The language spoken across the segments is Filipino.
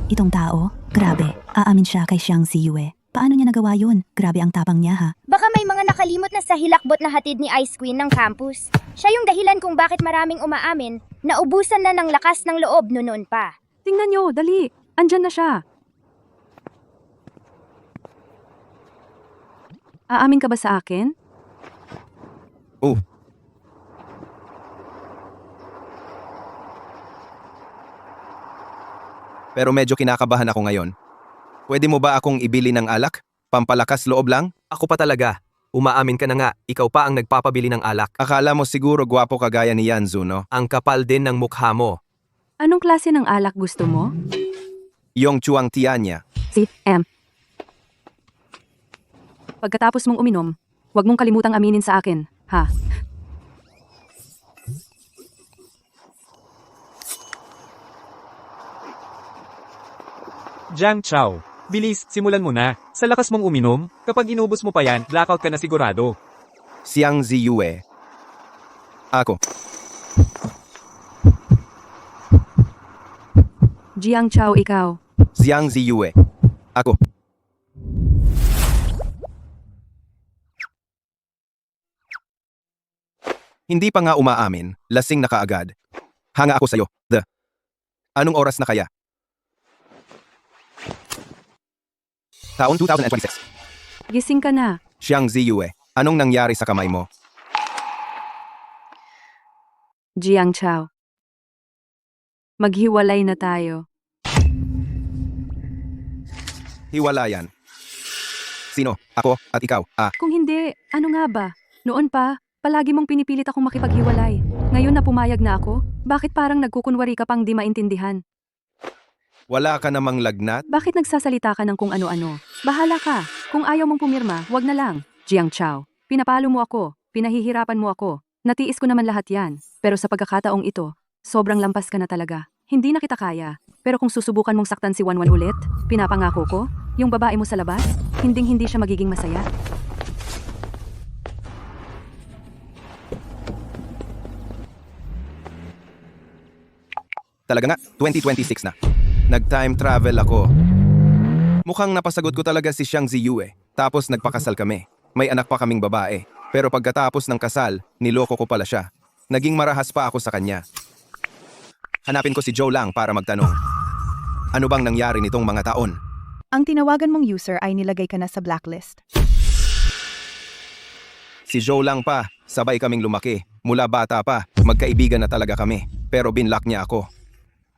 Itong tao, grabe, aamin siya kay Xiang Ziyue. Paano niya nagawa yun? Grabe ang tapang niya ha. Baka may mga nakalimot na sa hilakbot na hatid ni Ice Queen ng campus. Siya yung dahilan kung bakit maraming umaamin na ubusan na ng lakas ng loob noon pa. Tingnan nyo, dali. Andyan na siya. Aamin ka ba sa akin? Oh. Pero medyo kinakabahan ako ngayon. Pwede mo ba akong ibili ng alak? Pampalakas loob lang? Ako pa talaga. Umaamin ka na nga, ikaw pa ang nagpapabili ng alak. Akala mo siguro gwapo kagaya ni Yanzu, no? Ang kapal din ng mukha mo. Anong klase ng alak gusto mo? Yung tsuang tianya. Si M. Pagkatapos mong uminom, huwag mong kalimutang aminin sa akin, ha? Jiang Chao, bilis, simulan mo na. Sa lakas mong uminom, kapag inubos mo pa yan, blackout ka na sigurado. Xiang Ziyue. Ako. Jiang Chao, ikaw. Xiang Ziyue. Ako. Hindi pa nga umaamin, lasing na kaagad. Hanga ako sa'yo, Anong oras na kaya? Taon 2026. Gising ka na. Xiang Ziyue, anong nangyari sa kamay mo? Jiang Chao. Maghiwalay na tayo. Hiwalayan. Sino? Ako at ikaw? Kung hindi, ano nga ba? Noon pa, palagi mong pinipilit akong makipaghiwalay. Ngayon na pumayag na ako, bakit parang nagkukunwari ka pang di maintindihan? Wala ka namang lagnat? Bakit nagsasalita ka ng kung ano-ano? Bahala ka. Kung ayaw mong pumirma, wag na lang. Jiang Chao, pinapalo mo ako, pinahihirapan mo ako. Natiis ko naman lahat yan. Pero sa pagkakataong ito, sobrang lampas ka na talaga. Hindi na kita kaya. Pero kung susubukan mong saktan si Wanwan ulit, pinapangako ko, yung babae mo sa labas, hinding-hindi siya magiging masaya. Talaga nga, 2026 na. Nag-time travel ako. Mukhang napasagot ko talaga si Xiang Ziyue. Tapos nagpakasal kami. May anak pa kaming babae. Pero pagkatapos ng kasal, niloko ko pala siya. Naging marahas pa ako sa kanya. Hanapin ko si Joe Lang para magtanong. Ano bang nangyari nitong mga taon? Ang tinawagan mong user ay nilagay ka na sa blacklist. Si Joe Lang pa, sabay kaming lumaki. Mula bata pa, magkaibigan na talaga kami. Pero binlock niya ako.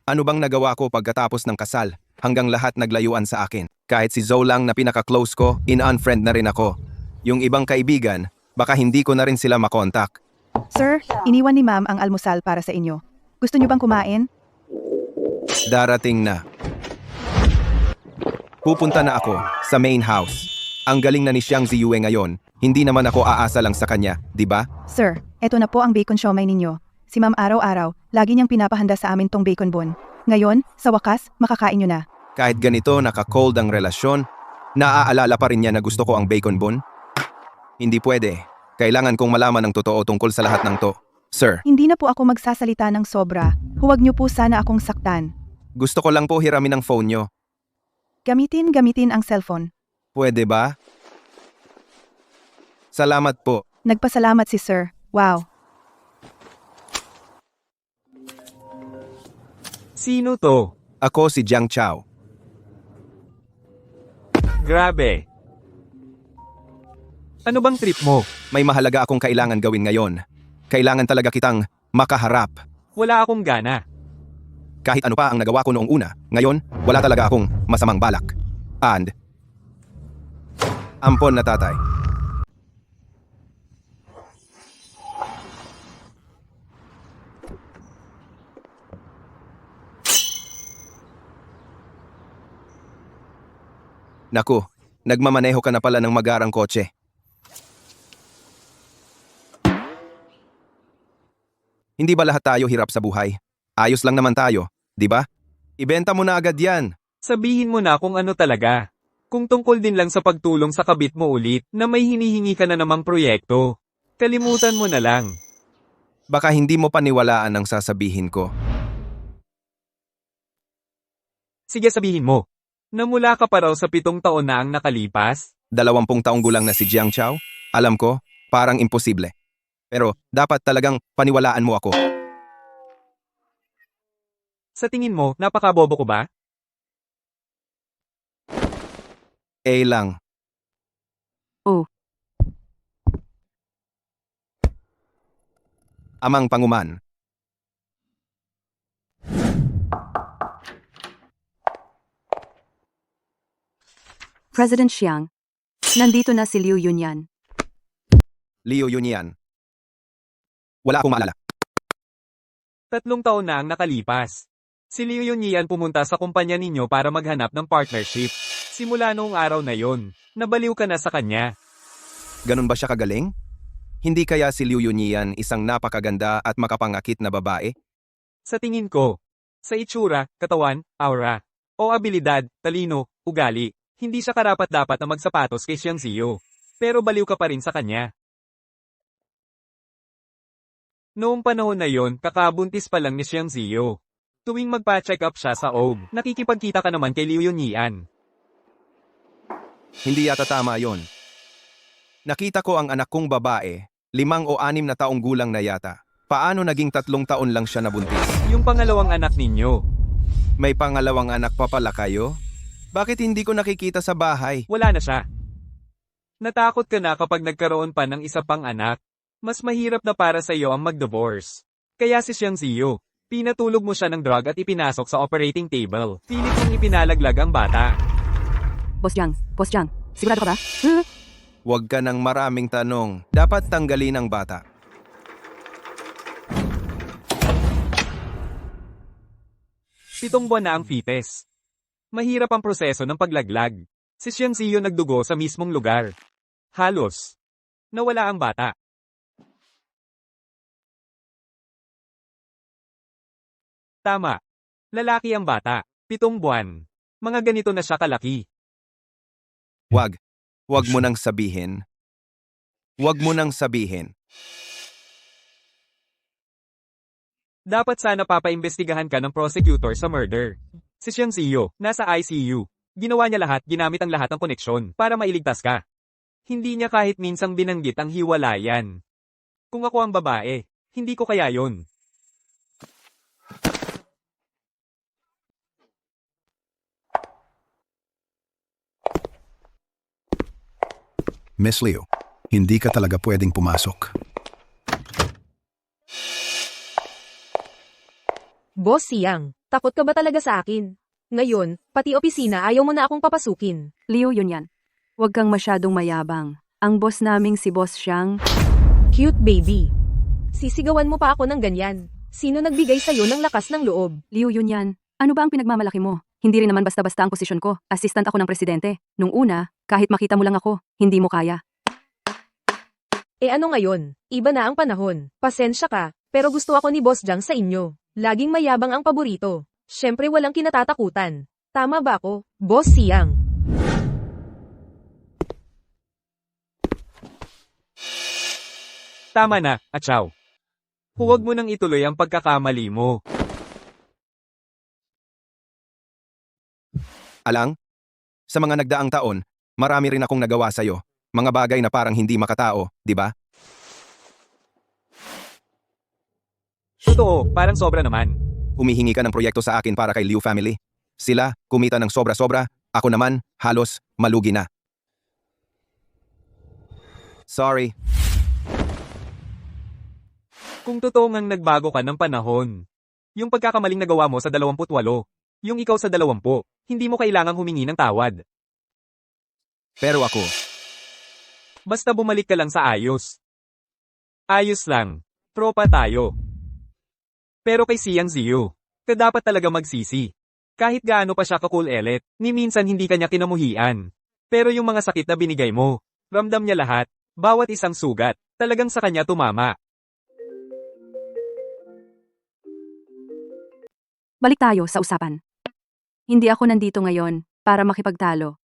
Ano bang nagawa ko pagkatapos ng kasal? Hanggang lahat naglayuan sa akin. Kahit si Joe Lang na pinaka-close ko, in-unfriend na rin ako. Yung ibang kaibigan, baka hindi ko na rin sila makontak. Sir, iniwan ni ma'am ang almusal para sa inyo. Gusto niyo bang kumain? Darating na. Pupunta na ako sa main house. Ang galing na ni Xiang Ziyue ngayon. Hindi naman ako aasa lang sa kanya, di ba? Sir, eto na po ang bacon siomai ninyo. Si ma'am araw-araw, lagi niyang pinapahanda sa amin tong bacon bun. Ngayon, sa wakas, makakain niyo na. Kahit ganito naka-cold ang relasyon, naaalala pa rin niya na gusto ko ang bacon bun? Hindi pwede. Kailangan kong malaman ang totoo tungkol sa lahat ng to. Sir, Hindi na po ako magsasalita ng sobra. Huwag niyo po sana akong saktan. gusto ko lang po hiramin ang phone niyo. Gamitin ang cellphone. Pwede ba? Salamat po. Nagpasalamat si sir. Wow. Sino to? Ako si Jiang Chao. Grabe. Ano bang trip mo? May mahalaga akong kailangan gawin ngayon. Kailangan talaga kitang makaharap. Wala akong gana. Kahit ano pa ang nagawa ko noong una, ngayon, wala talaga akong masamang balak. And, ampon na tatay. Naku, nagmamaneho ka na pala ng magarang kotse. Hindi ba lahat tayo hirap sa buhay? Ayos lang naman tayo, di ba? Ibenta mo na agad yan. Sabihin mo na kung ano talaga. Kung tungkol din lang sa pagtulong sa kabit mo ulit na may hinihingi ka na namang proyekto. Kalimutan mo na lang. Baka hindi mo paniwalaan ang sasabihin ko. Sige sabihin mo. Namula ka pa raw sa 7 taon na ang nakalipas? 20 taong gulang na si Jiang Chao? Alam ko, parang imposible. Pero dapat talagang paniwalaan mo ako. Sa tingin mo, napakabobo ko ba? Lang. Oh. Amang panguman. President Xiang. Nandito na si Liu Yunyan. Liu Yunyan. Wala akong maalala. 3 taon na ang nakalipas. Si Liu Yunyan pumunta sa kumpanya ninyo para maghanap ng partnership. Simula noong araw na yon, nabaliw ka na sa kanya. Ganun ba siya kagaling? Hindi kaya si Liu Yunyan isang napakaganda at makapangakit na babae? Sa tingin ko, sa itsura, katawan, aura, o abilidad, talino, ugali, hindi siya karapat-dapat na magsapatos kay Xiang Ziyu. Pero baliw ka pa rin sa kanya. Noong panahon na yon, kakabuntis pa lang ni Xiang Ziyu. Tuwing magpa-check up siya sa OB, nakikipagkita ka naman kay Liu Yunyan. Hindi yata tama yon. Nakita ko ang anak kong babae, 5 o 6 na taong gulang na yata. Paano naging 3 taon lang siya nabuntis? Yung pangalawang anak ninyo. May pangalawang anak pa pala kayo? Bakit hindi ko nakikita sa bahay? Wala na siya. Natakot ka na kapag nagkaroon pa ng isa pang anak. Mas mahirap na para sa iyo ang mag-divorce. Kaya si Xiang Ziyu, pinatulog mo siya ng drug at ipinasok sa operating table. Pilit mong ipinalaglag ang bata. Boss Jiang, sigurado ka ba? Huwag ka ng maraming tanong. Dapat tanggalin ang bata. Pitong buwan na ang fetus. Mahirap ang proseso ng paglaglag. Si Xiang Ziyu nagdugo sa mismong lugar. Halos. Nawala ang bata. Tama. Lalaki ang bata. 7 buwan. Mga ganito na siya kalaki. Wag mo nang sabihin. Wag mo nang sabihin. Dapat sana papaimbestigahan ka ng prosecutor sa murder. Si Xiang Ziyu, nasa ICU. Ginawa niya lahat, ginamit ang lahat ng koneksyon para mailigtas ka. Hindi niya kahit minsang binanggit ang hiwalayan. Kung ako ang babae, hindi ko kaya yon. Miss Liu, hindi ka talaga pwedeng pumasok. Boss Siang, takot ka ba talaga sa akin? Ngayon, pati opisina ayaw mo na akong papasukin. Liu Yunyan. Huwag kang masyadong mayabang. Ang boss naming si Boss Xiang. Cute baby. Sisigawan mo pa ako ng ganyan. Sino nagbigay sa'yo ng lakas ng loob? Liu Yunyan, ano ba ang pinagmamalaki mo? Hindi rin naman basta-basta ang posisyon ko. Assistant ako ng presidente. Nung una, kahit makita mo lang ako, hindi mo kaya. E ano ngayon? Iba na ang panahon. Pasensya ka, pero gusto ako ni Boss Jiang sa inyo. Laging mayabang ang paborito. Siyempre walang kinatatakutan. Tama ba ako, Boss Siang? Tama na, Achaw. Huwag mo nang ituloy ang pagkakamali mo. Alang, sa mga nagdaang taon, marami rin akong nagawa sa'yo. Mga bagay na parang hindi makatao, di ba? Totoo, parang sobra naman. Humihingi ka ng proyekto sa akin para kay Liu family. Sila, kumita ng sobra-sobra. Ako naman, halos, malugi na. Sorry. Kung totoo ngang nagbago ka ng panahon, yung pagkakamaling nagawa mo sa 28, yung ikaw sa 20, hindi mo kailangang humingi ng tawad. Pero ako, Basta bumalik ka lang sa ayos. Ayos lang. Tropa tayo. Pero kay Xiang Ziyu, ka dapat talaga magsisi. Kahit gaano pa siya ka-cool-elet, ni minsan hindi kanya kinamuhian. Pero yung mga sakit na binigay mo, ramdam niya lahat, bawat isang sugat, talagang sa kanya tumama. Balik tayo sa usapan. Hindi ako nandito ngayon para makipagtalo.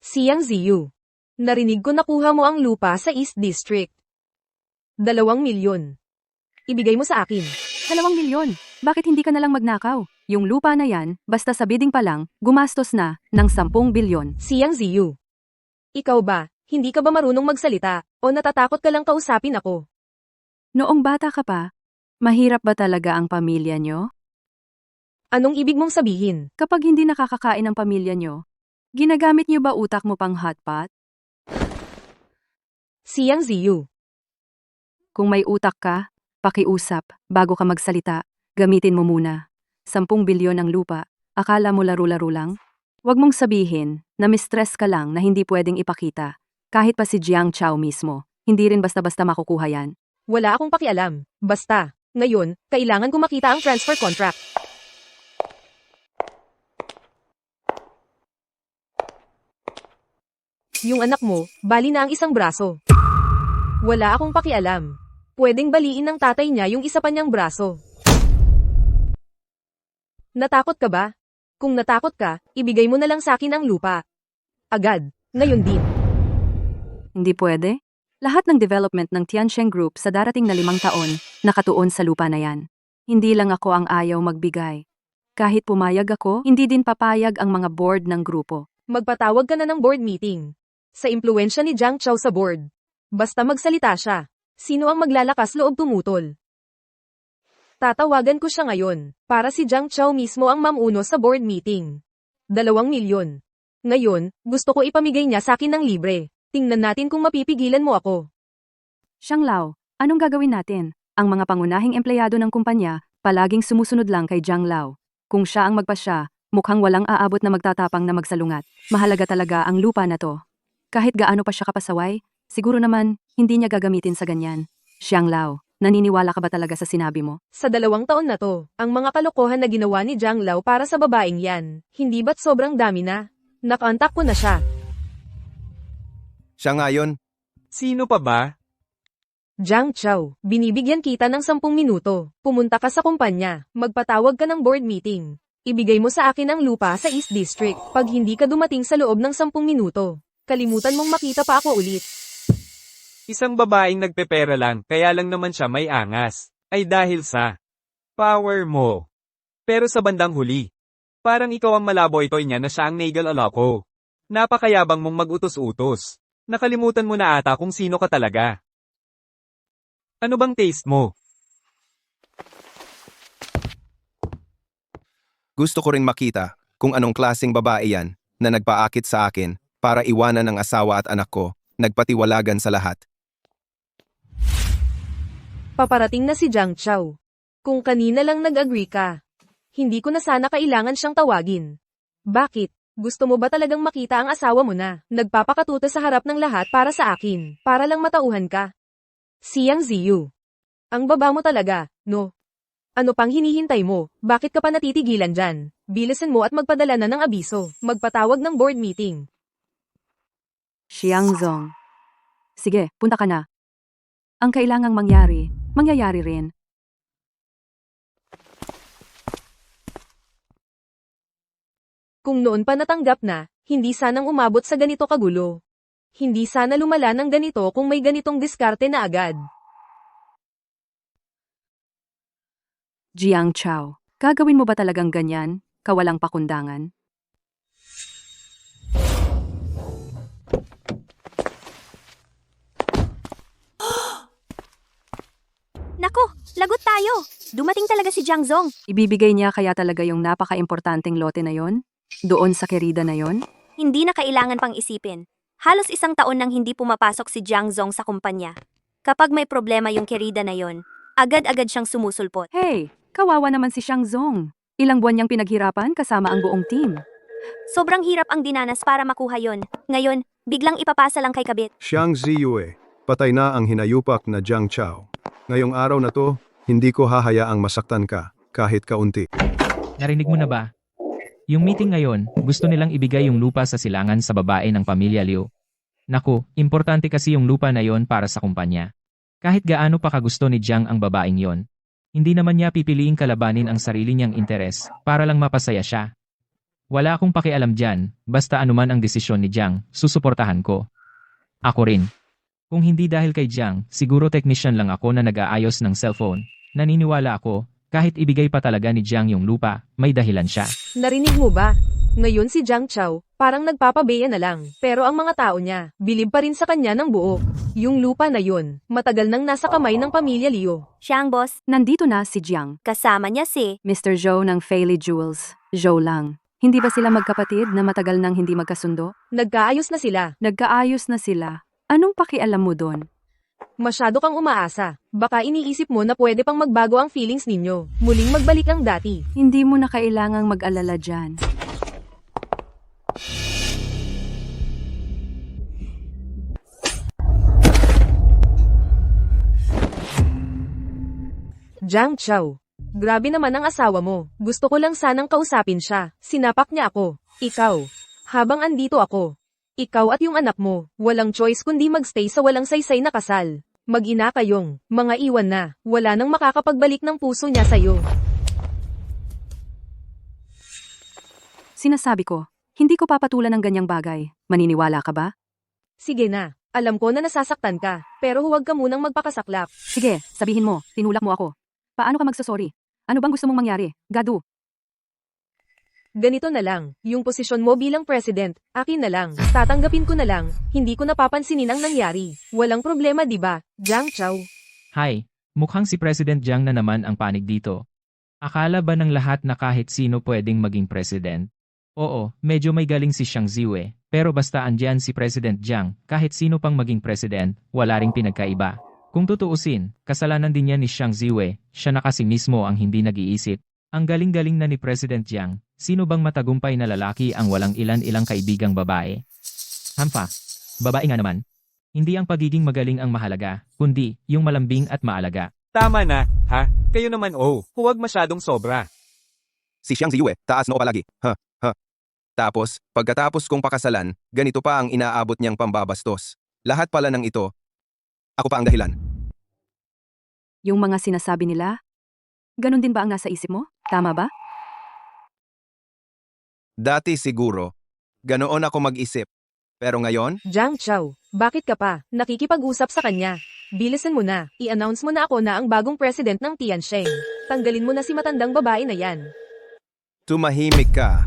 Xiang Ziyu. Narinig ko nakuha mo ang lupa sa East District. 2 milyon. Ibigay mo sa akin. 2 milyon. Bakit hindi ka nalang magnakaw? Yung lupa na yan, basta sa bidding pa lang, gumastos na ng 10 bilyon. Siyang Ziyu. Ikaw ba, hindi ka ba marunong magsalita, o natatakot ka lang kausapin ako? Noong bata ka pa, mahirap ba talaga ang pamilya nyo? Anong ibig mong sabihin? Kapag hindi nakakakain ang pamilya nyo, ginagamit nyo ba utak mo pang hotpot? Siyang Ziyu. Kung may utak ka, pakiusap, bago ka magsalita, gamitin mo muna. 10 bilyon ang lupa, akala mo laro-laro lang? Huwag mong sabihin na mistress ka lang na hindi pwedeng ipakita. Kahit pa si Jiang Chao mismo, hindi rin basta-basta makukuha yan. Wala akong pakialam. Basta, ngayon, kailangan ko makita ang transfer contract. Yung anak mo, bali na ang isang braso. Wala akong pakialam. Pwedeng baliin ng tatay niya yung isa pa niyang braso. Natakot ka ba? Kung natakot ka, ibigay mo na lang sa akin ang lupa. Agad, ngayon din. Hindi pwede? Lahat ng development ng Tiansheng Group sa darating na 5 taon, nakatuon sa lupa na yan. Hindi lang ako ang ayaw magbigay. Kahit pumayag ako, hindi din papayag ang mga board ng grupo. Magpatawag ka na ng board meeting. Sa impluensya ni Jiang Chao sa board. Basta magsalita siya. Sino ang maglalakas loob tumutol? Tatawagan ko siya ngayon, para si Jiang Chao mismo ang mamuno sa board meeting. 2 milyon. Ngayon, gusto ko ipamigay niya sa akin ng libre. Tingnan natin kung mapipigilan mo ako. Xiang Lao, anong gagawin natin? Ang mga pangunahing empleyado ng kumpanya, palaging sumusunod lang kay Jiang Lao. Kung siya ang magpasya, mukhang walang aabot na magtatapang na magsalungat. Mahalaga talaga ang lupa na to. Kahit gaano pa siya kapasaway, siguro naman, hindi niya gagamitin sa ganyan. Xiang Lao, naniniwala ka ba talaga sa sinabi mo? Sa 2 taon na to, ang mga kalokohan na ginawa ni Jiang Lao para sa babaeng yan, hindi ba't sobrang dami na? Nakontak ko na siya. Siya nga yun. Sino pa ba? Jiang Chao, binibigyan kita ng 10 minuto. Pumunta ka sa kumpanya, magpatawag ka ng board meeting. Ibigay mo sa akin ang lupa sa East District. Pag hindi ka dumating sa loob ng 10 minuto, kalimutan mong makita pa ako ulit. Isang babaeng nagpepera lang, kaya lang naman siya may angas. Ay dahil sa power mo. Pero sa bandang huli, parang ikaw ang malaboy-toy niya na siya ang nagal alako. Napakayabang mong mag-utos-utos. Nakalimutan mo na ata kung sino ka talaga. Ano bang taste mo? Gusto ko ring makita kung anong klaseng babae yan na nagpaakit sa akin para iwanan ang asawa at anak ko, nagpatiwalagan sa lahat. Paparating na si Jiang Chao. Kung kanina lang nag-agree ka, hindi ko na sana kailangan siyang tawagin. Bakit? Gusto mo ba talagang makita ang asawa mo na nagpapakatuta sa harap ng lahat para sa akin, para lang matauhan ka? Siyang Ziyu. Ang baba mo talaga, no? Ano pang hinihintay mo? Bakit ka pa natitigilan dyan? Bilisan mo at magpadala na ng abiso. Magpatawag ng board meeting. Xiang Zong. Sige, punta ka na. Ang kailangang mangyari, mangyayari rin. Kung noon pa natanggap na, hindi sanang umabot sa ganito kagulo. Hindi sana lumala ng ganito kung may ganitong diskarte na agad. Jiang Chao, gagawin mo ba talagang ganyan, kawalang pakundangan? Nako, lagot tayo! Dumating talaga si Jiang Zong. Ibibigay niya kaya talaga yung napaka-importanteng lote na yon? Doon sa kerida na yon? Hindi na kailangan pang isipin. Halos 1 taon nang hindi pumapasok si Jiang Zong sa kumpanya. Kapag may problema yung kerida na yon, agad-agad siyang sumusulpot. Hey, kawawa naman si Xiang Zong. Ilang buwan niyang pinaghirapan kasama ang buong team. Sobrang hirap ang dinanas para makuha yon. Ngayon, biglang ipapasa lang kay kabit. Xiang Ziyue, patay na ang hinayupak na Jiang Chao. Ngayong araw na to, hindi ko hahayaang masaktan ka, kahit kaunti. Narinig mo na ba? Yung meeting ngayon, gusto nilang ibigay yung lupa sa silangan sa babae ng pamilya Liu. Naku, importante kasi yung lupa na yon para sa kumpanya. Kahit gaano pa kagusto ni Jiang ang babaeng yon, hindi naman niya pipiliing kalabanin ang sarili niyang interes para lang mapasaya siya. Wala akong pakialam dyan, basta anuman ang desisyon ni Jiang, susuportahan ko. Ako rin. Kung hindi dahil kay Jiang, siguro technician lang ako na nag-aayos ng cellphone. Naniniwala ako, Kahit ibigay pa talaga ni Jiang yung lupa, may dahilan siya. Narinig mo ba? Ngayon si Jiang Chao, parang nagpapabeya na lang. Pero ang mga tao niya, bilib pa rin sa kanya ng buo. Yung lupa na yun, matagal nang nasa kamay ng pamilya Liu. Siya ang boss, Nandito na si Jiang. kasama niya si... Mr. Zhou ng Feili Jewels. Zhou lang. Hindi ba sila magkapatid na matagal nang hindi magkasundo? Nagkaayos na sila. Nagkaayos na sila. Anong pakialam mo doon? Masyado kang umaasa. Baka iniisip mo na pwede pang magbago ang feelings ninyo. Muling magbalik ang dati. Hindi mo na kailangang mag-alala dyan. Jiang Chao. Grabe naman ang asawa mo. Gusto ko lang sanang kausapin siya. Sinapak niya ako. Ikaw. Habang andito ako. Ikaw at yung anak mo, walang choice kundi magstay sa walang saysay na kasal. Mag-ina kayong, mga iwan na, wala nang makakapagbalik ng puso niya sa'yo. Sinasabi ko, hindi ko papatulan ng ganyang bagay. Maniniwala ka ba? Sige na, alam ko na nasasaktan ka, pero huwag ka munang magpakasaklap. Sige, sabihin mo, tinulak mo ako. Paano ka magsasorry? Ano bang gusto mong mangyari? Gadu. Ganito na lang, yung posisyon mo bilang president, akin na lang, tatanggapin ko na lang, hindi ko napapansinin ang nangyari. Walang problema di ba, Jiang Chao? Hi, mukhang si President Jiang na naman ang panig dito. Akala ba ng lahat na kahit sino pwedeng maging president? Oo, medyo may galing si Xiang Ziwe, pero basta andyan si President Jiang, kahit sino pang maging president, wala ring pinagkaiba. Kung tutuusin, kasalanan din yan ni Xiang Ziwe, siya na kasi mismo ang hindi nag-iisip. Ang galing-galing na ni President Jiang, sino bang matagumpay na lalaki ang walang ilan-ilang kaibigang babae? Hampa, babae nga naman. Hindi ang pagiging magaling ang mahalaga, kundi yung malambing at maalaga. Tama na, ha? Kayo naman huwag masyadong sobra. Si Xiang Ziyu taas noo palagi. Tapos, pagkatapos kong pakasalan, ganito pa ang inaabot niyang pambabastos. Lahat pala ng ito, ako pa ang dahilan. Yung mga sinasabi nila? Ganon din ba ang nasa isip mo? Tama ba? Dati siguro, ganoon ako mag-isip. Pero ngayon, Jiang Chao, bakit ka pa? Nakikipag-usap sa kanya. Bilisan mo na, i-announce mo na ako na ang bagong president ng Tiansheng. Tanggalin mo na si matandang babae na yan. tumahimik ka.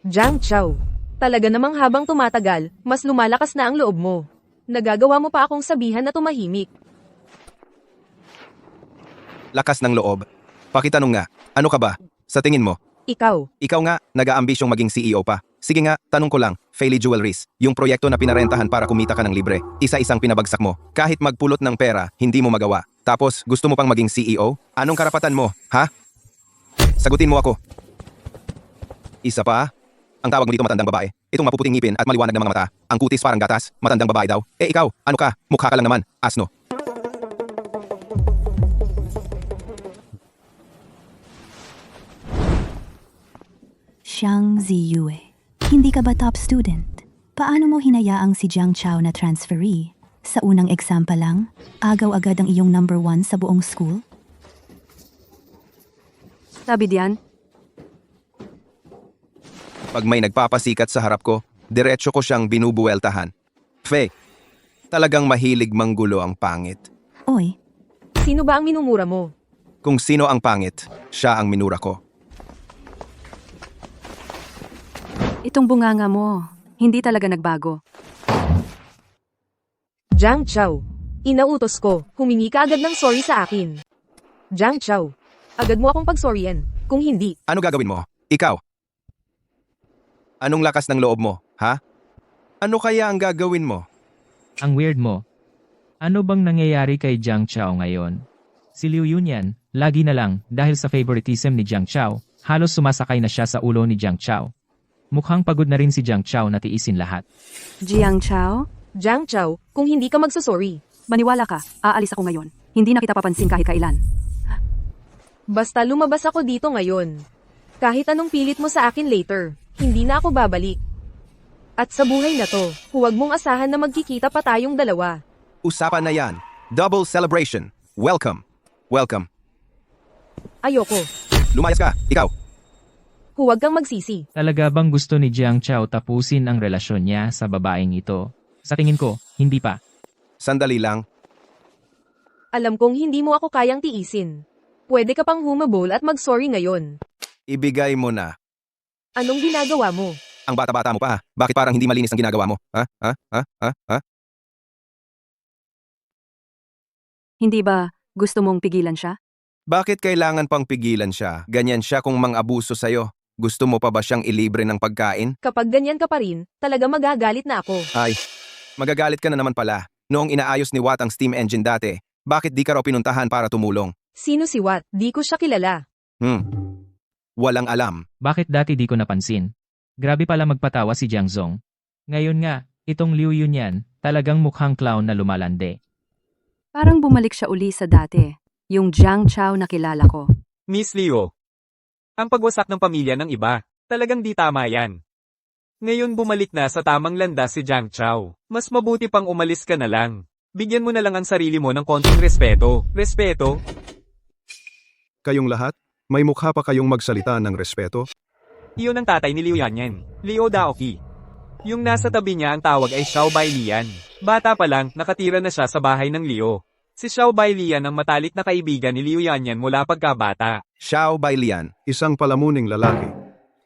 Jiang Chao, talaga namang habang tumatagal, mas lumalakas na ang loob mo. Nagagawa mo pa akong sabihan na tumahimik. Lakas ng loob. Pakitanong nga, ano ka ba? Sa tingin mo, Ikaw, ikaw nga, nag-aambisyong maging CEO pa. Sige nga, tanong ko lang, Feili Jewelries, yung proyekto na pinarentahan para kumita ka ng libre, isa-isang pinabagsak mo. Kahit magpulot ng pera, hindi mo magawa. Tapos, gusto mo pang maging CEO? Anong karapatan mo, ha? Sagutin mo ako. Isa pa, ang tawag mo dito matandang babae. Itong mapuputing ngipin at maliwanag na mga mata. Ang kutis parang gatas, matandang babae daw. Eh ikaw, ano ka? Mukha ka lang naman, asno. Xiang Ziyue. Hindi ka ba top student? Paano mo hinayaang si Jiang Chao na transferee? Sa unang exam pa lang, agaw-agad ang iyong number 1 sa buong school? Sabi diyan, Pag may nagpapasikat sa harap ko, diretso ko siyang binubuweltahan. Fe, talagang mahilig manggulo ang pangit. Oy, sino ba ang minumura mo? Kung sino ang pangit, siya ang minura ko. itong bunganga mo, hindi talaga nagbago. Jiang Chao, inautos ko, humingi ka agad ng sorry sa akin. Jiang Chao, agad mo akong pagsorryen, kung hindi, Ano gagawin mo? Ikaw? Anong lakas ng loob mo, ha? Ano kaya ang gagawin mo? Ang weird mo. Ano bang nangyayari kay Jiang Chao ngayon? Si Liu Yunyan, lagi na lang, dahil sa favoritism ni Jiang Chao, halos sumasakay na siya sa ulo ni Jiang Chao. Mukhang pagod na rin si Jiang Chao na tiisin lahat. Jiang Chao, Jiang Chao, kung hindi ka magsusorry, maniwala ka, aalis ako ngayon. Hindi na kita papansin kahit kailan. basta lumabas ako dito ngayon. Kahit anong pilit mo sa akin later, hindi na ako babalik. At sa buhay na to, huwag mong asahan na magkikita pa tayong dalawa. Usapan na yan. Double celebration. Welcome. Welcome. Ayoko, Lumayas ka. Ikaw. huwag kang magsisi. Talaga bang gusto ni Jiang Chao tapusin ang relasyon niya sa babaeng ito? Sa tingin ko, hindi pa. Sandali lang. Alam kong hindi mo ako kayang tiisin. Pwede ka pang humabol at mag-sorry ngayon. Ibigay mo na. Anong ginagawa mo? Ang bata-bata mo pa, ha? Bakit parang hindi malinis ang ginagawa mo? Ha? Ha? Ha? Ha? Ha? Hindi ba gusto mong pigilan siya? Bakit kailangan pang pigilan siya? Ganyan siya kung mang-abuso sa'yo. Gusto mo pa ba siyang ilibre ng pagkain? Kapag ganyan ka pa rin, talaga magagalit na ako. Ay, magagalit ka na naman pala. Noong inaayos ni Watt ang steam engine dati, bakit di ka raw pinuntahan para tumulong? Sino si Watt? Di ko siya kilala. Walang alam. Bakit dati di ko napansin? Grabe pala magpatawa si Jiang Zong. Ngayon nga, itong Liu Yunyan, talagang mukhang clown na lumalande. Parang bumalik siya uli sa dati. Yung Jiang Chao na kilala ko. Miss Leo. Ang pagwasak ng pamilya ng iba, talagang di tama yan. Ngayon bumalik na sa tamang landas si Jiang Chao. Mas mabuti pang umalis ka na lang. Bigyan mo na lang ang sarili mo ng konting respeto. Respeto? Kayong lahat, may mukha pa kayong magsalita ng respeto? Iyon ang tatay ni Liu Yanyan, Liu Daoki. Yung nasa tabi niya ang tawag ay Xiao Bailian. Bata pa lang, nakatira na siya sa bahay ng Liu. Si Xiao Bailian ang matalik na kaibigan ni Liu Yanyan mula pagkabata. Xiao Bailian. Isang palamuning lalaki.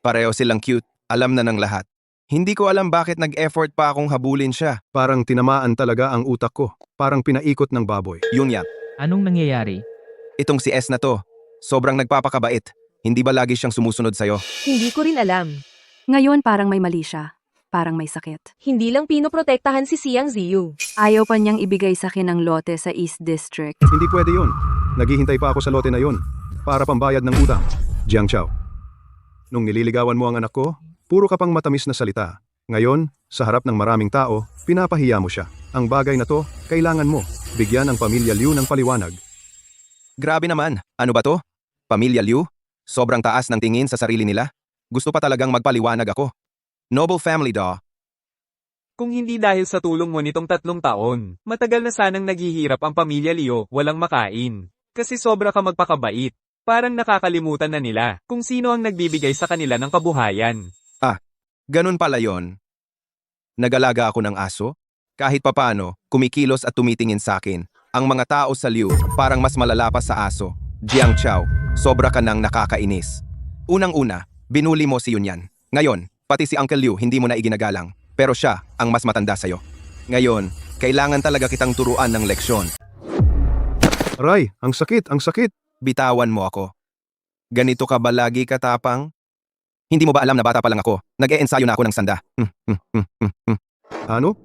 Pareho silang cute. Alam na ng lahat. Hindi ko alam bakit nag-effort pa akong habulin siya. Parang tinamaan talaga ang utak ko. Parang pinaikot ng baboy. Yun yan. Anong nangyayari? Itong si S na to. Sobrang nagpapakabait. Hindi ba lagi siyang sumusunod sa'yo? Hindi ko rin alam. Ngayon parang may mali siya. Parang may sakit. Hindi lang pinoprotektahan si Siang Ziyu. Ayaw pa niyang ibigay sa akin ang lote sa East District. Hindi pwede yun. Naghihintay pa ako sa lote na yun. Para pambayad ng utang. Jiang Chao. Nung nililigawan mo ang anak ko, puro ka pang matamis na salita. Ngayon, sa harap ng maraming tao, pinapahiya mo siya. Ang bagay na to, kailangan mo. Bigyan ang pamilya Liu ng paliwanag. Grabe naman. Ano ba to? Pamilya Liu? Sobrang taas ng tingin sa sarili nila? Gusto pa talagang magpaliwanag ako. Noble family daw. Kung hindi dahil sa tulong mo nitong 3 taon, matagal na sanang naghihirap ang pamilya Liu, walang makain. Kasi sobra ka magpakabait. Parang nakakalimutan na nila kung sino ang nagbibigay sa kanila ng kabuhayan. Ganun pala yon. Nagalaga ako ng aso. Kahit papano, kumikilos at tumitingin sa akin. Ang mga tao sa Liu, parang mas malala pa sa aso. Jiang Chao, sobra ka nang nakakainis. Unang-una, binuli mo si Yunyan. Ngayon, pati si Uncle Liu hindi mo na iginagalang. Pero siya ang mas matanda sa'yo. Ngayon, kailangan talaga kitang turuan ng leksyon. Aray, ang sakit, ang sakit. Bitawan mo ako. Ganito ka ba lagi katapang? Hindi mo ba alam na bata pa lang ako? Nag-e-ensayo na ako ng sanda. Ano?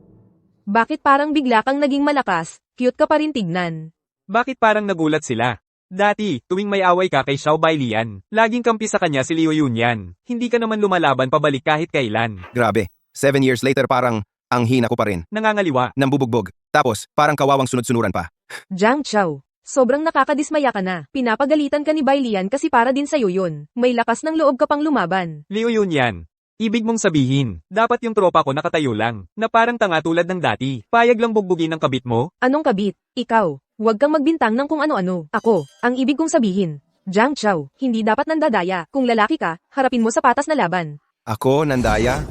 Bakit parang bigla kang naging malakas? Cute ka pa rin tignan. Bakit parang nagulat sila? Dati, tuwing may away ka kay Xiao Bailian, laging kampi sa kanya si Liu Yunyan. Hindi ka naman lumalaban pabalik kahit kailan. Grabe, 7 years later parang ang hina ko pa rin. Nangangaliwa. Nambubugbog. Tapos, parang kawawang sunod-sunuran pa. Jiang Chao, sobrang nakakadismaya ka na. Pinapagalitan ka ni Bailian kasi para din sa'yo yun. May lakas ng loob ka pang lumaban. Liu Yunyan. Ibig mong sabihin, dapat yung tropa ko nakatayo lang, na parang tanga tulad ng dati. Payag lang bugbugin ng kabit mo? Anong kabit? Ikaw. Huwag kang magbintang ng kung ano-ano. Ako, ang ibig kong sabihin. Jiang Chao, hindi dapat nandadaya. Kung lalaki ka, harapin mo sa patas na laban. Ako, nandaya?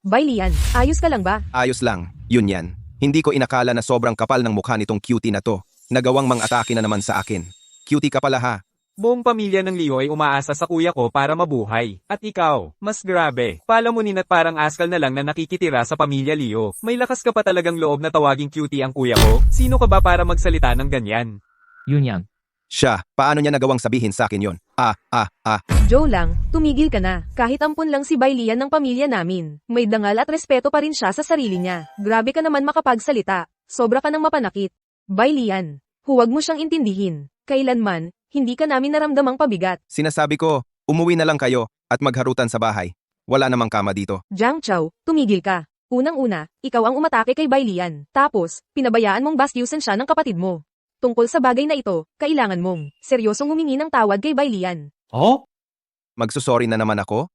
Bailian, ayos ka lang ba? Ayos lang, yun yan. Hindi ko inakala na sobrang kapal ng mukha nitong cutie na to. Nagawang mang-atake na naman sa akin. Cutie ka pala ha. Buong pamilya ng Liu ay umaasa sa kuya ko para mabuhay. At ikaw, mas grabe. Palamunin at parang askal na lang na nakikitira sa pamilya Liu. May lakas ka pa talagang loob na tawaging cutie ang kuya ko? Sino ka ba para magsalita ng ganyan? Yunyan. Siya, paano niya nagawang sabihin sa akin yon? Joe lang, tumigil ka na. Kahit ampun lang si Bailian ng pamilya namin. May dangal at respeto pa rin siya sa sarili niya. Grabe ka naman makapagsalita. Sobra ka nang mapanakit. Bailian, huwag mo siyang intindihin. Kailanman, hindi ka namin naramdamang pabigat. Sinasabi ko, umuwi na lang kayo at magharutan sa bahay. Wala namang kama dito. Jiang Chao, tumigil ka. Unang-una, ikaw ang umatake kay Bailian. Tapos, pinabayaan mong bastyusan siya ng kapatid mo. Tungkol sa bagay na ito, kailangan mong seryosong humingi ng tawad kay Bailian. Oh? Magsusorry na naman ako?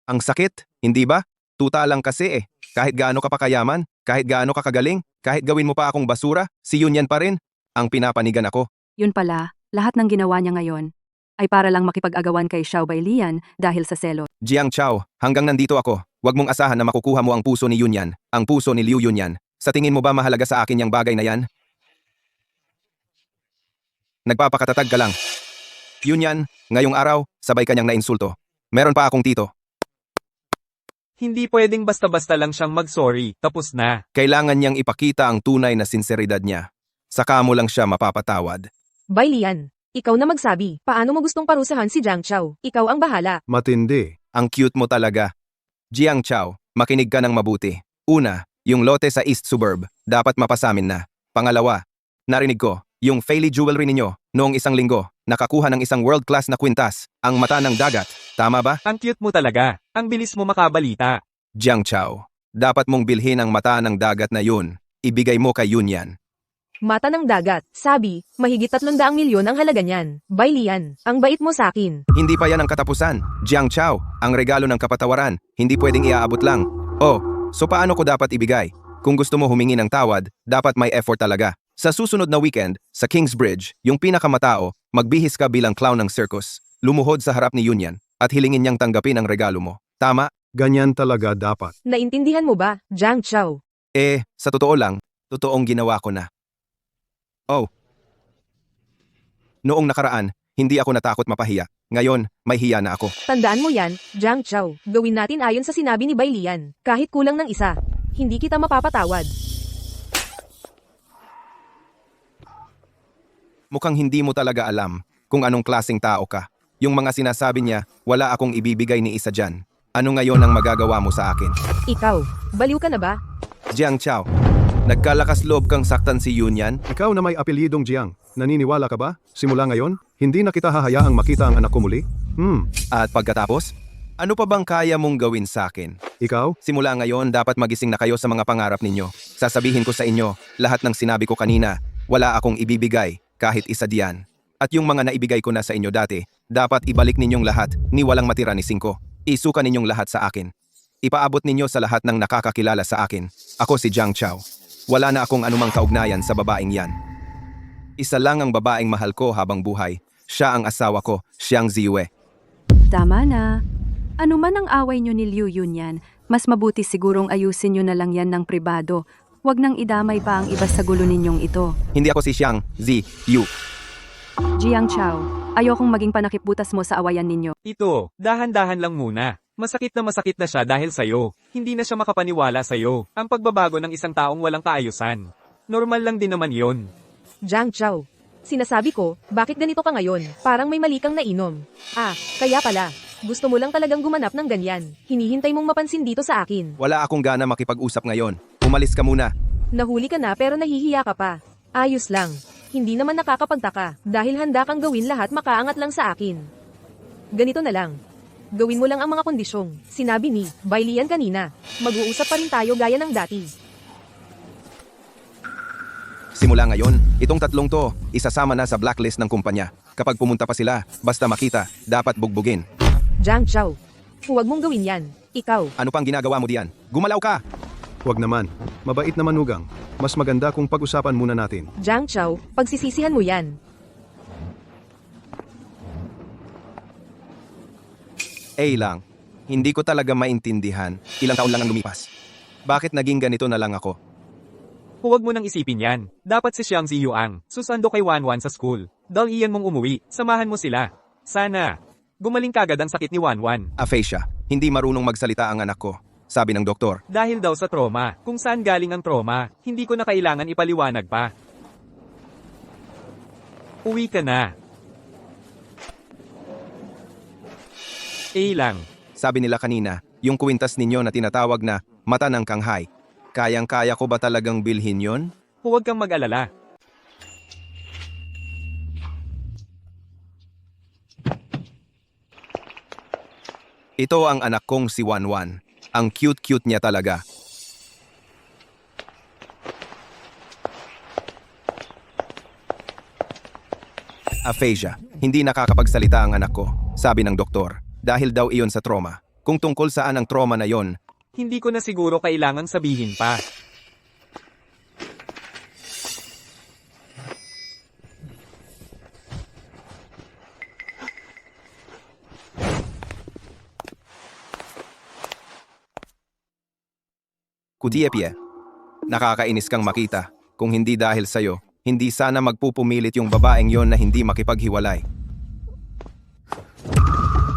Ang sakit, hindi ba? Tuta lang kasi eh. Kahit gaano ka pa kayaman, kahit gaano ka kagaling, kahit gawin mo pa akong basura, si Yunyan pa rin ang pinapanigan ako. Yun pala, lahat ng ginawa niya ngayon ay para lang makipag-agawan kay Xiao Bailian dahil sa selo. Jiang Chao, hanggang nandito ako. Huwag mong asahan na makukuha mo ang puso ni Yunyan, ang puso ni Liu Yunyan. Sa tingin mo ba mahalaga sa akin yung bagay na yan? Nagpapakatatag ka lang. Yunyan, ngayong araw, sabay kanyang nainsulto. Meron pa akong tito. Hindi pwedeng basta-basta lang siyang mag-sorry, tapos na. Kailangan niyang ipakita ang tunay na sinseridad niya. Saka mo lang siya mapapatawad. Bailian, ikaw na magsabi, paano mo gustong parusahan si Jiang Chao? Ikaw ang bahala. Matindi. Ang cute mo talaga. Jiang Chao, makinig ka ng mabuti. Una, yung lote sa East Suburb, dapat mapasamin na. Pangalawa, narinig ko, yung Feili Jewelry ninyo, noong isang linggo, nakakuha ng isang world-class na kwintas, ang mata ng dagat. Tama ba? Ang cute mo talaga. Ang bilis mo makabalita. Jiang Chao, dapat mong bilhin ang mata ng dagat na yun. Ibigay mo kay Yunyan. Mata ng dagat, sabi, mahigit 300 milyon ang halaga niyan. Bailian, ang bait mo sa akin. Hindi pa yan ang katapusan. Jiang Chao, ang regalo ng kapatawaran, hindi pwedeng iaabot lang. Oh, so paano ko dapat ibigay? Kung gusto mo humingi ng tawad, dapat may effort talaga. Sa susunod na weekend, sa Kingsbridge, yung pinakamatao, magbihis ka bilang clown ng circus. Lumuhod sa harap ni Yunyan at hilingin niyang tanggapin ang regalo mo. Tama? Ganyan talaga dapat. Naintindihan mo ba, Jiang Chao? Sa totoo lang, totoong ginawa ko na. Oh. Noong nakaraan, hindi ako natakot mapahiya. Ngayon, may hiya na ako. Tandaan mo yan, Jiang Chao. Gawin natin ayon sa sinabi ni Bailian. Kahit kulang ng isa, hindi kita mapapatawad. Mukhang hindi mo talaga alam kung anong klaseng tao ka. Yung mga sinasabi niya, wala akong ibibigay ni isa dyan. Ano ngayon ang magagawa mo sa akin? Ikaw, baliw ka na ba? Jiang Chao, nagkalakas loob kang saktan si Yunyan? Ikaw na may apelyidong Jiang, naniniwala ka ba? Simula ngayon, hindi na kita hahayaang makita ang anak ko muli? At pagkatapos, ano pa bang kaya mong gawin sa akin? Ikaw? Simula ngayon, dapat magising na kayo sa mga pangarap ninyo. Sasabihin ko sa inyo, lahat ng sinabi ko kanina, wala akong ibibigay, kahit isa diyan. At yung mga naibigay ko na sa inyo dati, dapat ibalik ninyong lahat, ni walang matira ni 5. Isuka ninyong lahat sa akin. Ipaabot ninyo sa lahat ng nakakakilala sa akin. Ako si Jiang Chao. Wala na akong anumang kaugnayan sa babaeng yan. Isa lang ang babaeng mahal ko habang buhay. Siya ang asawa ko, Xiang Ziyue. Tama na. Ano man ang away nyo ni Liu Yunyan, mas mabuti sigurong ayusin nyo na lang yan ng pribado. Huwag nang idamay pa ang iba sa gulo ninyong ito. Hindi ako si Xiang Ziyu. Jiang Chao, ayokong maging panakipbutas mo sa awayan ninyo. Ito, dahan-dahan lang muna. Masakit na siya dahil sa'yo. Hindi na siya makapaniwala sa'yo. Ang pagbabago ng isang taong walang kaayusan. Normal lang din naman yon. Jiang Chao, sinasabi ko, bakit ganito ka ngayon? Parang may mali kang nainom. Kaya pala. Gusto mo lang talagang gumanap ng ganyan. Hinihintay mong mapansin dito sa akin. Wala akong gana makipag-usap ngayon. Umalis ka muna. Nahuli ka na pero nahihiya ka pa. Ayos lang. Hindi naman nakakapagtaka dahil handa kang gawin lahat makaangat lang sa akin. Ganito na lang. Gawin mo lang ang mga kondisyong sinabi ni Bailian kanina. Mag-uusap pa rin tayo gaya ng dati. Simula ngayon, itong tatlong to, isasama na sa blacklist ng kumpanya. Kapag pumunta pa sila, basta makita, dapat bugbugin. Jiang Chao, huwag mong gawin yan. Ikaw. Ano pang ginagawa mo diyan? Gumalaw ka! Huwag naman. Mabait naman Ugang. Mas maganda kung pag-usapan muna natin. Jiang Chao, pagsisisihan mo yan. Lang. Hindi ko talaga maintindihan. Ilang taon lang ang lumipas. Bakit naging ganito na lang ako? Huwag mo nang isipin yan. Dapat si Xiang Ziyuang, susando kay Wanwan sa school. Dahil iyan mong umuwi, samahan mo sila. Sana. Gumaling kagad ang sakit ni Wanwan. Aphasia. Hindi marunong magsalita ang anak ko. Sabi ng doktor. Dahil daw sa trauma. Kung saan galing ang trauma, hindi ko na kailangan ipaliwanag pa. Uwi ka na. Lang. Sabi nila kanina, yung kwintas ninyo na tinatawag na mata ng Kanghay. Kayang-kaya ko ba talagang bilhin yon? Huwag kang mag-alala. Ito ang anak kong si Wanwan. Ang cute-cute niya talaga. Aphasia. Hindi nakakapagsalita ang anak ko, sabi ng doktor. Dahil daw iyon sa trauma. Kung tungkol saan ang trauma na yon, Hindi ko na siguro kailangang sabihin pa. Kutiepie. Nakakainis kang makita. Kung hindi dahil sa'yo, hindi sana magpupumilit yung babaeng yon na hindi makipaghiwalay.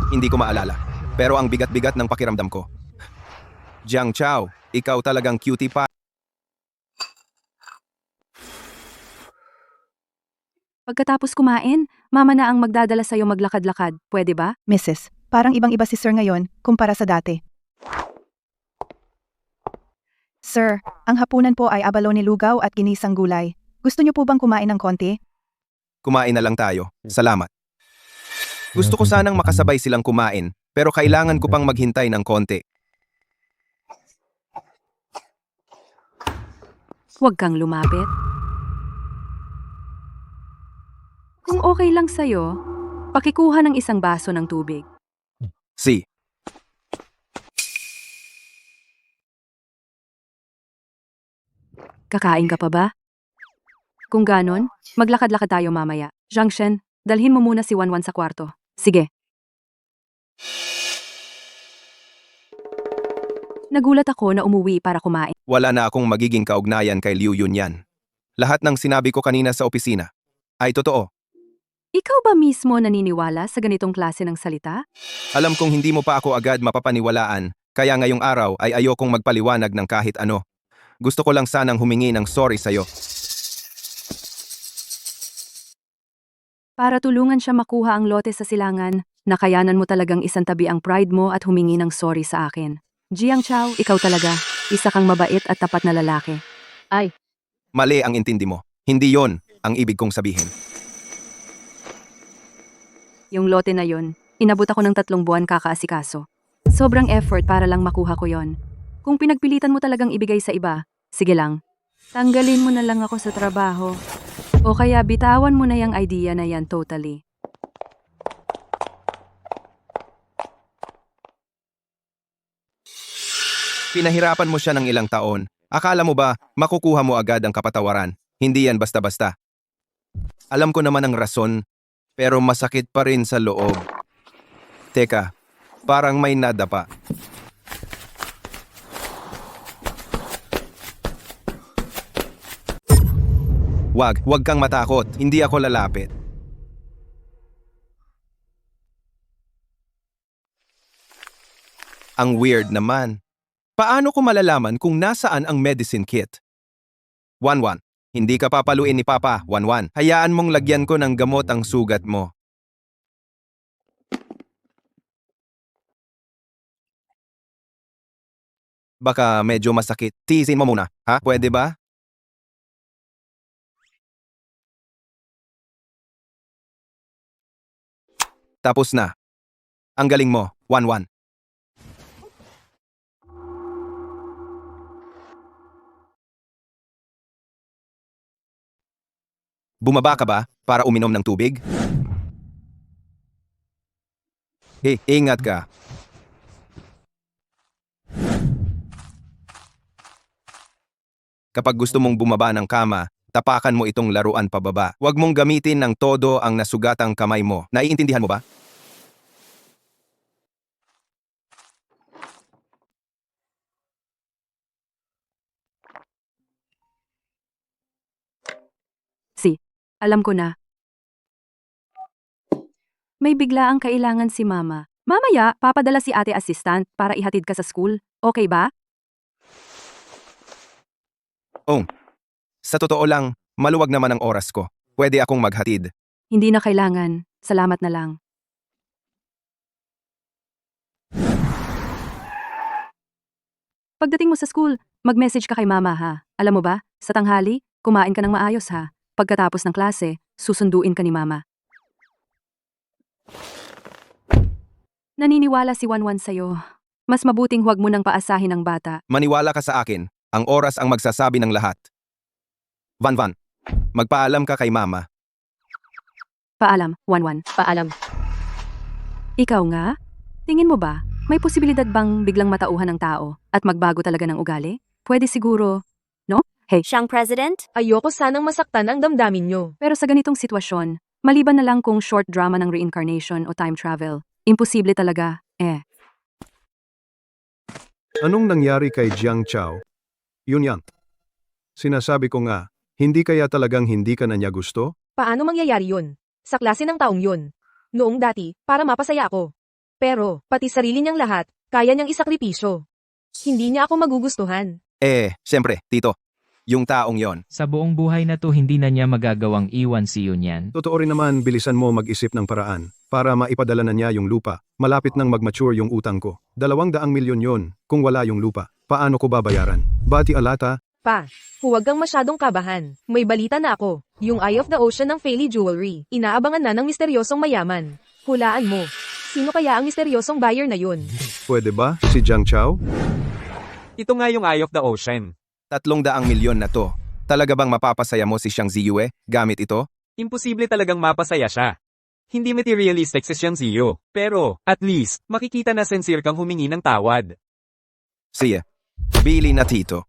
Hindi ko maalala, pero ang bigat-bigat ng pakiramdam ko. Jiang Chao, ikaw talagang cutie pa. Pagkatapos kumain, mama na ang magdadala sa'yo maglakad-lakad. Pwede ba? Mrs., parang ibang-iba si Sir ngayon kumpara sa dati. Sir, ang hapunan po ay abalone lugaw at ginisang gulay. Gusto niyo po bang kumain ng konti? Kumain na lang tayo. Salamat. Gusto ko sanang makasabay silang kumain, pero kailangan ko pang maghintay ng konti. Huwag kang lumapit. Kung okay lang sa'yo, pakikuha ng isang baso ng tubig. Si. Kakain ka pa ba? Kung ganon, maglakad-lakad tayo mamaya. Jiangshen, dalhin mo muna si Wanwan sa kwarto. Sige. Nagulat ako na umuwi para kumain. Wala na akong magiging kaugnayan kay Liu Yunyan. Lahat ng sinabi ko kanina sa opisina ay totoo. Ikaw ba mismo naniniwala sa ganitong klase ng salita? Alam kong hindi mo pa ako agad mapapaniwalaan, kaya ngayong araw ay ayokong magpaliwanag ng kahit ano. Gusto ko lang sanang humingi ng sorry sa'yo. Para tulungan siya makuha ang lote sa silangan, nakayanan mo talagang isantabi ang pride mo at humingi ng sorry sa akin. Jiang Chao, ikaw talaga. Isa kang mabait at tapat na lalaki. Mali ang intindi mo. Hindi yon ang ibig kong sabihin. Yung lote na yon, inabot ako ng 3 buwan kakaasikaso. Sobrang effort para lang makuha ko yon. Kung pinagpilitan mo talagang ibigay sa iba, sige lang. Tanggalin mo na lang ako sa trabaho. O kaya bitawan mo na yung idea na yan totally. Pinahirapan mo siya ng ilang taon. Akala mo ba makukuha mo agad ang kapatawaran? Hindi yan basta-basta. Alam ko naman ang rason, pero masakit pa rin sa loob. Teka, parang may nadapa. Wag kang matakot. Hindi ako lalapit. Ang weird naman. Paano ko malalaman kung nasaan ang medicine kit? Wanwan, hindi ka papaluin ni Papa, Wanwan. Hayaan mong lagyan ko ng gamot ang sugat mo. Baka medyo masakit. Tiisin mo muna, ha? Pwede ba? Tapos na. Ang galing mo, Wanwan. Bumaba ka ba para uminom ng tubig? Hey, ingat ka. Kapag gusto mong bumaba ng kama, tapakan mo itong laruan pababa. Huwag mong gamitin ng todo ang nasugatang kamay mo. Naiintindihan mo ba? Alam ko na. May bigla ang kailangan si Mama. Mamaya, papadala si ate assistant para ihatid ka sa school. Okay ba? Sa totoo lang, maluwag naman ang oras ko. Pwede akong maghatid. Hindi na kailangan. Salamat na lang. Pagdating mo sa school, mag-message ka kay Mama ha. Alam mo ba, sa tanghali, kumain ka ng maayos ha. Pagkatapos ng klase, susunduin ka ni Mama. Naniniwala si Wanwan sa'yo. Mas mabuting huwag mo nang paasahin ang bata. Maniwala ka sa akin, ang oras ang magsasabi ng lahat. Wanwan, magpaalam ka kay Mama. Paalam, Wanwan. Paalam. Ikaw nga? Tingin mo ba, may posibilidad bang biglang matauhan ng tao at magbago talaga ng ugali? Pwede siguro, no? Hey, Siyang president? Ayoko sanang masaktan ang damdamin nyo. pero sa ganitong sitwasyon, maliban na lang kung short drama ng reincarnation o time travel, imposible talaga, Anong nangyari kay Jiang Chao? Yun yan. Sinasabi ko nga, hindi kaya talagang hindi ka na niya gusto? Paano mangyayari yun? Sa klase ng taong yun. Noong dati, para mapasaya ako. Pero, pati sarili niyang lahat, kaya niyang isakripisyo. Hindi niya ako magugustuhan. Siyempre, Tito. Yung taong yon. Sa buong buhay na to hindi na niya magagawang iwan si Yunyan. Totoo rin naman, bilisan mo mag-isip ng paraan para maipadala na niya yung lupa. Malapit nang mag-mature yung utang ko. 200 milyon yon kung wala yung lupa. Paano ko babayaran? Bati alata? Pa, huwag kang masyadong kabahan. May balita na ako. Yung Eye of the Ocean ng Feli Jewelry. Inaabangan na ng misteryosong mayaman. Hulaan mo. Sino kaya ang misteryosong buyer na yun? Pwede ba? Si Jiang Chao? Ito nga yung Eye of the Ocean. 300 milyon na to. Talaga bang mapapasaya mo si Xiang Ziyue gamit ito? Imposible talagang mapasaya siya. Hindi materialistic si Xiang Ziyu. Pero, at least, makikita na sincere kang humingi ng tawad. Siya. Bili na Tito.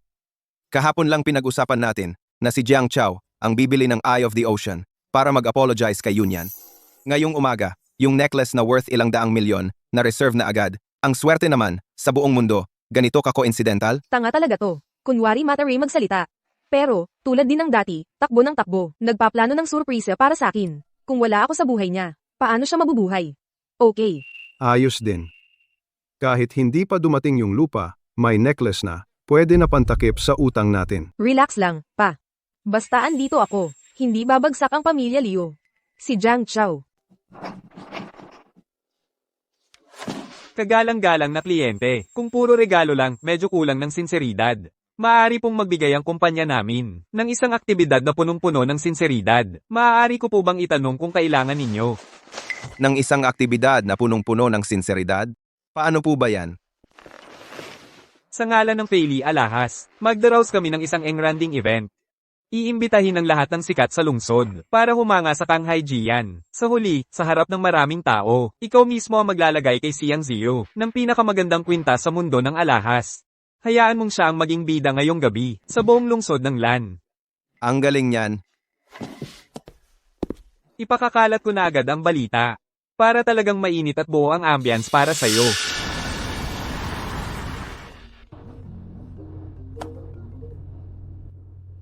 Kahapon lang pinag-usapan natin na si Jiang Chao ang bibili ng Eye of the Ocean para mag-apologize kay Yunyan. Ngayong umaga, yung necklace na worth 200 milyon na reserve na agad. Ang swerte naman, sa buong mundo, ganito ka-coincidental? Tanga talaga to. Kunwari mataray magsalita. Pero, tulad din ng dati, takbo ng takbo, nagpaplano ng surpresa para sa akin. Kung wala ako sa buhay niya, paano siya mabubuhay? Okay. Ayos din. Kahit hindi pa dumating yung lupa, may necklace na, pwede na pantakip sa utang natin. Relax lang, pa. Basta andito ako, hindi babagsak ang pamilya Liu. Si Jiang Chao. Kagalang-galang na kliyente. Kung puro regalo lang, medyo kulang ng sinseridad. Maaari pong magbigay ang kumpanya namin ng isang aktibidad na punong-puno ng sinseridad. Maaari ko po bang itanong kung kailangan ninyo? Ng isang aktibidad na punong-puno ng sinseridad? Paano po ba yan? Sa ngalan ng Feli Alahas, magdaraos kami ng isang engranding event. Iimbitahin ang lahat ng sikat sa lungsod para humanga sa Kanghai Jian. Sa huli, sa harap ng maraming tao, ikaw mismo ang maglalagay kay Xiang Ziyu ng pinakamagandang kwintas sa mundo ng alahas. Hayaan mong siya ang maging bida ngayong gabi sa buong lungsod ng LAN. Ang galing niyan. Ipakakalat ko na agad ang balita para talagang mainit at buo ang ambience para sa'yo.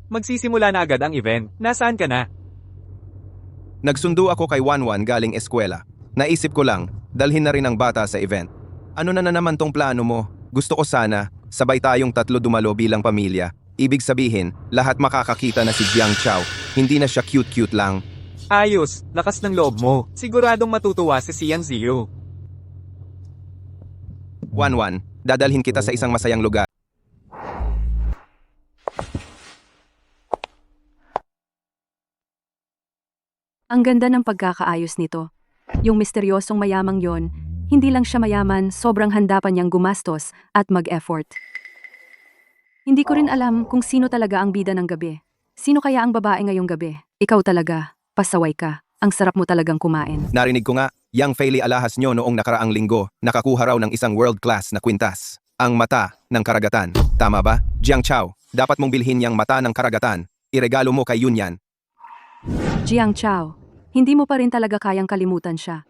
Magsisimula na agad ang event. Nasaan ka na? Nagsundo ako kay Wanwan galing eskwela. Naisip ko lang, dalhin na rin ang bata sa event. Ano na naman tong plano mo? Gusto ko sana, sabay tayong 3 dumalo bilang pamilya. Ibig sabihin, lahat makakakita na si Jiang Chao. Hindi na siya cute-cute lang. Ayos, lakas ng loob mo. Siguradong matutuwa si Xiang Ziyu. Wanwan, dadalhin kita sa isang masayang lugar. Ang ganda ng pagkakaayos nito. Yung misteryosong mayamang yon, hindi lang siya mayaman, sobrang handa pa niyang gumastos at mag-effort. Hindi ko rin alam kung sino talaga ang bida ng gabi. Sino kaya ang babae ngayong gabi? Ikaw talaga, pasaway ka. Ang sarap mo talagang kumain. Narinig ko nga, yang Feli Alahas nyo noong nakaraang linggo, nakakuha raw ng isang world-class na kwintas. Ang mata ng karagatan. Tama ba? Jiang Chao, dapat mong bilhin yang mata ng karagatan. Iregalo mo kay Yunyan. Jiang Chao, hindi mo pa rin talaga kayang kalimutan siya.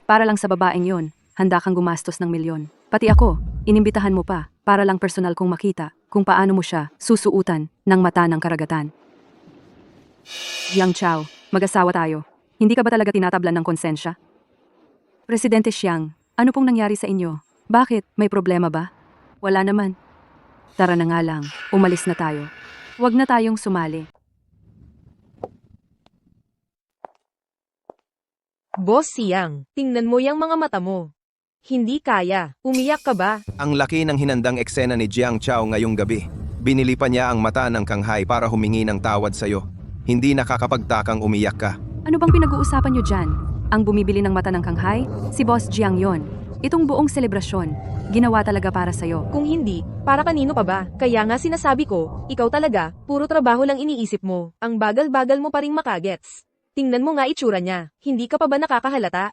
Para lang sa babaeng yon, handa kang gumastos ng milyon. Pati ako, inimbitahan mo pa, para lang personal kong makita kung paano mo siya susuutan ng mata ng karagatan. Jiang Chao, mag-asawa tayo. Hindi ka ba talaga tinatablan ng konsensya? Presidente Xiang, ano pong nangyari sa inyo? Bakit? May problema ba? Wala naman. Tara na nga lang, umalis na tayo. Huwag na tayong sumali. Boss Xiang, tingnan mo yung mga mata mo. Hindi kaya. Umiyak ka ba? Ang laki ng hinandang eksena ni Jiang Chao ngayong gabi. Binili pa niya ang mata ng Kanghai para humingi ng tawad sa'yo. Hindi nakakapagtakang umiyak ka. Ano bang pinag-uusapan nyo dyan? Ang bumibili ng mata ng Kanghai? Si Boss Jiang yon. Itong buong selebrasyon, ginawa talaga para sa'yo. Kung hindi, para kanino pa ba? Kaya nga sinasabi ko, ikaw talaga, puro trabaho lang iniisip mo. Ang bagal-bagal mo pa ring makagets. Tingnan mo nga itsura niya, hindi ka pa ba nakakahalata?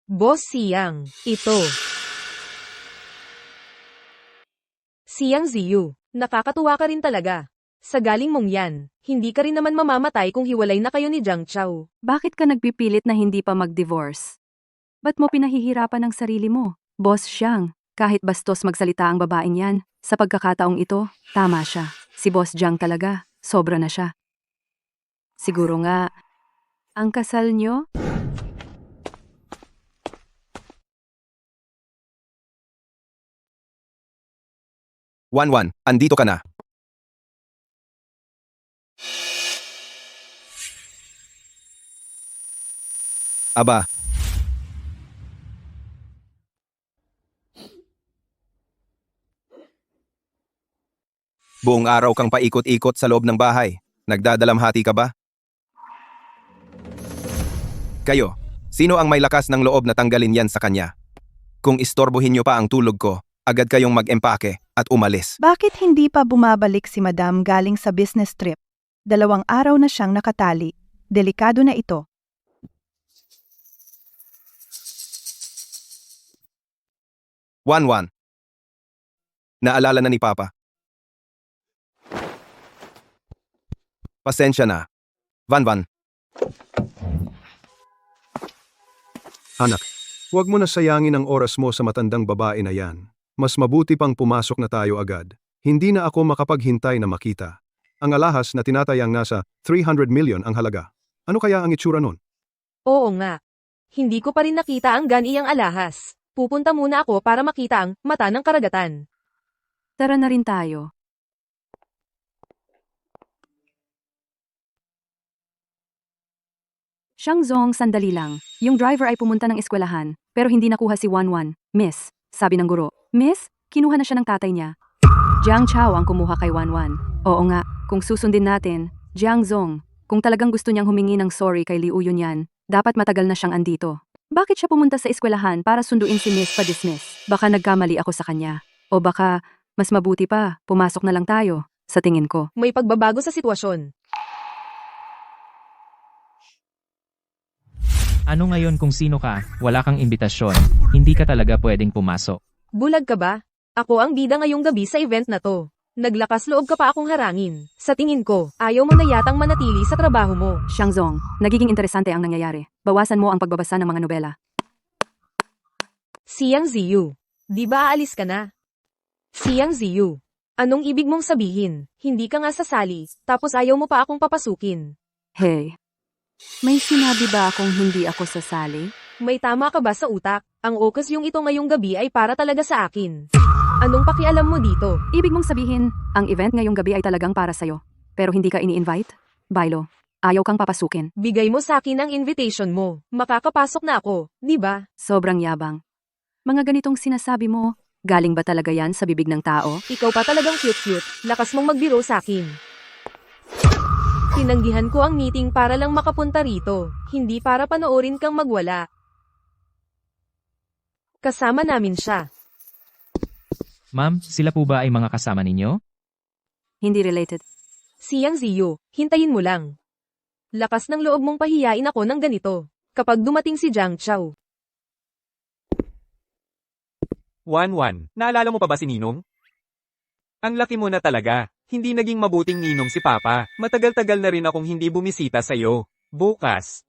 Boss Xiang, ito. Xiang Ziyu, nakakatuwa ka rin talaga. Sa galing mong yan, hindi ka rin naman mamamatay kung hiwalay na kayo ni Jiang Chao. Bakit ka nagpipilit na hindi pa mag-divorce? Ba't mo pinahihirapan ang sarili mo? Boss Xiang, kahit bastos magsalita ang babaeng yan, Sa pagkakataong ito, tama siya. Si Boss Jiang talaga, sobra na siya. Siguro nga, ang kasal nyo? Wanwan, andito ka na. Aba, buong araw kang paikot-ikot sa loob ng bahay. Nagdadalamhati ka ba? Kayo, sino ang may lakas ng loob na tanggalin yan sa kanya? Kung istorbohin niyo pa ang tulog ko, agad kayong mag-empake at umalis. Bakit hindi pa bumabalik si Madam galing sa business trip? 2 araw na siyang nakatali. Delikado na ito. Wanwan. Naalala na ni Papa. Pasensya na. Wanwan, Anak, huwag mo na sayangin ang oras mo sa matandang babae na yan. Mas mabuti pang pumasok na tayo agad. Hindi na ako makapaghintay na makita. Ang alahas na tinatayang nasa 300 million ang halaga. Ano kaya ang itsura nun? Oo nga. Hindi ko pa rin nakita ang ganiyang alahas. Pupunta muna ako para makita ang mata ng karagatan. Tara na rin tayo. Xiang Zong, sandali lang. Yung driver ay pumunta ng eskwelahan, pero hindi nakuha si Wanwan. Miss, sabi ng guro. Miss, kinuha na siya ng tatay niya. Jiang Chao ang kumuha kay Wanwan. Oo nga, kung susundin natin, Jiang Zong, kung talagang gusto niyang humingi ng sorry kay Liu Yunyan, dapat matagal na siyang andito. Bakit siya pumunta sa eskwelahan para sunduin si Miss pa-dismiss? Baka nagkamali ako sa kanya. O baka, mas mabuti pa, pumasok na lang tayo, sa tingin ko. May pagbabago sa sitwasyon. Ano ngayon kung sino ka, wala kang imbitasyon, hindi ka talaga pwedeng pumasok. Bulag ka ba? Ako ang bida ngayong gabi sa event na to. Naglakas loob ka pa akong harangin. Sa tingin ko, ayaw mo na yatang manatili sa trabaho mo. Xiang Zong, nagiging interesante ang nangyayari. Bawasan mo ang pagbabasa ng mga nobela. Siyang Ziyu. Di ba aalis ka na? Siyang Ziyu. Anong ibig mong sabihin? Hindi ka nga sasali, tapos ayaw mo pa akong papasukin. Hey, may sinabi ba akong hindi ako sasali? May tama ka ba sa utak? Ang okas yung ito ngayong gabi ay para talaga sa akin. Anong pakialam mo dito? Ibig mong sabihin, ang event ngayong gabi ay talagang para sa'yo. Pero hindi ka ini-invite? Bailo, ayaw kang papasukin. Bigay mo sa akin ang invitation mo. Makakapasok na ako, di ba? Sobrang yabang. Mga ganitong sinasabi mo, galing ba talaga yan sa bibig ng tao? Ikaw pa talagang cute-cute. Lakas mong magbiro sa akin. Tinanggihan ko ang meeting para lang makapunta rito, hindi para panoorin kang magwala. Kasama namin siya. Ma'am, sila po ba ay mga kasama ninyo? Hindi related. Siyang Ziyu, hintayin mo lang. Lakas ng loob mong pahiyain ako ng ganito, kapag dumating si Jiang Chao. Wanwan, naalala mo pa ba si Ninong? Ang laki mo na talaga. Hindi naging mabuting ninong si Papa. Matagal-tagal na rin akong hindi bumisita sa'yo. Bukas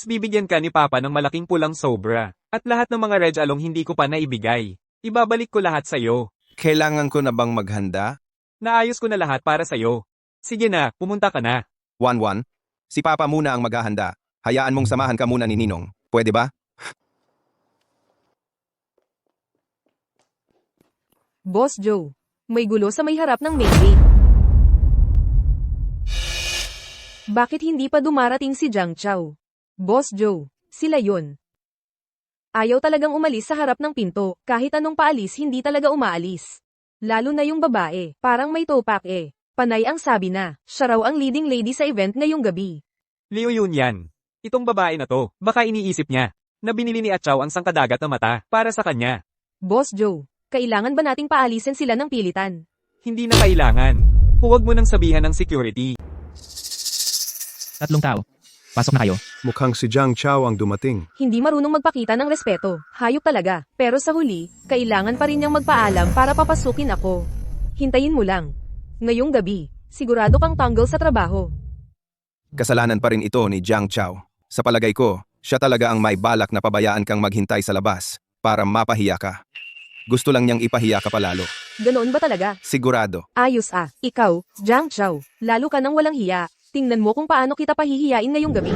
bibigyan ka ni Papa ng malaking pulang sobra. At lahat ng mga Reg Along hindi ko pa naibigay. Ibabalik ko lahat sa'yo. kailangan ko na bang maghanda? Naayos ko na lahat para sa'yo. Sige na, pumunta ka na. Wanwan, si Papa muna ang maghahanda. Hayaan mong samahan ka muna ni Ninong. Pwede ba? Boss Joe, may gulo sa may harap ng main gate. Bakit hindi pa dumarating si Jiang Chao? Boss Joe, sila yun. Ayaw talagang umalis sa harap ng pinto, kahit anong paalis hindi talaga umaalis. Lalo na yung babae, parang may topak eh. Panay ang sabi na, siya raw ang leading lady sa event ngayong gabi. Liu Yunyan. Itong babae na to, baka iniisip niya na binili ni Atchao ang sangkadagat na mata para sa kanya. Boss Joe, kailangan ba nating paalisin sila ng pilitan? Hindi na kailangan. Huwag mo nang sabihan ng security. 3 tao. Pasok na kayo. Mukhang si Jiang Chao ang dumating. Hindi marunong magpakita ng respeto, hayop talaga. Pero sa huli, kailangan pa rin niyang magpaalam para papasukin ako. Hintayin mo lang. Ngayong gabi, sigurado kang tanggol sa trabaho. Kasalanan pa rin ito ni Jiang Chao. Sa palagay ko, siya talaga ang may balak na pabayaan kang maghintay sa labas para mapahiya ka. Gusto lang niyang ipahiya ka palalo. Ganoon ba talaga? Sigurado. Ayos ah. Ikaw, Jiang Chao, lalo ka nang walang hiya. Tingnan mo kung paano kita pahihiyain ngayong gabi.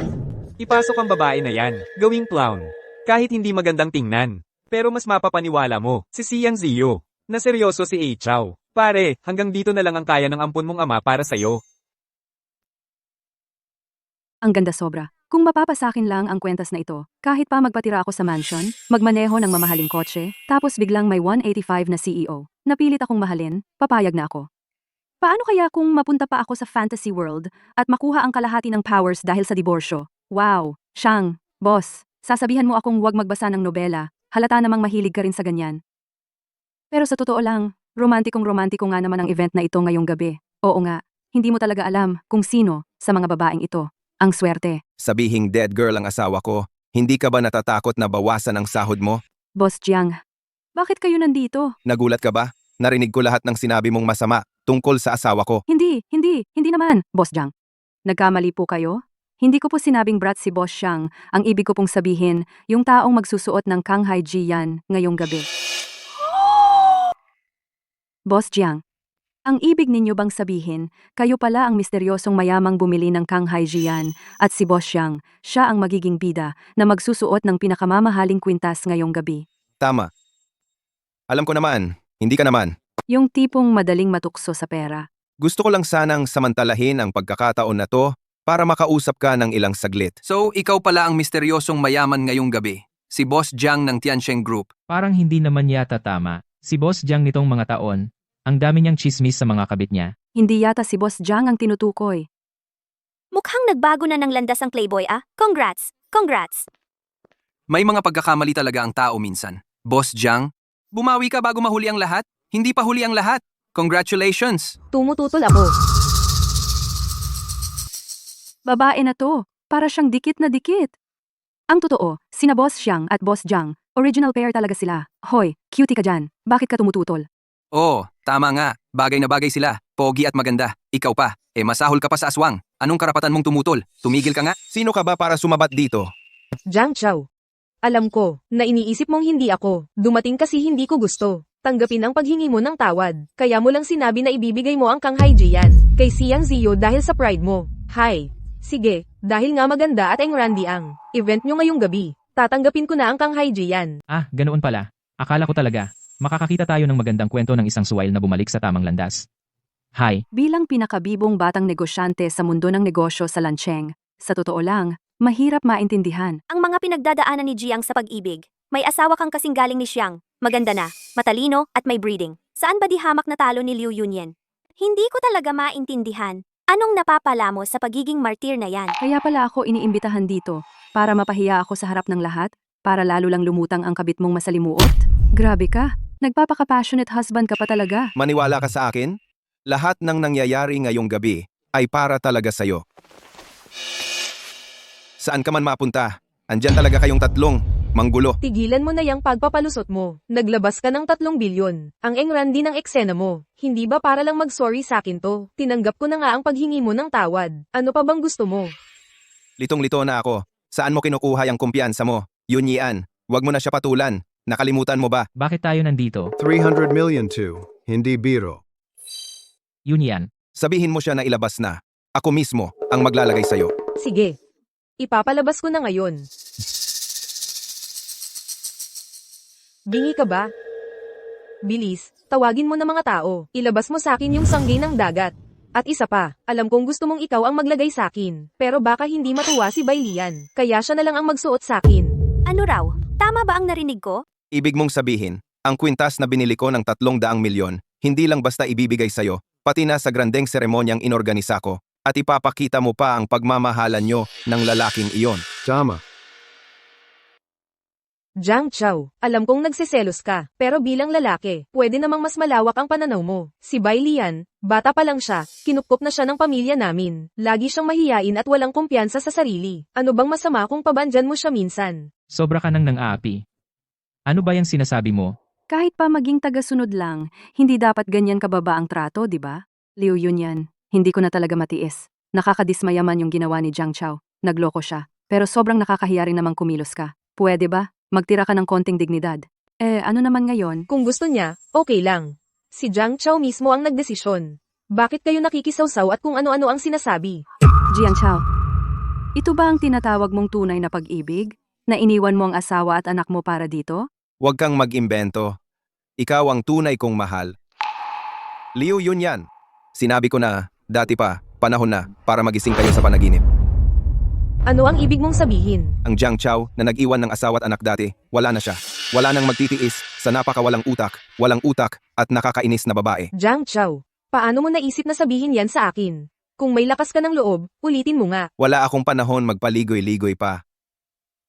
Ipasok ang babae na yan, gawing clown. Kahit hindi magandang tingnan. Pero mas mapapaniwala mo, si Siang Ziyu, na seryoso si A. Chow. Pare, hanggang dito na lang ang kaya ng ampon mong ama para sa'yo. Ang ganda sobra. Kung mapapasakin lang ang kwentas na ito, kahit pa magpatira ako sa mansion, magmaneho ng mamahaling kotse, tapos biglang may 185 na CEO, napilit akong mahalin, papayag na ako. Paano kaya kung mapunta pa ako sa fantasy world at makuha ang kalahati ng powers dahil sa diborsyo? Wow, Shang, boss, sasabihan mo akong huwag magbasa ng nobela, halata namang mahilig ka rin sa ganyan. Pero sa totoo lang, romantiko nga naman ang event na ito ngayong gabi. Oo nga, hindi mo talaga alam kung sino sa mga babaeng ito ang swerte. Sabihing dead girl ang asawa ko, hindi ka ba natatakot na bawasan ang sahod mo? Boss Jiang, bakit kayo nandito? Nagulat ka ba? Narinig ko lahat ng sinabi mong masama tungkol sa asawa ko. Hindi naman, Boss Jiang. Nagkamali po kayo? Hindi ko po sinabing brat si Boss Xiang. Ang ibig ko pong sabihin, yung taong magsusuot ng Kanghai Jian ngayong gabi. Boss Jiang, ang ibig ninyo bang sabihin, kayo pala ang misteryosong mayamang bumili ng Kanghai Jian at si Boss Xiang, siya ang magiging bida na magsusuot ng pinakamamahaling kwintas ngayong gabi. Tama. Alam ko naman, hindi ka naman. Yung tipong madaling matukso sa pera. Gusto ko lang sanang samantalahin ang pagkakataon na to para makausap ka ng ilang saglit. So, ikaw pala ang misteryosong mayaman ngayong gabi. Si Boss Jiang ng Tiansheng Group. Parang hindi naman yata tama. Si Boss Jiang nitong mga taon, ang dami niyang chismis sa mga kabit niya. Hindi yata si Boss Jiang ang tinutukoy. Mukhang nagbago na ng landas ang Playboy ah. Congrats! Congrats! May mga pagkakamali talaga ang tao minsan. Boss Jiang, bumawi ka bago mahuli ang lahat? Hindi pa huli ang lahat. Congratulations! Tumututol ako. Babae na to, para siyang dikit na dikit. Ang totoo, sina Boss Xiang at Boss Jiang, original pair talaga sila. Hoy, cutie ka dyan, bakit ka tumututol? Oo, tama nga. Bagay na bagay sila. Pogi at maganda. Ikaw pa. Masahol ka pa sa aswang. Anong karapatan mong tumutol? Tumigil ka nga. Sino ka ba para sumabat dito? Jiang Chao. Alam ko, na iniisip mong hindi ako. Dumating kasi hindi ko gusto. Tanggapin ang paghingi mo ng tawad. Kaya mo lang sinabi na ibibigay mo ang Kanghai Jian kay Siang Ziyu dahil sa pride mo. Hi. Sige, dahil nga maganda at Randy ang event nyo ngayong gabi. Tatanggapin ko na ang Kanghai Jian. Ah, ganoon pala. Akala ko talaga, makakakita tayo ng magandang kwento ng isang suwail na bumalik sa tamang landas. Hi, Bilang pinakabibong batang negosyante sa mundo ng negosyo sa Lancheng, sa totoo lang, mahirap maintindihan. Ang mga pinagdadaanan ni Jiang sa pag-ibig. May asawa kang kasing galing ni Xiang. Maganda na, matalino, at may breeding. Saan ba di hamak na talo ni Liu Yunyan? Hindi ko talaga maintindihan. Anong napapala mo sa pagiging martir na yan? Kaya pala ako iniimbitahan dito, para mapahiya ako sa harap ng lahat, para lalo lang lumutang ang kabit mong masalimuot. Grabe ka, nagpapaka-passionate husband ka pa talaga. Maniwala ka sa akin? Lahat ng nangyayari ngayong gabi ay para talaga sa'yo. Saan ka man mapunta, andyan talaga kayong tatlong manggulo. Tigilan mo na yung pagpapalusot mo. Naglabas ka ng 3 bilyon. Ang Randy ng eksena mo. Hindi ba para lang mag-sorry sa akin to? Tinanggap ko na nga ang paghingi mo ng tawad. Ano pa bang gusto mo? Litong-lito na ako. Saan mo kinukuha yung kumpiyansa mo? Yunyian, wag mo na siya patulan. Nakalimutan mo ba? bakit tayo nandito? 300 million to, hindi biro. Yun yan. Sabihin mo siya na ilabas na. Ako mismo ang maglalagay sa'yo. Sige. Ipapalabas ko na ngayon. Bingi ka ba? Bilis, tawagin mo na mga tao. Ilabas mo sa akin yung sanggay ng dagat. At isa pa, alam kong gusto mong ikaw ang maglagay sa akin. Pero baka hindi matuwa si Bailian. Kaya siya na lang ang magsuot sa akin. Ano raw? Tama ba ang narinig ko? Ibig mong sabihin, ang kwintas na binili ko ng 300 milyon, hindi lang basta ibibigay sa'yo, pati na sa grandeng seremonyang inorganisa ko, at ipapakita mo pa ang pagmamahalan nyo ng lalaking iyon. Tama. Jiang Chao, alam kong nagsiselos ka, pero bilang lalaki, pwede namang mas malawak ang pananaw mo. Si Bailian, bata pa lang siya, kinupkop na siya ng pamilya namin. Lagi siyang mahiyain at walang kumpiyansa sa sarili. Ano bang masama kung pabandyan mo siya minsan? Sobra ka nang nang-aapi. Ano ba yung sinasabi mo? Kahit pa maging tagasunod lang, hindi dapat ganyan kababa ang trato, di ba? Liu Yunyan, hindi ko na talaga matiis. Nakakadismaya man yung ginawa ni Jiang Chao. Nagloko siya, pero sobrang nakakahiya rin namang kumilos ka. Pwede ba? Magtira ka ng konting dignidad. Ano naman ngayon? Kung gusto niya, okay lang. Si Jiang Chao mismo ang nagdesisyon. Bakit kayo nakikisawsaw at kung ano-ano ang sinasabi? Jiang Chao, ito ba ang tinatawag mong tunay na pag-ibig? Na iniwan mo ang asawa at anak mo para dito? Huwag kang mag-imbento. Ikaw ang tunay kong mahal. Liu Yunyan. Sinabi ko na, dati pa, panahon na, para magising kayo sa panaginip. Ano ang ibig mong sabihin? Ang Jiang Chao na nag-iwan ng asawa at anak dati, wala na siya. Wala nang magtitiis sa napakawalang utak, at nakakainis na babae. Jiang Chao, paano mo naisip na sabihin yan sa akin? Kung may lakas ka ng loob, ulitin mo nga. Wala akong panahon magpaligoy-ligoy pa.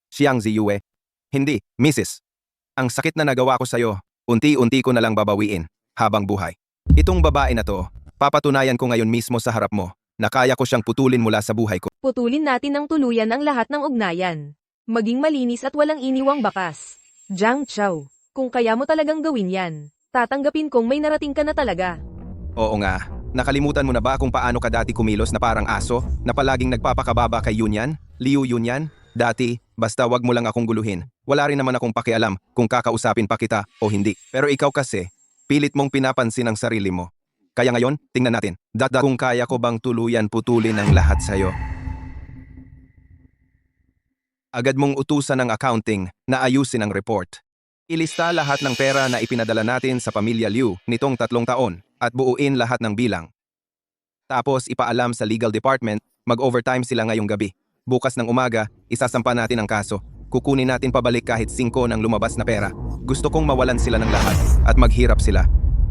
Xiang Ziyue. Hindi, Mrs. Ang sakit na nagawa ko sa'yo, unti-unti ko na lang babawiin, habang buhay. Itong babae na to, papatunayan ko ngayon mismo sa harap mo, na kaya ko siyang putulin mula sa buhay ko. Putulin natin ng tuluyan ang lahat ng ugnayan. Maging malinis at walang iniwang bakas. Jiang Chao, kung kaya mo talagang gawin yan, tatanggapin kong may narating ka na talaga. Oo nga, nakalimutan mo na ba kung paano ka dati kumilos na parang aso, na palaging nagpapakababa kay Yunyan, Liu Yunyan? Dati, basta wag mo lang akong guluhin. Wala rin naman akong pakialam kung kakausapin pa kita o hindi. Pero ikaw kasi, pilit mong pinapansin ang sarili mo. Kaya ngayon, tingnan natin, kung kaya ko bang tuluyan putulin ang lahat sa'yo. Agad mong utusan ng accounting na ayusin ang report. Ilista lahat ng pera na ipinadala natin sa pamilya Liu nitong 3 taon at buuin lahat ng bilang. Tapos ipaalam sa legal department, mag-overtime sila ngayong gabi. Bukas ng umaga, isasampa natin ang kaso. Kukunin natin pabalik kahit 5 ng lumabas na pera. Gusto kong mawalan sila ng lahat at maghirap sila.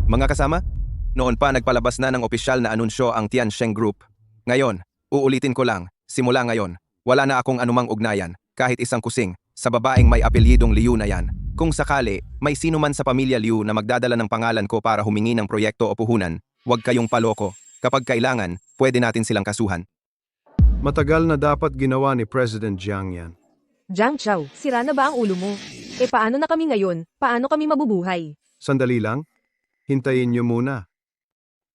Mga kasama, noon pa nagpalabas na ng opisyal na anunsyo ang Tiansheng Group. Ngayon, uulitin ko lang, simula ngayon, wala na akong anumang ugnayan, kahit isang kusing, sa babaeng may apelyidong Liu na yan. Kung sakali, may sino man sa pamilya Liu na magdadala ng pangalan ko para humingi ng proyekto o puhunan, huwag kayong paloko. Kapag kailangan, pwede natin silang kasuhan. Matagal na dapat ginawa ni President Jiang yan. Jiang Chao, sira na ba ang ulo mo? Paano na kami ngayon? Paano kami mabubuhay? Sandali lang. Hintayin niyo muna.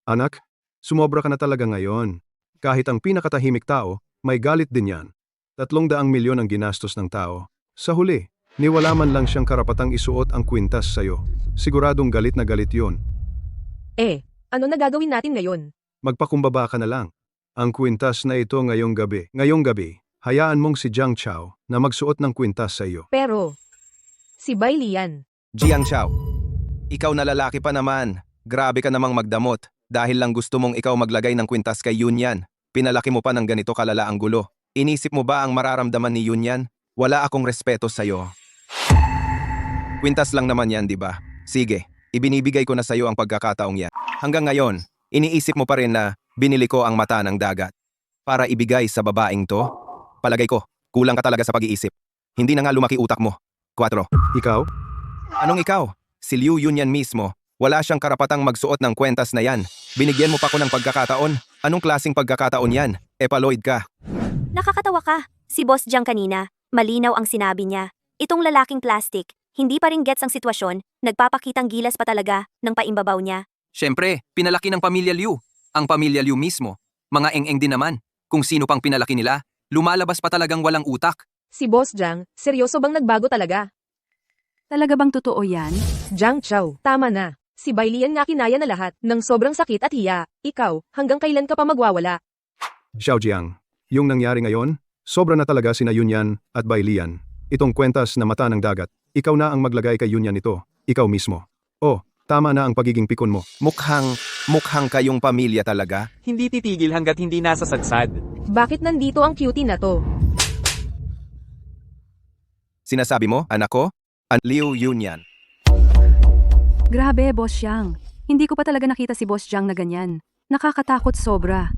Anak, sumobra ka na talaga ngayon. Kahit ang pinakatahimik tao, may galit din yan. 300 milyon ang ginastos ng tao. Sa huli, niwala man lang siyang karapatang isuot ang kwintas sa'yo. Siguradong galit na galit yun. Ano na gagawin natin ngayon? Magpakumbaba ka na lang. Ang kwintas na ito ngayong gabi, hayaan mong si Jiang Chao na magsuot ng kwintas sa iyo. Pero, si Bai Lian. Jiang Chao, ikaw na lalaki pa naman. Grabe ka namang magdamot dahil lang gusto mong ikaw maglagay ng kwintas kay Yunyan. Pinalaki mo pa ng ganito kalala ang gulo. Inisip mo ba ang mararamdaman ni Yunyan? Wala akong respeto sa'yo. Kwintas lang naman yan, di ba? Sige, ibinibigay ko na sa'yo ang pagkakataong yan. Hanggang ngayon, iniisip mo pa rin na binili ko ang mata ng dagat para ibigay sa babaeng to? Palagay ko, kulang ka talaga sa pag-iisip. Hindi na nga lumaki utak mo. 4. Ikaw? Anong ikaw? Si Liu Yunyan mismo. Wala siyang karapatang magsuot ng kwentas na yan. Binigyan mo pa ko ng pagkakataon. Anong klaseng pagkakataon yan? Epaloid ka. Nakakatawa ka. Si Boss Jiang kanina, malinaw ang sinabi niya. Itong lalaking plastic, hindi pa rin gets ang sitwasyon, nagpapakitang gilas pa talaga ng paimbabaw niya. Siyempre, pinalaki ng pamilya Liu. Ang pamilya Liu mismo. Mga eng-eng din naman. Kung sino pang pinalaki nila, lumalabas pa talagang walang utak. Si Boss Jiang, seryoso bang nagbago talaga? Talaga bang totoo yan? Jiang Chao, tama na. Si Bai Lian nga kinaya na lahat ng sobrang sakit at hiya. Ikaw, hanggang kailan ka pa magwawala? Xiao Jiang, yung nangyari ngayon, sobra na talaga sina Yunyan at Bai Lian. Itong kwentas na mata ng dagat, ikaw na ang maglagay kay Yunyan nito, ikaw mismo. Oh, tama na ang pagiging pikon mo. Mukhang kayong pamilya talaga. Hindi titigil hanggat hindi nasa sadsad. Bakit nandito ang cutie na to? Sinasabi mo, anak ko? Liu Yunyan. Grabe, Boss Jiang. Hindi ko pa talaga nakita si Boss Jiang na ganyan. Nakakatakot sobra.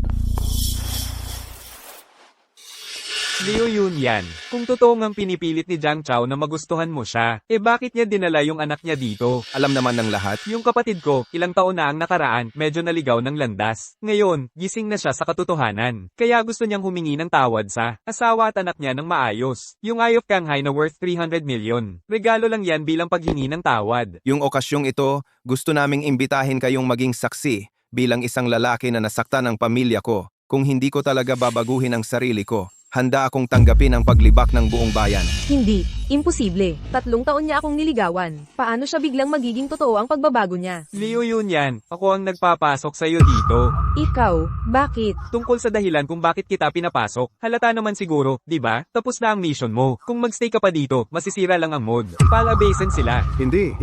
Liu Yunyan, kung totoo ngang pinipilit ni Jiang Chao na magustuhan mo siya, bakit niya dinala yung anak niya dito? Alam naman ng lahat. Yung kapatid ko, ilang taon na ang nakaraan, medyo naligaw ng landas. Ngayon, gising na siya sa katotohanan. Kaya gusto niyang humingi ng tawad sa asawa at anak niya ng maayos. Yung Eye of Shanghai na worth 300 million. Regalo lang yan bilang paghingi ng tawad. Yung okasyong ito, gusto naming imbitahin kayong maging saksi bilang isang lalaki na nasaktan ng pamilya ko. Kung hindi ko talaga babaguhin ang sarili ko, handa akong tanggapin ang paglibak ng buong bayan. Hindi, imposible. 3 taon niya akong niligawan. Paano siya biglang magiging totoo ang pagbabago niya? Liu Yunyan, ako ang nagpapasok sa'yo dito. Ikaw, bakit? Tungkol sa dahilan kung bakit kita pinapasok. Halata naman siguro, di ba? Tapos na ang mission mo. Kung magstay ka pa dito, masisira lang ang mood. Palabasin sila. Hindi.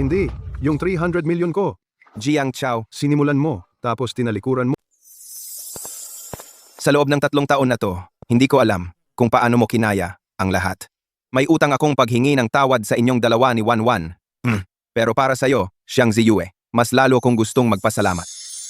Yung 300 million ko. Jiang Chao, Sinimulan mo, tapos tinalikuran mo. sa loob ng 3 taon na to, hindi ko alam kung paano mo kinaya ang lahat. May utang akong paghingi ng tawad sa inyong dalawa ni Wanwan. Pero para sa'yo, Xiang Ziyue, mas lalo kong gustong magpasalamat.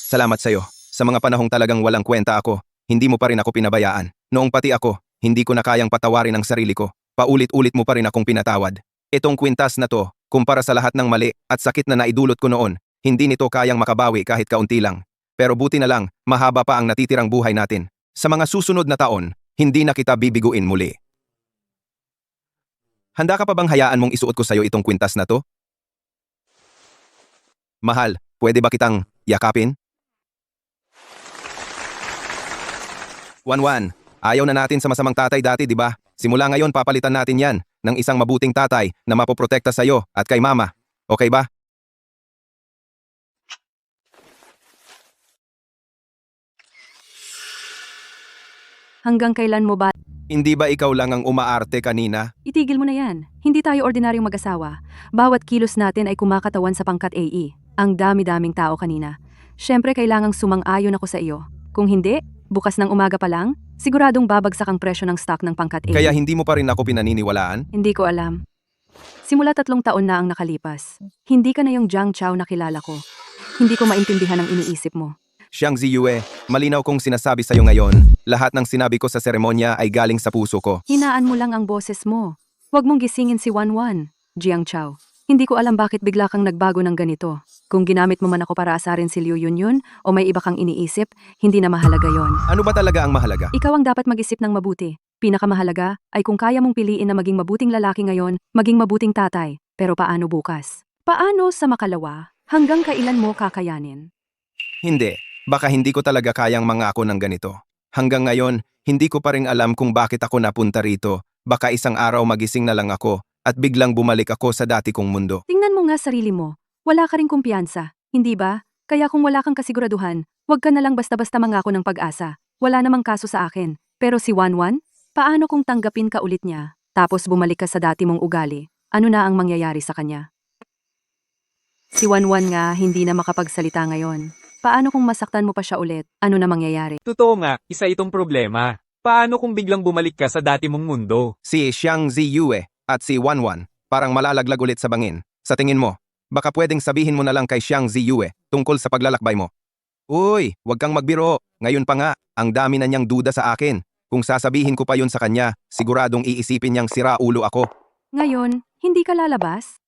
Salamat sa'yo. Sa mga panahong talagang walang kwenta ako, hindi mo pa rin ako pinabayaan. Noong pati ako, hindi ko na kayang patawarin ang sarili ko. Paulit-ulit mo pa rin akong pinatawad. Itong kwintas na to, kumpara sa lahat ng mali at sakit na naidulot ko noon, hindi nito kayang makabawi kahit kaunti lang. Pero buti na lang, mahaba pa ang natitirang buhay natin. Sa mga susunod na taon, hindi na kita bibiguin muli. Handa ka pa bang hayaan mong isuot ko sa'yo itong kwintas na to? Mahal, pwede ba kitang yakapin? Wanwan, ayaw na natin sa masamang tatay dati, di ba? Simula ngayon papalitan natin yan ng isang mabuting tatay na mapoprotekta sa'yo at kay mama. Okay ba? Hanggang kailan mo ba? Hindi ba ikaw lang ang umaarte kanina? Itigil mo na yan. Hindi tayo ordinaryong mag-asawa. Bawat kilos natin ay kumakatawan sa pangkat AE. Ang dami-daming tao kanina. Siyempre kailangang sumang-ayon ako sa iyo. Kung hindi, bukas ng umaga pa lang, siguradong babagsak ang presyo ng stock ng pangkat AE. Kaya hindi mo pa rin ako pinaniniwalaan? Hindi ko alam. Simula 3 taon na ang nakalipas. Hindi ka na yung Jiang Chao na kilala ko. Hindi ko maintindihan ang iniisip mo. Xiang Ziyue, malinaw kong sinasabi sa'yo ngayon, lahat ng sinabi ko sa seremonya ay galing sa puso ko. Hinaan mo lang ang boses mo. Huwag mong gisingin si Wanwan, Jiang Chao. Hindi ko alam bakit bigla kang nagbago ng ganito. Kung ginamit mo man ako para asarin si Liu Yunyan o may iba kang iniisip, hindi na mahalaga yon. Ano ba talaga ang mahalaga? Ikaw ang dapat mag-isip ng mabuti. Pinakamahalaga ay kung kaya mong piliin na maging mabuting lalaki ngayon, maging mabuting tatay. Pero paano bukas? Paano sa makalawa? Hanggang kailan mo kakayanin? Hindi. Baka hindi ko talaga kayang mangako ng ganito. Hanggang ngayon, hindi ko pa rin alam kung bakit ako napunta rito. Baka isang araw magising na lang ako at biglang bumalik ako sa dati kong mundo. Tingnan mo nga sarili mo. Wala ka ring kumpiyansa, hindi ba? Kaya kung wala kang kasiguraduhan, huwag ka na lang basta-basta mangako ng pag-asa. Wala namang kaso sa akin. Pero si Wanwan, paano kung tanggapin ka ulit niya, tapos bumalik ka sa dati mong ugali? Ano na ang mangyayari sa kanya? Si Wanwan nga hindi na makapagsalita ngayon. Paano kung masaktan mo pa siya ulit? Ano na mangyayari? Totoo nga, isa itong problema. Paano kung biglang bumalik ka sa dati mong mundo? Si Xiang Ziyue at si Wanwan parang malalaglag ulit sa bangin. Sa tingin mo, baka pwedeng sabihin mo na lang kay Xiang Ziyue tungkol sa paglalakbay mo. Uy, huwag kang magbiro. Ngayon pa nga, ang dami na niyang duda sa akin. Kung sasabihin ko pa yun sa kanya, siguradong iisipin niyang sira ulo ako. Ngayon, hindi ka lalabas?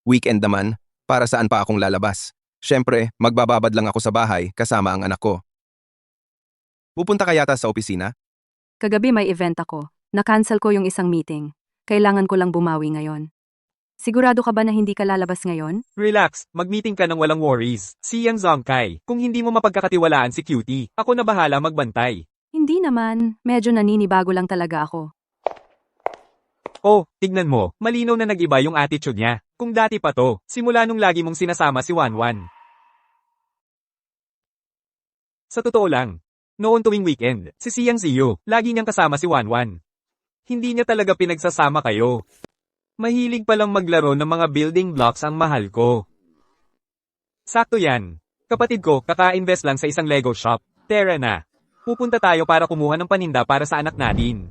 Weekend naman, para saan pa akong lalabas? Siyempre, magbababad lang ako sa bahay kasama ang anak ko. Pupunta ka yata sa opisina? Kagabi may event ako. Na-cancel ko yung isang meeting. Kailangan ko lang bumawi ngayon. Sigurado ka ba na hindi ka lalabas ngayon? Relax, mag-meeting ka ng walang worries. Si Yang Zongkai, kung hindi mo mapagkakatiwalaan si Cutie, ako na bahala magbantay. Hindi naman. Medyo naninibago lang talaga ako. Oh, tignan mo, malinaw na nag-iba yung attitude niya. Kung dati pa to, simula nung lagi mong sinasama si Wanwan. Sa totoo lang, noon tuwing weekend, si Xiang Ziyu, lagi niyang kasama si Wanwan. Hindi niya talaga pinagsasama kayo. Mahilig palang maglaro ng mga building blocks ang mahal ko. Sakto yan. Kapatid ko, kaka-invest lang sa isang Lego shop. Tara na. Pupunta tayo para kumuha ng paninda para sa anak natin.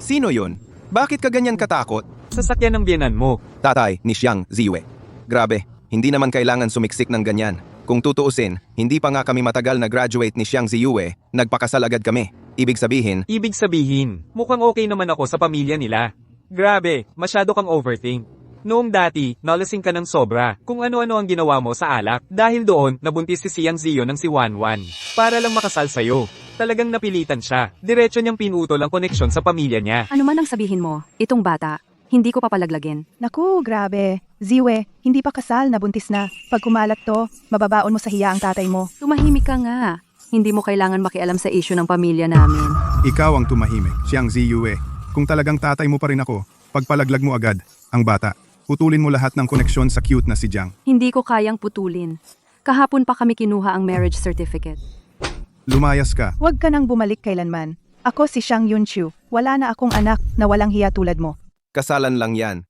Sino yun? Bakit ka ganyan katakot? Sasakyan ng biyenan mo. Tatay ni Xiang Ziyue. Grabe, hindi naman kailangan sumiksik ng ganyan. Kung tutuusin, hindi pa nga kami matagal na graduate ni Xiang Ziyue, nagpakasal agad kami. Ibig sabihin, mukhang okay naman ako sa pamilya nila. Grabe, masyado kang overthink. Noong dati, nalasing ka ng sobra kung ano-ano ang ginawa mo sa alak. Dahil doon, nabuntis si Xiang Ziyu ng si Wanwan. Para lang makasal sa'yo. Talagang napilitan siya. Diretso niyang pinutol ang koneksyon sa pamilya niya. Ano man ang sabihin mo, itong bata, hindi ko papalaglagin. Naku, grabe. Ziwe, hindi pa kasal na buntis na. Pag kumalat to, mababaon mo sa hiya ang tatay mo. Tumahimik ka nga. Hindi mo kailangan makialam sa issue ng pamilya namin. Ikaw ang tumahimik, siyang Ziyue. Kung talagang tatay mo pa rin ako, pagpalaglag mo agad ang bata. Putulin mo lahat ng koneksyon sa cute na si Jiang. Hindi ko kayang putulin. Kahapon pa kami kinuha ang marriage certificate. Lumayas ka. Huwag ka nang bumalik kailanman. Ako si Xiang Yunchu. Wala na akong anak na walang hiya tulad mo. Kasalan lang yan.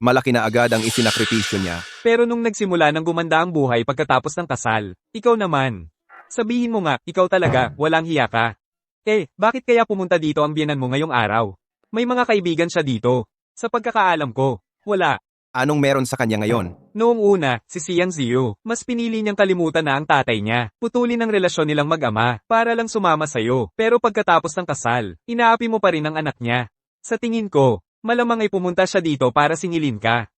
Malaki na agad ang isinakripisyo niya. Pero nung nagsimula ng gumanda ang buhay pagkatapos ng kasal, ikaw naman. Sabihin mo nga, ikaw talaga, walang hiya ka. Bakit kaya pumunta dito ang biyenan mo ngayong araw? May mga kaibigan siya dito. Sa pagkakaalam ko, wala. Anong meron sa kanya ngayon? Noong una, si Xiang Ziyu, mas pinili niyang kalimutan na ang tatay niya. Putulin ang relasyon nilang mag-ama, para lang sumama sa'yo. Pero pagkatapos ng kasal, inaapi mo pa rin ang anak niya. Sa tingin ko, malamang ay pumunta siya dito para singilin ka.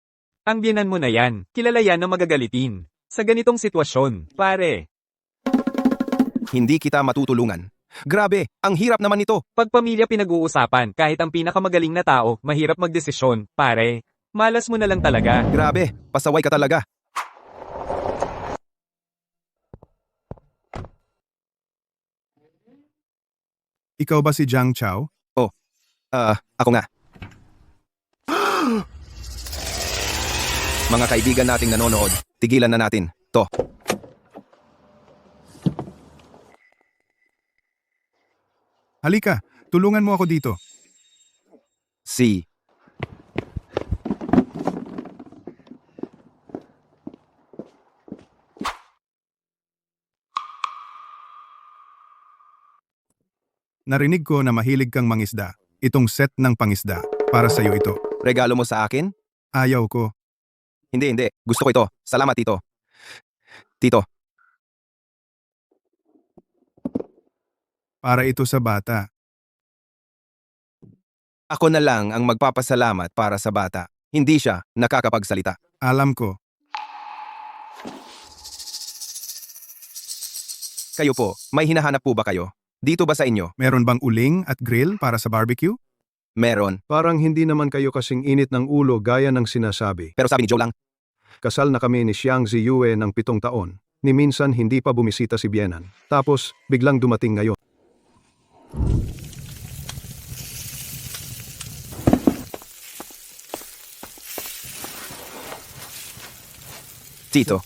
Ang biyenan mo na yan, kilala yan na magagalitin. Sa ganitong sitwasyon, pare. Hindi kita matutulungan. Grabe, ang hirap naman ito. Pag pamilya pinag-uusapan, kahit ang pinakamagaling na tao, mahirap magdesisyon, pare. Malas mo na lang talaga. Grabe, pasaway ka talaga. Ikaw ba si Jiang Chao? Ako nga. Mga kaibigan nating nanonood, tigilan na natin. To. Halika, tulungan mo ako dito. Si. Narinig ko na mahilig kang mangisda. Itong set ng pangisda. Para sa'yo ito. Regalo mo sa akin? Ayaw ko. Hindi. Gusto ko ito. Salamat, Tito. Tito, Para ito sa bata. ako na lang ang magpapasalamat para sa bata. Hindi siya nakakapagsalita. Alam ko. Kayo po, may hinahanap po ba kayo? Dito ba sa inyo? Meron bang uling at grill para sa barbecue? Meron. Parang hindi naman kayo kasing init ng ulo gaya ng sinasabi. Pero sabi ni Joe lang, Kasal na kami ni Xiang Ziyue ng 7 taon. Ni minsan hindi pa bumisita si Bienan. Tapos, biglang dumating ngayon. Tito,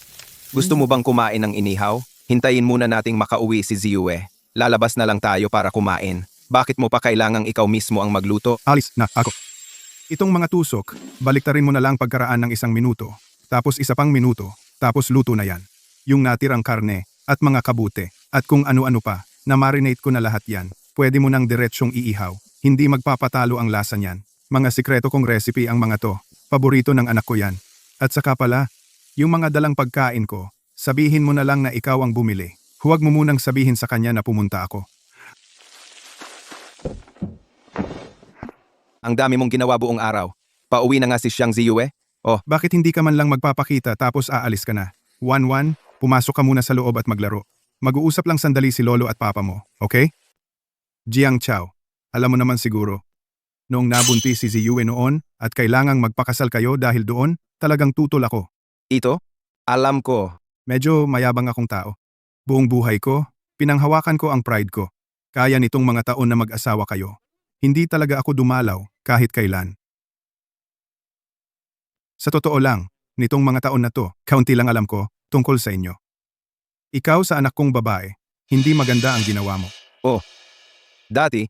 gusto mo bang kumain ng inihaw? Hintayin muna nating makauwi si Ziyue. Lalabas na lang tayo para kumain. Bakit mo pa kailangang ikaw mismo ang magluto? Alis na ako. Itong mga tusok, baliktarin mo na lang pagkaraan ng 1 minuto. Tapos 1 pang minuto. Tapos luto na yan. Yung natirang karne at mga kabute at kung ano-ano pa, na-marinate ko na lahat yan. Pwede mo nang diretsyong iihaw. Hindi magpapatalo ang lasa niyan. Mga sikreto kong recipe ang mga to. Paborito ng anak ko yan. At saka pala, yung mga dalang pagkain ko, sabihin mo na lang na ikaw ang bumili. Huwag mo munang sabihin sa kanya na pumunta ako. Ang dami mong ginawa buong araw. Pauwi na nga si Xiang Ziyue? Bakit hindi ka man lang magpapakita tapos aalis ka na? 1-1, pumasok ka muna sa loob at maglaro. Mag-uusap lang sandali si Lolo at Papa mo, okay? Jiang Chao, alam mo naman siguro. Noong nabuntis si Ziyue noon at kailangang magpakasal kayo dahil doon, talagang tutol ako. Ito? Alam ko. Medyo mayabang akong tao. Buong buhay ko, pinanghawakan ko ang pride ko. Kaya nitong mga taon na mag-asawa kayo. Hindi talaga ako dumalaw kahit kailan. Sa totoo lang, nitong mga taon na to, kaunti lang alam ko tungkol sa inyo. Ikaw sa anak kong babae, hindi maganda ang ginawa mo. Dati,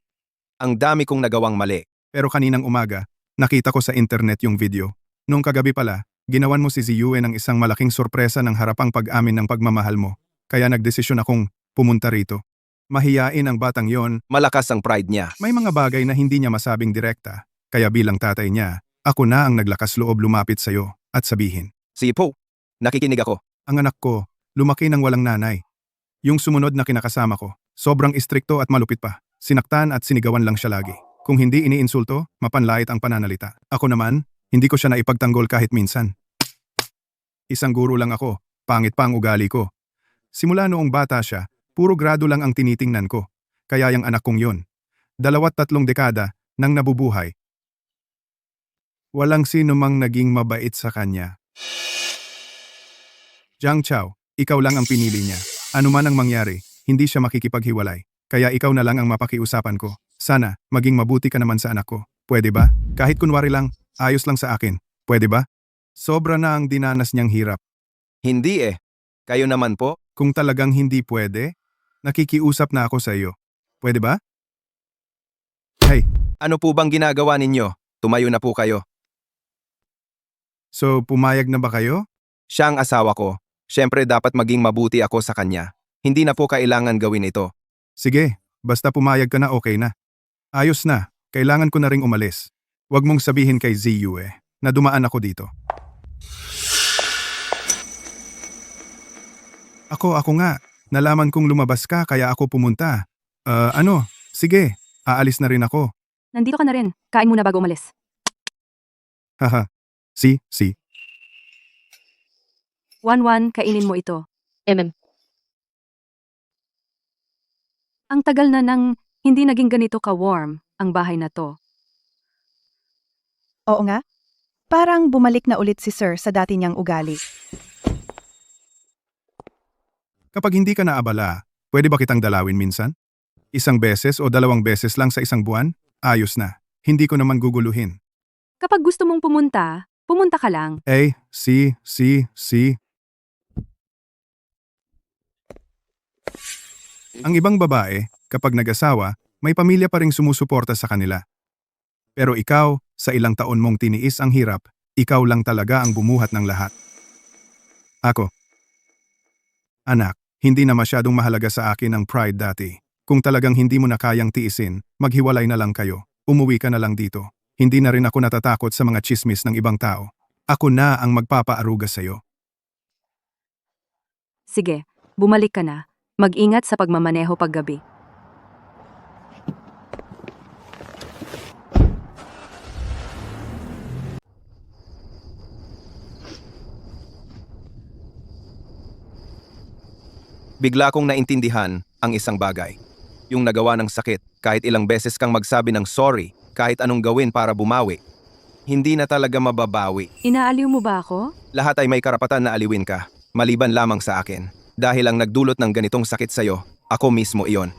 ang dami kong nagawang mali. Pero kaninang umaga, nakita ko sa internet yung video. Nung kagabi pala, ginawan mo si Ziyue ng isang malaking sorpresa ng harapang pag-amin ng pagmamahal mo. Kaya nagdesisyon akong pumunta rito. Mahiyain ang batang yon. Malakas ang pride niya. May mga bagay na hindi niya masabing direkta. Kaya bilang tatay niya, ako na ang naglakas loob lumapit sa'yo at sabihin. Si Po, nakikinig ako. Ang anak ko, lumaki ng walang nanay. Yung sumunod na kinakasama ko, sobrang istrikto at malupit pa. Sinaktan at sinigawan lang siya lagi. Kung hindi iniinsulto, mapanlait ang pananalita. Ako naman, hindi ko siya naipagtanggol kahit minsan. Isang guro lang ako, pangit pa ang ugali ko. Simula noong bata siya, puro grado lang ang tinitingnan ko. Kaya yung anak kong yun, 2-3 dekada nang nabubuhay. Walang sino mang naging mabait sa kanya. Jiang Chao, ikaw lang ang pinili niya. Ano man ang mangyari, hindi siya makikipaghiwalay. Kaya ikaw na lang ang mapakiusapan ko. Sana, maging mabuti ka naman sa anak ko. Pwede ba? Kahit kunwari lang, ayos lang sa akin. Pwede ba? Sobra na ang dinanas niyang hirap. Hindi eh. Kayo naman po? Kung talagang hindi pwede, nakikiusap na ako sa iyo. Pwede ba? Hey, Ano po bang ginagawa ninyo? Tumayo na po kayo. so pumayag na ba kayo? Siya ang asawa ko. Siyempre dapat maging mabuti ako sa kanya. Hindi na po kailangan gawin ito. Sige, basta pumayag ka na okay na. Ayos na, kailangan ko na ring umalis. Huwag mong sabihin kay Ziyu na dumaan ako dito. Ako nga. Nalaman kong lumabas ka kaya ako pumunta. Sige, aalis na rin ako. Nandito ka na rin. Kain muna bago umalis. Haha. Si. 1-1, kainin mo ito. Ang tagal na nang hindi naging ganito ka-warm ang bahay na to. Oo nga. Parang bumalik na ulit si Sir sa dati niyang ugali. Kapag hindi ka naabala, pwede ba kitang dalawin minsan? 1 beses o 2 beses lang sa 1 buwan? Ayos na. Hindi ko naman guguluhin. Kapag gusto mong pumunta, pumunta ka lang. Si. Ang ibang babae, kapag nag-asawa, may pamilya pa ring sumusuporta sa kanila. Pero ikaw, sa ilang taon mong tiniis ang hirap, ikaw lang talaga ang bumuhat ng lahat. Ako. Anak, hindi na masyadong mahalaga sa akin ang pride dati. Kung talagang hindi mo na kayang tiisin, maghiwalay na lang kayo. Umuwi ka na lang dito. Hindi na rin ako natatakot sa mga chismis ng ibang tao. Ako na ang magpapaaruga sa'yo. Sige, bumalik ka na. Mag-ingat sa pagmamaneho paggabi. Bigla kong naintindihan ang isang bagay. Yung nagawa ng sakit, kahit ilang beses kang magsabi ng sorry, kahit anong gawin para bumawi, hindi na talaga mababawi. Inaaliw mo ba ako? Lahat ay may karapatan na aliwin ka, maliban lamang sa akin. Dahil ang nagdulot ng ganitong sakit sa'yo, ako mismo iyon.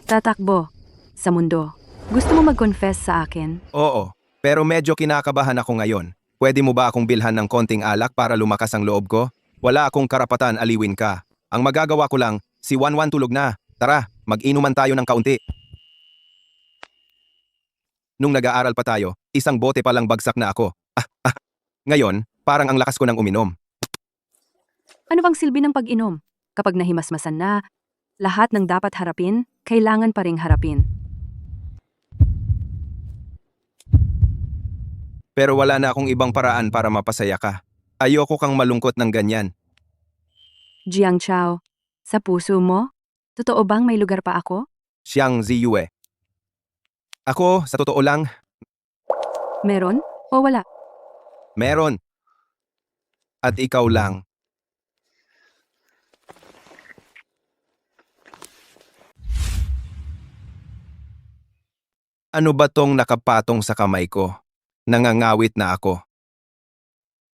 Tatakbo. Sa mundo. Gusto mo mag-confess sa akin? Oo, pero medyo kinakabahan ako ngayon. Pwede mo ba akong bilhan ng konting alak para lumakas ang loob ko? Wala akong karapatan aliwin ka. Ang magagawa ko lang, si 1-1 tulog na. Tara, mag-inuman tayo ng kaunti. Nung nag-aaral pa tayo, 1 bote pa lang bagsak na ako. Ngayon, parang ang lakas ko ng uminom. Ano bang silbi ng pag-inom? Kapag nahimasmasan na, lahat ng dapat harapin, kailangan pa ring harapin. Pero wala na akong ibang paraan para mapasaya ka. Ayoko kang malungkot ng ganyan. Jiang Chao, sa puso mo? Totoo bang may lugar pa ako? Xiang Ziyue. Ako, sa totoo lang, Meron o wala? meron. At ikaw lang. Ano ba tong nakapatong sa kamay ko? Nangangawit na ako.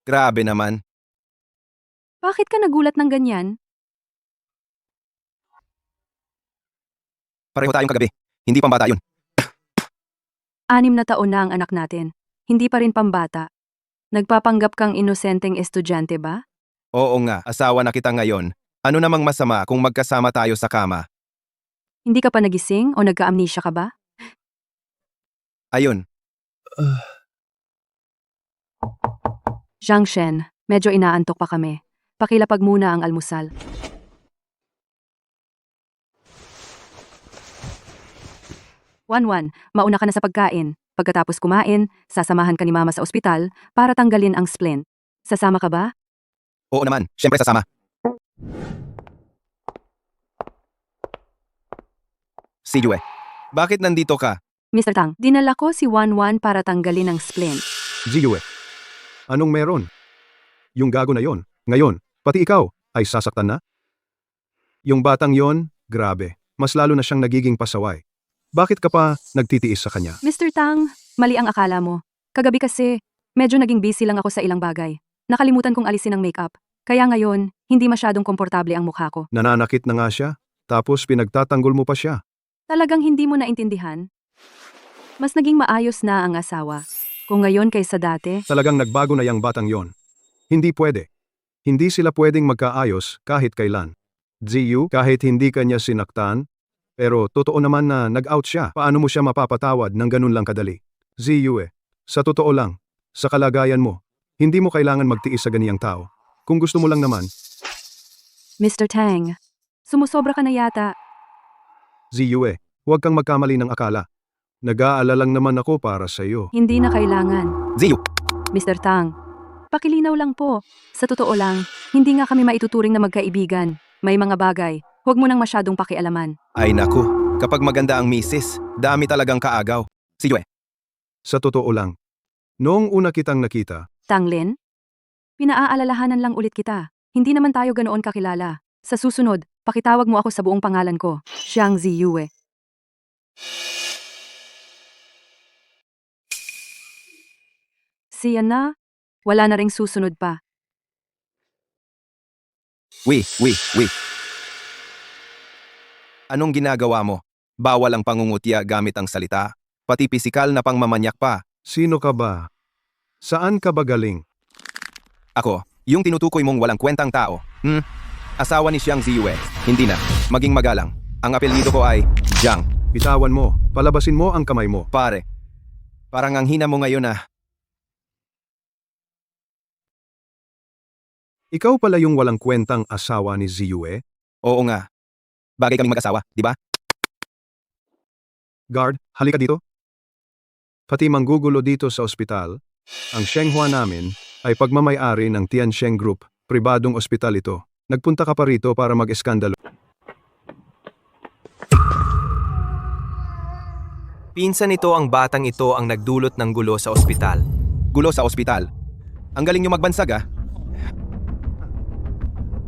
Grabe naman. Bakit ka nagulat ng ganyan? Pareho tayong kagabi. Hindi pambata yun. 6 na taon na ang anak natin. Hindi pa rin pambata. Nagpapanggap kang inosenteng estudyante ba? Oo nga, asawa na kita ngayon. Ano namang masama kung magkasama tayo sa kama? Hindi ka pa nagising o nagka-amnesia ka ba? Ayun, Zhang Shen, medyo inaantok pa kami. Pakilapag muna ang almusal. Wan, mauna ka na sa pagkain. Pagkatapos kumain, sasamahan ka ni Mama sa ospital para tanggalin ang splint. Sasama ka ba? oo naman, syempre sasama. Si Yue, bakit nandito ka? Mr. Tang, dinala ko si Wan para tanggalin ang splint. Ziyu, anong meron? Yung gago na yon. Ngayon, pati ikaw, ay sasaktan na? Yung batang yon, grabe. Mas lalo na siyang nagiging pasaway. Bakit ka pa nagtitiis sa kanya? Mr. Tang, mali ang akala mo. Kagabi kasi, Medyo naging busy lang ako sa ilang bagay. Nakalimutan kong alisin ang makeup. Kaya ngayon, hindi masyadong komportable ang mukha ko. Nananakit na nga siya, tapos pinagtatanggol mo pa siya. Talagang hindi mo naintindihan? Mas naging maayos na ang asawa. Kung ngayon kaysa dati, Talagang nagbago na yang batang yon. Hindi pwede. Hindi sila pwedeng magkaayos kahit kailan. Ziyu, kahit hindi kanya sinaktan, pero totoo naman na nag-out siya. Paano mo siya mapapatawad ng ganun lang kadali? Ziyu sa totoo lang, sa kalagayan mo, hindi mo kailangan magtiis sa ganiyang tao. Kung gusto mo lang naman, Mr. Tang, sumusobra ka na yata. Ziyu huwag kang magkamali ng akala. Nag-aalala lang naman ako para sa iyo. Hindi na kailangan. Ziyu, Mr. Tang, pakilinaw lang po. Sa totoo lang, hindi nga kami maituturing na magkaibigan. May mga bagay, huwag mo nang masyadong pakialaman. ay naku, kapag maganda ang misis, dami talagang kaagaw. Ziyu, Sa totoo lang, noong una kitang nakita, Tanglin? Pinaaalalahanan lang ulit kita. Hindi naman tayo ganoon kakilala. Sa susunod, pakitawag mo ako sa buong pangalan ko. Xiang Ziyue. Siya na? Wala na ring susunod pa. wi. Anong ginagawa mo? Bawal ang pangungutya gamit ang salita, pati pisikal na pangmamanyak pa. sino ka ba? Saan ka ba galing? Ako, yung tinutukoy mong walang kwentang tao. Asawa ni Xiang Ziyue. Hindi na. Maging magalang. Ang apelyido ko ay Jiang. Bitawan mo, palabasin mo ang kamay mo. Pare, parang ang hina mo ngayon ah. Ikaw pala yung walang kwentang asawa ni Ziyue? Oo nga. Bagay kaming mag-asawa, di ba? Guard, halika dito. Pati manggugulo dito sa ospital, ang Shenghua namin ay pagmamay-ari ng Tiansheng Group, pribadong ospital ito. Nagpunta ka pa rito para mag-eskandalo. Pinsan ito ang batang ito ang nagdulot ng gulo sa ospital. Gulo sa ospital? Ang galing nyo magbansag ah.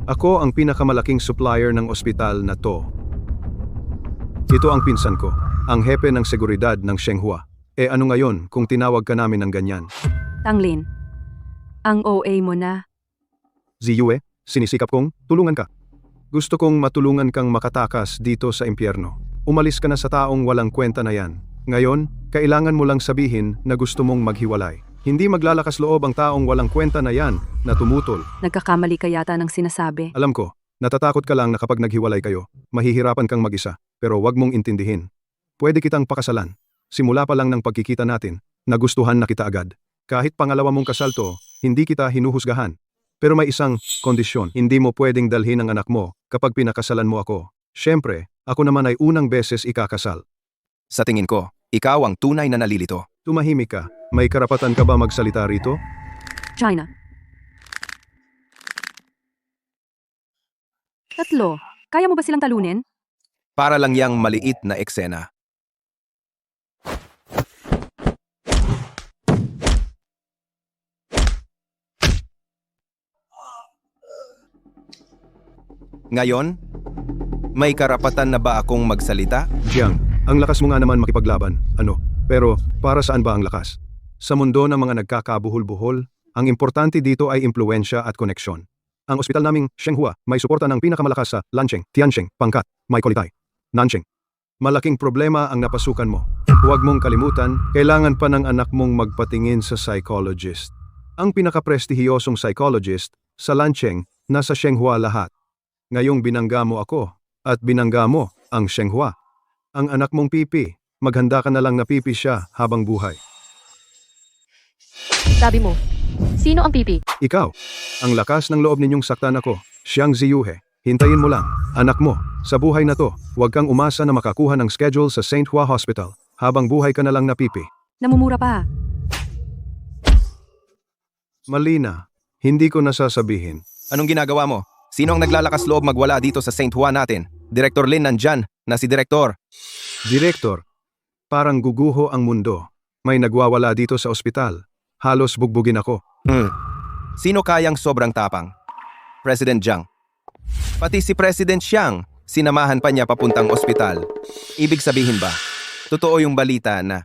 Ako ang pinakamalaking supplier ng ospital na to. Ito ang pinsan ko, ang hepe ng seguridad ng Shenghua. Ano ngayon kung tinawag ka namin ng ganyan? Tanglin, ang OA mo na. Ziyue, sinisikap kong tulungan ka. Gusto kong matulungan kang makatakas dito sa impyerno. Umalis ka na sa taong walang kwenta na yan. Ngayon, kailangan mo lang sabihin na gusto mong maghiwalay. Hindi maglalakas loob ang taong walang kwenta na yan na tumutol. Nagkakamali ka yata ng sinasabi. Alam ko, natatakot ka lang na kapag naghiwalay kayo, mahihirapan kang mag-isa. Pero wag mong intindihin. Pwede kitang pakasalan. Simula pa lang ng pagkikita natin, nagustuhan na kita agad. Kahit pangalawa mong kasal to, hindi kita hinuhusgahan. Pero may isang kondisyon, hindi mo pwedeng dalhin ang anak mo kapag pinakasalan mo ako. Siyempre, ako naman ay unang beses ikakasal. Sa tingin ko, ikaw ang tunay na nalilito. Tumahimik ka. May karapatan ka ba magsalita rito? China. 3. Kaya mo ba silang talunin? Para lang yang maliit na eksena. Ngayon, may karapatan na ba akong magsalita? Jiang, ang lakas mo nga naman makipaglaban. Pero, para saan ba ang lakas? Sa mundo ng mga nagkakabuhol-buhol, ang importante dito ay impluensya at koneksyon. Ang ospital naming Shenghua may suporta ng pinakamalakas sa Lancheng, Tiansheng, Pangkat, Maikolitay, Nancheng. Malaking problema ang napasukan mo. Huwag mong kalimutan, kailangan pa ng anak mong magpatingin sa psychologist. Ang pinakaprestihiyosong psychologist sa Lancheng, nasa Shenghua lahat. Ngayong binangga mo ako, at binangga mo ang Shenghua. Ang anak mong pipi, maghanda ka na lang na pipi siya habang buhay. Sabi mo, sino ang pipi? Ikaw, ang lakas ng loob ninyong saktan ako, Xiang Ziyue. Hintayin mo lang, anak mo, sa buhay na to, huwag kang umasa na makakuha ng schedule sa St. Hua Hospital, habang buhay ka na lang na pipi. Namumura pa. Malina, hindi ko nasasabihin. Anong ginagawa mo? Sino ang naglalakas loob magwala dito sa St. Juan natin? Direktor Lin nandyan, na si Direktor. Direktor, parang guguho ang mundo. May nagwawala dito sa ospital. Halos bugbugin ako. Sino kayang sobrang tapang? President Jiang. Pati si President Xiang, sinamahan pa niya papuntang ospital. Ibig sabihin ba, totoo yung balita na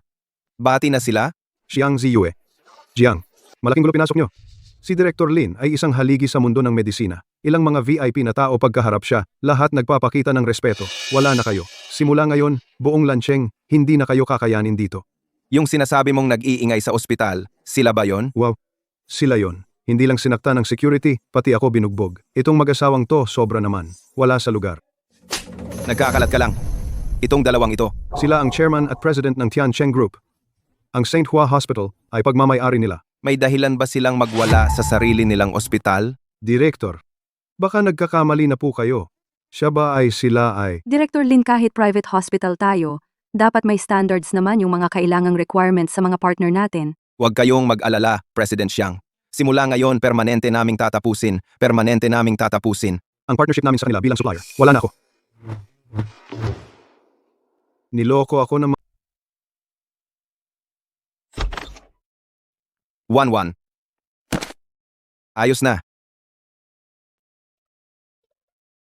bati na sila? Xiang Ziyue. Jiang, Malaking gulo pinasok nyo. Si Director Lin ay isang haligi sa mundo ng medisina. Ilang mga VIP na tao pagkaharap siya, lahat nagpapakita ng respeto. Wala na kayo. Simula ngayon, buong Lancheng, hindi na kayo kakayanin dito. Yung sinasabi mong nag-iingay sa ospital, sila ba yon? Wow, sila yon. Hindi lang sinakta ng security, pati ako binugbog. Itong mag-asawang to, sobra naman. Wala sa lugar. Nagkakalat ka lang. Itong dalawang ito. Sila ang chairman at president ng Tiancheng Group. Ang St. Hua Hospital ay pagmamay-ari nila. May dahilan ba silang magwala sa sarili nilang ospital? Director, baka nagkakamali na po kayo. Siya ba ay sila ay... Director Lin, kahit private hospital tayo, dapat may standards naman yung mga kailangang requirements sa mga partner natin. Huwag kayong mag-alala, President Xiang. Simula ngayon, permanente naming tatapusin. Ang partnership namin sa kanila bilang supplier. Wala na ako. Niloko ako ng 1-1. Ayos na.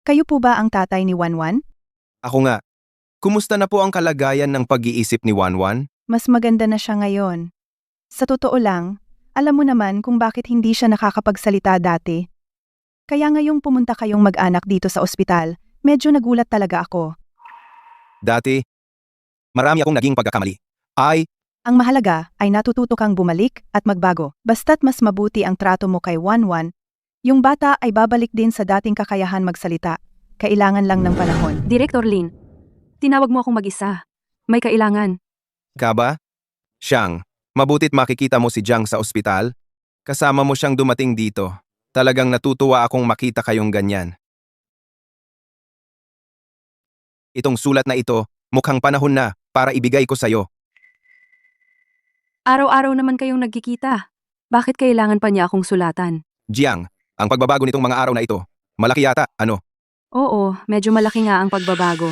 Kayo po ba ang tatay ni Wanwan? Ako nga. Kumusta na po ang kalagayan ng pag-iisip ni Wanwan? Mas maganda na siya ngayon. Sa totoo lang, alam mo naman kung bakit hindi siya nakakapagsalita dati. Kaya ngayong pumunta kayong mag-anak dito sa ospital, medyo nagulat talaga ako. Dati, marami akong naging pagkakamali. Ang mahalaga ay natututo kang bumalik at magbago. Basta't mas mabuti ang trato mo kay Wanwan, yung bata ay babalik din sa dating kakayahan magsalita. Kailangan lang ng panahon. Director Lin, tinawag mo akong mag-isa. May kailangan. Ka ba? Xiang, mabutit makikita mo si Jiang sa ospital. Kasama mo siyang dumating dito. Talagang natutuwa akong makita kayong ganyan. Itong sulat na ito, mukhang panahon na para ibigay ko sa'yo. Araw-araw naman kayong nagkikita. Bakit kailangan pa niya akong sulatan? Jiang, ang pagbabago nitong mga araw na ito, malaki yata, ano? Oo, medyo malaki nga ang pagbabago.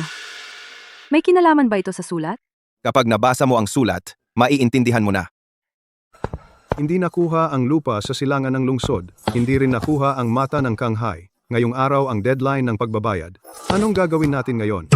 May kinalaman ba ito sa sulat? Kapag nabasa mo ang sulat, maiintindihan mo na. Hindi nakuha ang lupa sa silangan ng lungsod. Hindi rin nakuha ang mata ng Kanghai. Ngayong araw ang deadline ng pagbabayad. Anong gagawin natin ngayon?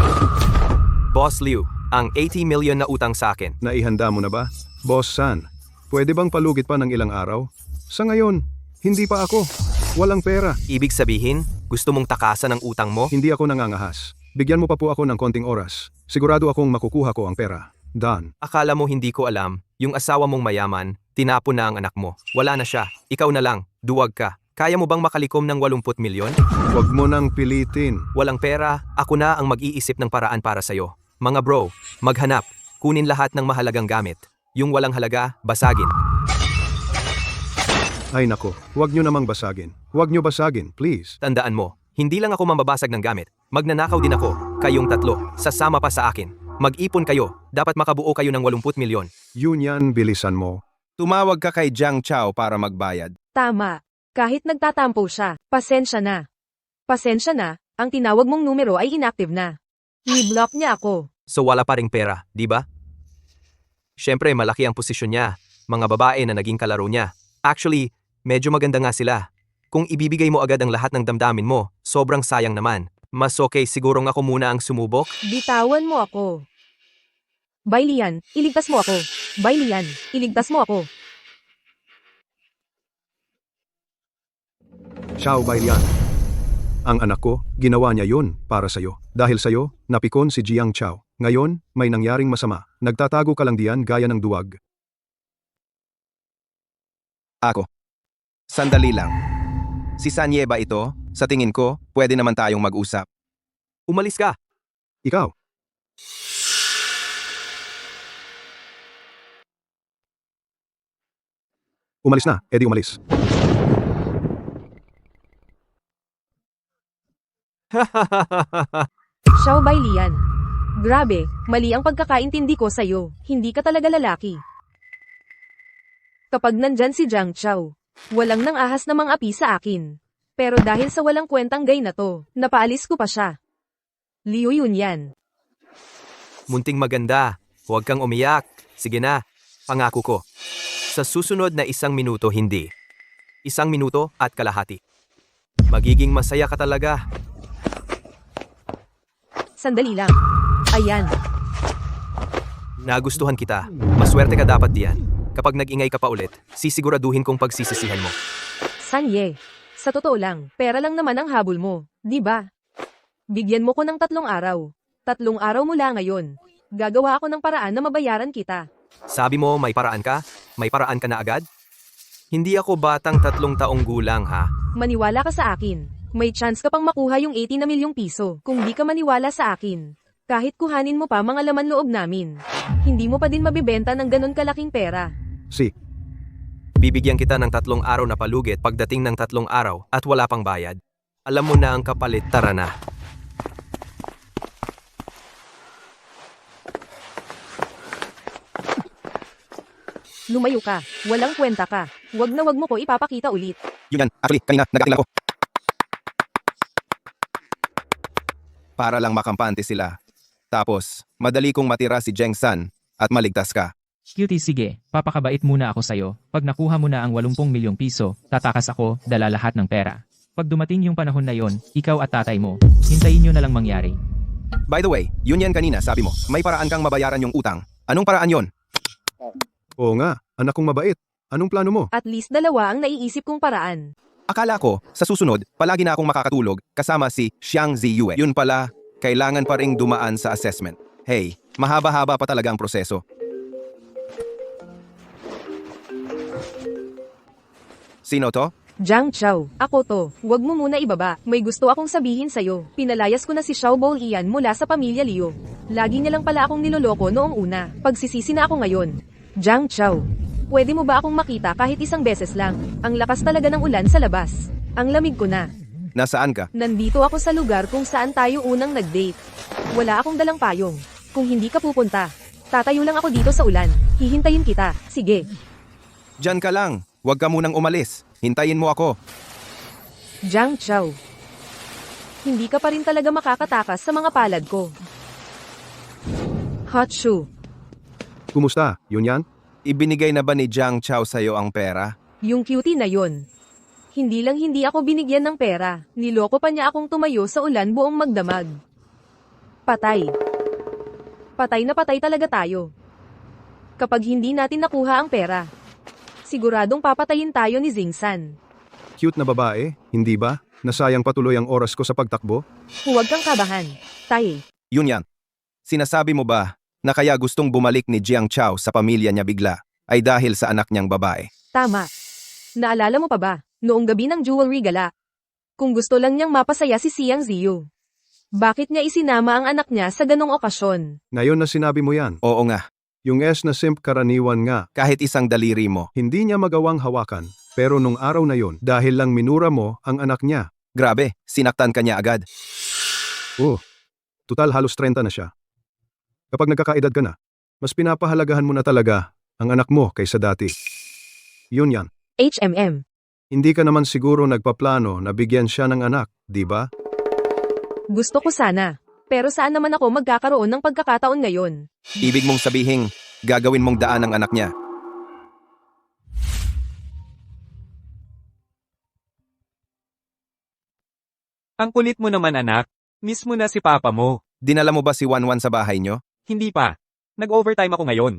Boss Liu, ang 80 million na utang sa akin. Naihanda mo na ba? Boss San, pwede bang palugit pa ng ilang araw? Sa ngayon, hindi pa ako. Walang pera. Ibig sabihin, gusto mong takasan ang utang mo? Hindi ako nangangahas. Bigyan mo pa po ako ng konting oras. Sigurado akong makukuha ko ang pera. Dan. Akala mo hindi ko alam, yung asawa mong mayaman, tinapon na ang anak mo. Wala na siya. Ikaw na lang. Duwag ka. Kaya mo bang makalikom ng 80 milyon? Huwag mo nang pilitin. Walang pera, ako na ang mag-iisip ng paraan para sa'yo. Mga bro, maghanap. Kunin lahat ng mahalagang gamit. Yung walang halaga, basagin. Ay nako, huwag nyo namang basagin. Huwag nyo basagin, please. Tandaan mo, hindi lang ako mambabasag ng gamit. Magnanakaw din ako, kayong tatlo, sasama pa sa akin. Mag-ipon kayo, dapat makabuo kayo ng 80 milyon. Yun yan, bilisan mo. Tumawag ka kay Jiang Chao para magbayad. Tama. Kahit nagtatampo siya, pasensya na. Pasensya na, ang tinawag mong numero ay inactive na. I-block niya ako. So wala pa ring pera, di ba? Siyempre, malaki ang posisyon niya. Mga babae na naging kalaro niya. Actually, medyo maganda nga sila. Kung ibibigay mo agad ang lahat ng damdamin mo, sobrang sayang naman. Mas okay sigurong ako muna ang sumubok? Bitawan mo ako. Bailian, iligtas mo ako. Bailian, iligtas mo ako. Xiao Bailian. Ang anak ko, ginawa niya yun para sa'yo. Dahil sa'yo, napikon si Jiang Chao. Ngayon, may nangyaring masama. Nagtatago ka lang diyan gaya ng duwag. Ako. Sandali lang. Si Sanye ba ito? Sa tingin ko, pwede naman tayong mag-usap. Umalis ka! Ikaw. Umalis na, edi umalis. Xiao Bailian. Grabe, mali ang pagkakaintindi ko sa'yo. Hindi ka talaga lalaki. Kapag nandyan si Jiang Chao, walang nang ahas namang api sa akin. Pero dahil sa walang kwentang gay na to, napaalis ko pa siya. Liu yun yan. Munting maganda. Huwag kang umiyak. Sige na. Pangako ko. Sa susunod na 1 minuto hindi. 1 minuto at kalahati. Magiging masaya ka talaga. Sandali lang. Ayan. Nagustuhan kita. Maswerte ka dapat diyan. Kapag nag-ingay ka pa ulit, sisiguraduhin kong pagsisisihan mo. Sanye. Sa totoo lang, pera lang naman ang habol mo, di ba? Bigyan mo ko ng 3 araw. 3 araw mula ngayon. Gagawa ako ng paraan na mabayaran kita. Sabi mo may paraan ka? May paraan ka na agad? Hindi ako batang 3 taong gulang ha. Maniwala ka sa akin. May chance ka pang makuha yung 80 na milyong piso kung di ka maniwala sa akin. Kahit kuhanin mo pa mga laman loob namin. Hindi mo pa din mabibenta ng ganon kalaking pera. Si, Bibigyan kita ng 3 araw na palugit pagdating ng 3 araw at wala pang bayad. Alam mo na ang kapalit, tara na. Lumayo ka. Walang kwenta ka. Wag na wag mo ko ipapakita ulit. Yun yan, actually, kanina, nag-ating lang ako. Para lang makampante sila. Tapos, madali kong matira si Jeng San at maligtas ka. Cutie, sige, papakabait muna ako sa'yo. Pag nakuha mo na ang 80 milyong piso, tatakas ako, dala lahat ng pera. Pag dumating yung panahon na yon, ikaw at tatay mo, hintayin nyo na lang mangyari. By the way, yun yan kanina, sabi mo, may paraan kang mabayaran yung utang. Anong paraan yon? oo nga, anak kong mabait. Anong plano mo? At least 2 ang naiisip kong paraan. Akala ko, sa susunod, palagi na akong makakatulog kasama si Xiang Ziyue. Yun pala, kailangan pa ring dumaan sa assessment. Hey, mahaba-haba pa talaga ang proseso. Sino to? Jiang Chao, ako to. Huwag mo muna ibaba. May gusto akong sabihin sa'yo. Pinalayas ko na si Xiao Bolian mula sa pamilya Liu. Lagi niya lang pala akong niloloko noong una. Pagsisisi na ako ngayon. Jiang Chao, pwede mo ba akong makita kahit 1 beses lang? Ang lakas talaga ng ulan sa labas. Ang lamig ko na. Nasaan ka? Nandito ako sa lugar kung saan tayo unang nag-date. Wala akong dalang payong. Kung hindi ka pupunta, tatayo lang ako dito sa ulan. Hihintayin kita. Sige. Diyan ka lang. Huwag ka munang umalis. Hintayin mo ako. Jiang Chao, hindi ka pa rin talaga makakatakas sa mga palad ko. Hot shoe. Kumusta? Yun yan? Ibinigay na ba ni Jiang Chao sa'yo ang pera? Yung cutie na yon. Hindi lang hindi ako binigyan ng pera. Niloko pa niya akong tumayo sa ulan buong magdamag. Patay. Patay na patay talaga tayo. Kapag hindi natin nakuha ang pera, siguradong papatayin tayo ni Zingsan. Cute na babae, hindi ba? Nasayang patuloy ang oras ko sa pagtakbo? Huwag kang kabahan. Tay. Yun yan. Sinasabi mo ba na kaya gustong bumalik ni Jiang Chao sa pamilya niya bigla ay dahil sa anak niyang babae? Tama. Naalala mo pa ba, noong gabi ng jewelry gala? Kung gusto lang niyang mapasaya si Xiang Ziyu, bakit niya isinama ang anak niya sa ganong okasyon? Ngayon na sinabi mo yan, Oo nga. yung S na simp karaniwan nga, Kahit isang daliri mo. hindi niya magawang hawakan. Pero nung araw na yon, dahil lang minura mo ang anak niya. Grabe, sinaktan ka niya agad. Total halos 30 na siya. Kapag nagkakaedad ka na, mas pinapahalagahan mo na talaga ang anak mo kaysa dati. Yun yan. HMM. Hindi ka naman siguro nagpaplano na bigyan siya ng anak, di ba? Gusto ko sana. Pero saan naman ako magkakaroon ng pagkakataon ngayon? Ibig mong sabihin, gagawin mong daan ang anak niya. Ang kulit mo naman anak. Miss mo na si papa mo. Dinala mo ba si Wanwan sa bahay niyo? Hindi pa. Nag-overtime ako ngayon.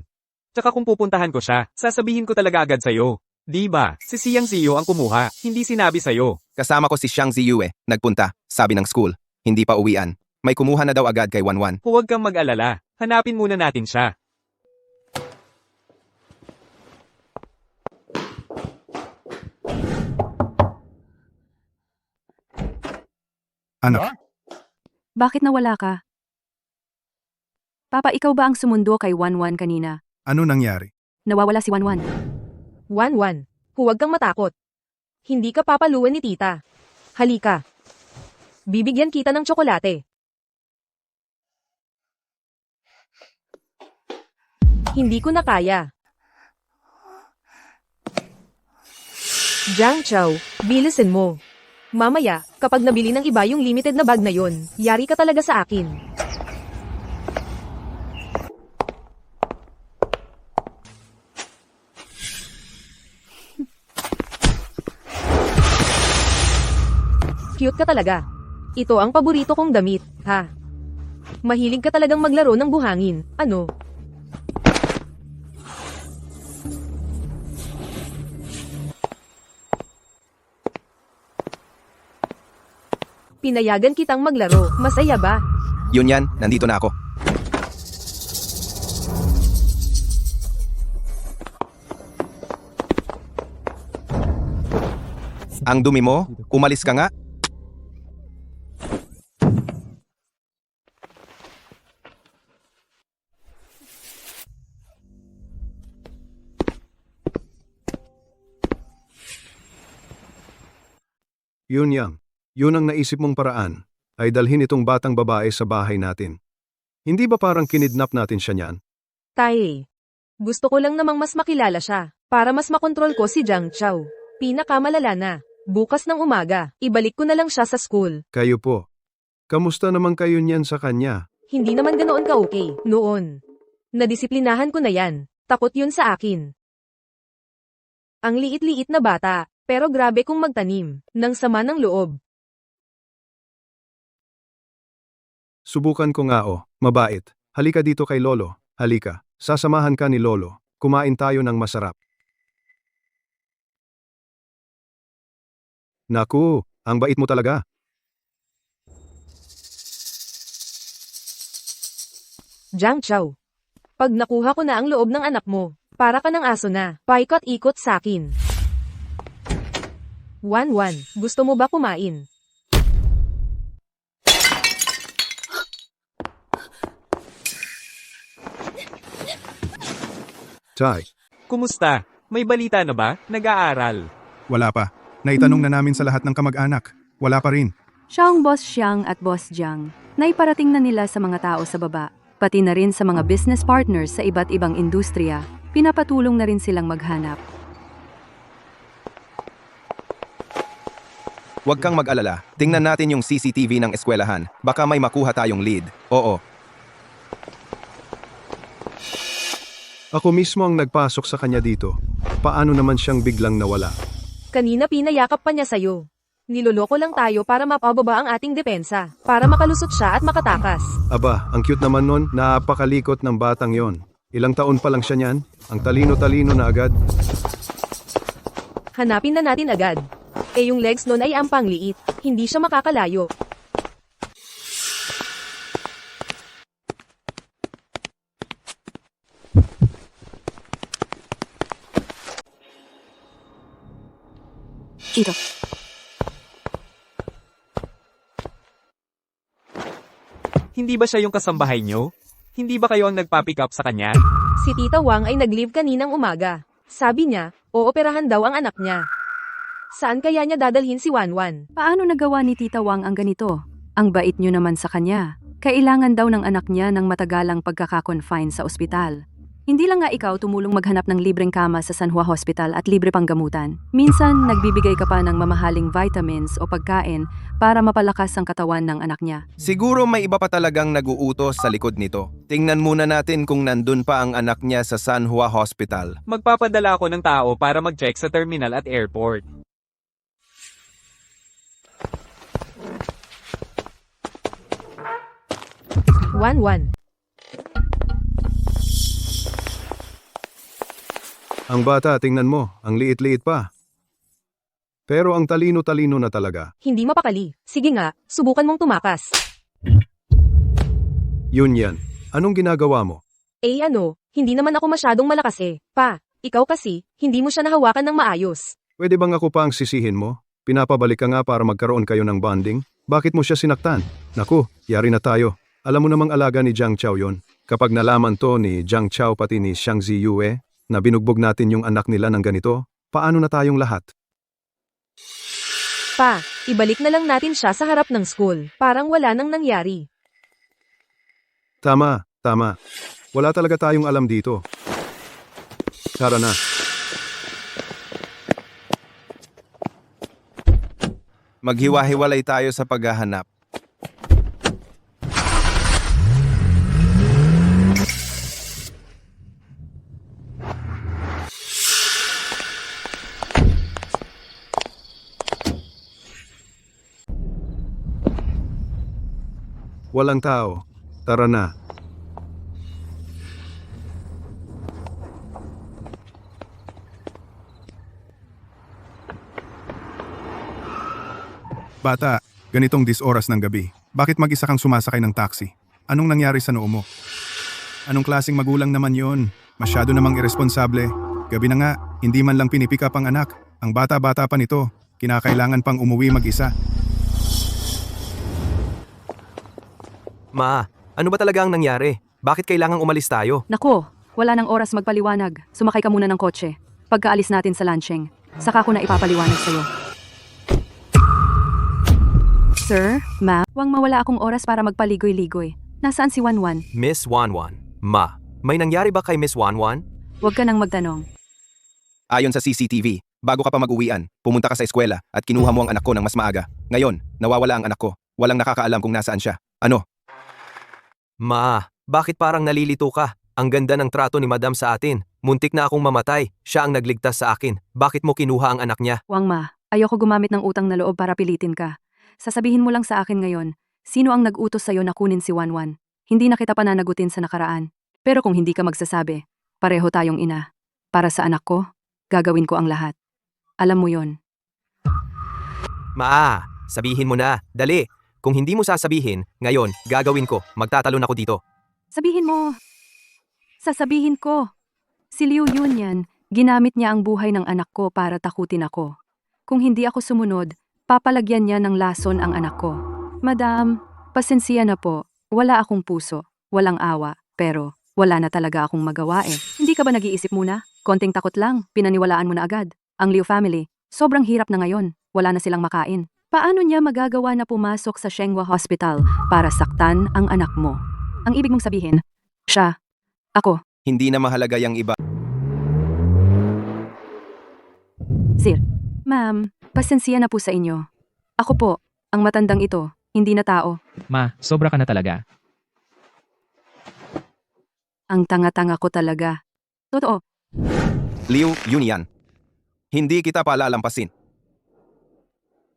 Tsaka kung pupuntahan ko siya, sasabihin ko talaga agad sa'yo. Di ba? Si Xiang Ziyu ang kumuha, hindi sinabi sa'yo. Kasama ko si Xiang Ziyue, nagpunta, sabi ng school. Hindi pa uwian. May kumuha na daw agad kay Wanwan. Huwag kang mag-alala. Hanapin muna natin siya. Anak, Bakit nawala ka? Papa, ikaw ba ang sumundo kay Wanwan kanina? ano nangyari? Nawawala si Wanwan. Wanwan, huwag kang matakot. Hindi ka papaluan ni tita. Halika. Bibigyan kita ng tsokolate. Hindi ko na kaya. Jiang Chao, bilisin mo. Mamaya, kapag nabili ng iba yung limited na bag na yon, yari ka talaga sa akin. Cute ka talaga. Ito ang paborito kong damit, ha? Mahilig ka talagang maglaro ng buhangin, ano? Pinayagan kitang maglaro. Masaya ba? Yun yan, nandito na ako. Ang dumi mo, umalis ka nga. Yun yang. Yun ang naisip mong paraan, ay dalhin itong batang babae sa bahay natin. Hindi ba parang kinidnap natin siya niyan? Tae. Gusto ko lang namang mas makilala siya, para mas makontrol ko si Jiang Chao. Pinakamalala na. Bukas ng umaga, ibalik ko na lang siya sa school. Kayo po. Kamusta naman kayo niyan sa kanya? Hindi naman ganoon ka okay, noon. Nadisiplinahan ko na yan. Takot yun sa akin. Ang liit-liit na bata, pero grabe kong magtanim, ng sama ng loob. Subukan ko nga mabait. Halika dito kay Lolo, halika. Sasamahan ka ni Lolo. Kumain tayo ng masarap. Naku, ang bait mo talaga. Jiang Chao. Pag nakuha ko na ang loob ng anak mo, para ka ng aso na, paikot-ikot sakin. 1-1, gusto mo ba kumain? Tay, Kumusta? May balita na ba? Nag-aaral. wala pa. Naitanong na namin sa lahat ng kamag-anak. Wala pa rin. Siya ang Boss Xiang at Boss Jiang. Naiparating na nila sa mga tao sa baba, pati na rin sa mga business partners sa iba't ibang industriya. Pinapatulong na rin silang maghanap. Huwag kang mag-alala. Tingnan natin yung CCTV ng eskwelahan. Baka may makuha tayong lead. Oo. Ako mismo ang nagpasok sa kanya dito. Paano naman siyang biglang nawala? Kanina pinayakap pa niya sa'yo. Niloloko lang tayo para mapababa ang ating depensa, para makalusot siya at makatakas. Aba, ang cute naman nun, napakalikot ng batang yon. Ilang taon pa lang siya niyan, ang talino-talino na agad. Hanapin na natin agad. Yung legs nun ay ampang liit, hindi siya makakalayo. Ito. Hindi ba siya yung kasambahay nyo? Hindi ba kayo ang nagpa-pick up sa kanya? Si Tita Wang ay nag-leave kaninang umaga. Sabi niya, ooperahan daw ang anak niya. Saan kaya niya dadalhin si Wanwan? Paano nagawa ni Tita Wang ang ganito? Ang bait nyo naman sa kanya. Kailangan daw ng anak niya ng matagalang pagkakakonfine sa ospital. Hindi lang nga ikaw tumulong maghanap ng libreng kama sa San Juan Hospital at libre pang gamutan. Minsan, nagbibigay ka pa ng mamahaling vitamins o pagkain para mapalakas ang katawan ng anak niya. Siguro may iba pa talagang nag-uutos sa likod nito. Tingnan muna natin kung nandun pa ang anak niya sa San Juan Hospital. Magpapadala ako ng tao para mag-check sa terminal at airport. Wanwan. Ang bata, tingnan mo, ang liit-liit pa. Pero ang talino-talino na talaga. Hindi mapakali. Sige nga, subukan mong tumakas. Yun yan. Anong ginagawa mo? Hindi naman ako masyadong malakas eh. Pa, ikaw kasi, hindi mo siya nahawakan ng maayos. Pwede bang ako pa ang sisihin mo? Pinapabalik ka nga para magkaroon kayo ng bonding? Bakit mo siya sinaktan? Naku, yari na tayo. Alam mo namang alaga ni Jiang Chao yon. Kapag nalaman to ni Jiang Chao pati ni Xiang Ziyue na binugbog natin yung anak nila ng ganito, paano na tayong lahat? Pa, ibalik na lang natin siya sa harap ng school. Parang wala nang nangyari. Tama. Wala talaga tayong alam dito. Tara na. Maghiwa-hiwalay tayo sa paghahanap. Walang tao. Tara na. Bata, Ganitong 10 oras ng gabi, bakit mag-isa kang sumasakay ng taxi? Anong nangyari sa noo mo? Anong klaseng magulang naman yon? Masyado namang iresponsable. Gabi na nga, hindi man lang pinipick up ang anak. Ang bata-bata pa nito, kinakailangan pang umuwi mag-isa. Ma, ano ba talaga ang nangyari? Bakit kailangang umalis tayo? Nako, wala nang oras magpaliwanag. Sumakay ka muna ng kotse. Pagkaalis natin sa lunching, saka ko na ipapaliwanag sa'yo. Sir, ma'am, huwag mawala akong oras para magpaligoy-ligoy. Nasaan si Wanwan? Miss Wanwan. Ma, may nangyari ba kay Miss Wanwan? Huwag ka nang magtanong. Ayon sa CCTV, bago ka pa mag-uwian, pumunta ka sa eskwela at kinuha mo ang anak ko ng mas maaga. Ngayon, nawawala ang anak ko. Walang nakakaalam kung nasaan siya. Ano? Ma, bakit parang nalilito ka? Ang ganda ng trato ni Madam sa atin. Muntik na akong mamatay. Siya ang nagligtas sa akin. Bakit mo kinuha ang anak niya? Wang ma, ayoko gumamit ng utang na loob para pilitin ka. Sasabihin mo lang sa akin ngayon, sino ang nag-utos sa'yo na kunin si Wanwan? Hindi na kita pananagutin sa nakaraan. Pero kung hindi ka magsasabi, pareho tayong ina. Para sa anak ko, gagawin ko ang lahat. Alam mo yon. Ma, sabihin mo na. Dali. Kung hindi mo sasabihin, ngayon, gagawin ko. Magtatalon ako dito. Sabihin mo. Sasabihin ko. Si Liu Yunyan, ginamit niya ang buhay ng anak ko para takutin ako. Kung hindi ako sumunod, papalagyan niya ng lason ang anak ko. Madam, pasensya na po. Wala akong puso, walang awa, pero wala na talaga akong magawa eh. Hindi ka ba nag-iisip muna? Konting takot lang, pinaniwalaan mo na agad. Ang Liu family, sobrang hirap na ngayon. Wala na silang makain. Paano niya magagawa na pumasok sa Shenghua Hospital para saktan ang anak mo? Ang ibig mong sabihin, siya, ako, Hindi na mahalaga yung iba. Sir. Ma'am, pasensya na po sa inyo. Ako po, ang matandang ito, hindi na tao. Ma, sobra ka na talaga. Ang tanga-tanga ko talaga. Totoo. Liu Yunyan. Hindi kita palalampasin.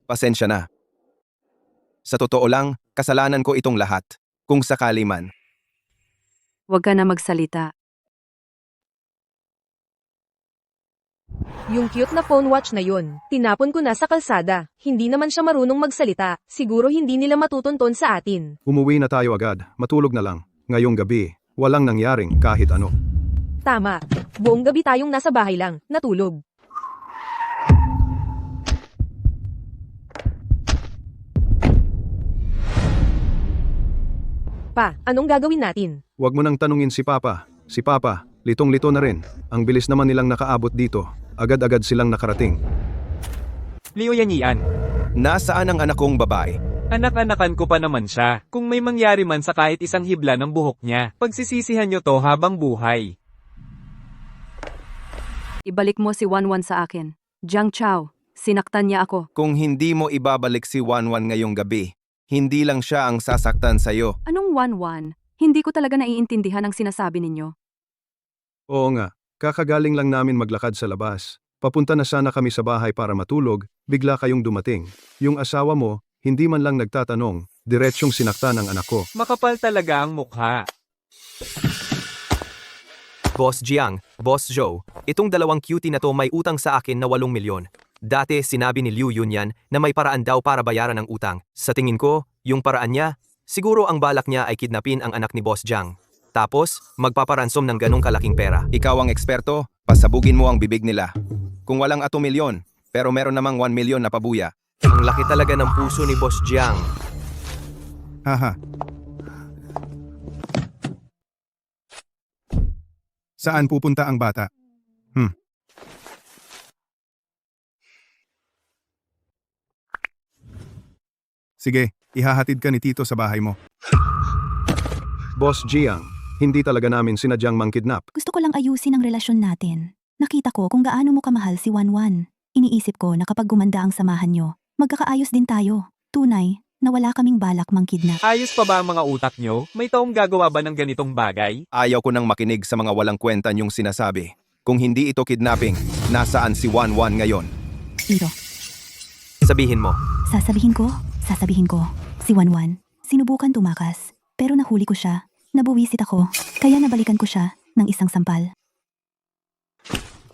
Pasensya na. Sa totoo lang, kasalanan ko itong lahat. Kung sakali man. Huwag ka na magsalita. Yung cute na phone watch na yun, tinapon ko na sa kalsada. Hindi naman siya marunong magsalita. Siguro hindi nila matutunton sa atin. Umuwi na tayo agad, matulog na lang. Ngayong gabi, walang nangyaring kahit ano. Tama. Buong gabi tayong nasa bahay lang, natulog. Pa, anong gagawin natin? Huwag mo nang tanungin si Papa. Si Papa, litong-lito na rin. Ang bilis naman nilang nakaabot dito. Agad-agad silang nakarating. Liu Yanyian, Nasaan ang anak kong babae? anak-anakan ko pa naman siya. Kung may mangyari man sa kahit isang hibla ng buhok niya, pagsisisihan nyo to habang buhay. Ibalik mo si Wanwan sa akin. Jiang Chao, sinaktan niya ako. Kung hindi mo ibabalik si Wanwan ngayong gabi, hindi lang siya ang sasaktan sa'yo. Anong Wanwan? Hindi ko talaga naiintindihan ang sinasabi ninyo. Oo nga, kakagaling lang namin maglakad sa labas. Papunta na sana kami sa bahay para matulog, bigla kayong dumating. Yung asawa mo, hindi man lang nagtatanong, diretsyong sinaktan ang anak ko. Makapal talaga ang mukha. Boss Jiang, Boss Zhou, itong dalawang cutie na to may utang sa akin na 8 milyon. Dati sinabi ni Liu Yunyan na may paraan daw para bayaran ang utang. Sa tingin ko, yung paraan niya, siguro ang balak niya ay kidnapin ang anak ni Boss Jiang. Tapos, magpaparansom ng ganong kalaking pera. Ikaw ang eksperto, pasabugin mo ang bibig nila. Kung walang 2 milyon, pero meron namang 1 milyon na pabuya. Ang laki talaga ng puso ni Boss Jiang. Haha. Saan pupunta ang bata? Sige, ihahatid ka ni Tito sa bahay mo. Boss Jiang, hindi talaga namin sinadyang mangkidnap. Gusto ko lang ayusin ang relasyon natin. Nakita ko kung gaano mo kamahal si Wanwan. Iniisip ko na kapag gumanda ang samahan nyo, magkakaayos din tayo. Tunay, na wala kaming balak mangkidnap. Ayos pa ba ang mga utak nyo? May taong gagawa ba ng ganitong bagay? Ayaw ko nang makinig sa mga walang kwenta niyong sinasabi. Kung hindi ito kidnapping, nasaan si Wanwan ngayon? Tito, Sabihin mo. sasabihin ko, si Wanwan, sinubukan tumakas, pero nahuli ko siya, nabuwisit ako, kaya nabalikan ko siya ng isang sampal.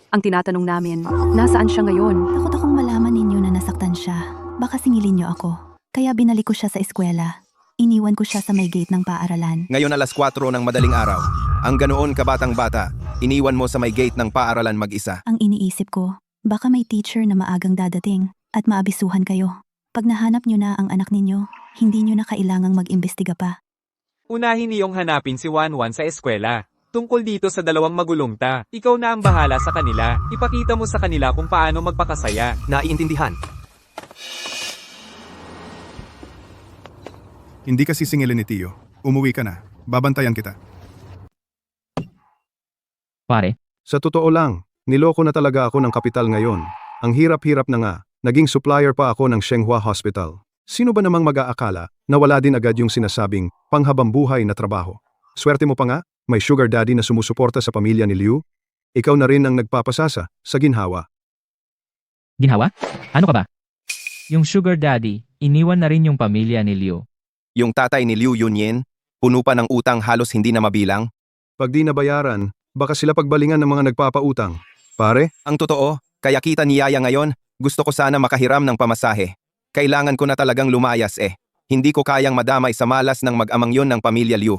Ang tinatanong namin, nasaan siya ngayon? Takot akong malaman ninyo na nasaktan siya. Baka singilin niyo ako. Kaya binalik ko siya sa eskwela. Iniwan ko siya sa may gate ng paaralan. Ngayon alas 4 ng madaling araw. Ang ganoon kabatang bata, iniwan mo sa may gate ng paaralan mag-isa. Ang iniisip ko, baka may teacher na maagang dadating at maabisuhan kayo. Pag nahanap nyo na ang anak ninyo, hindi nyo na kailangang mag-imbestiga pa. Unahin niyong hanapin si Wanwan sa eskwela. Tungkol dito sa dalawang magulongta, ikaw na ang bahala sa kanila. Ipakita mo sa kanila kung paano magpakasaya. Naiintindihan. Hindi ka sisingilin ni Tio. Umuwi ka na. Babantayan kita. Pare, Sa totoo lang, niloko na talaga ako ng kapital ngayon. Ang hirap-hirap na nga, naging supplier pa ako ng Shenghua Hospital. Sino ba namang mag-aakala na wala din agad yung sinasabing panghabambuhay na trabaho? Swerte mo pa nga, may sugar daddy na sumusuporta sa pamilya ni Liu. Ikaw na rin ang nagpapasasa sa ginhawa. ginhawa? Ano ka ba? Yung sugar daddy, iniwan na rin yung pamilya ni Liu. Yung tatay ni Liu Yunyin, puno pa ng utang halos hindi na mabilang. Pag di nabayaran, baka sila pagbalingan ng mga nagpapautang. Pare, Ang totoo, kaya kita ni Yaya ngayon, gusto ko sana makahiram ng pamasahe. Kailangan ko na talagang lumayas eh. Hindi ko kayang madamay sa malas ng mag-amang yon ng pamilya Liu.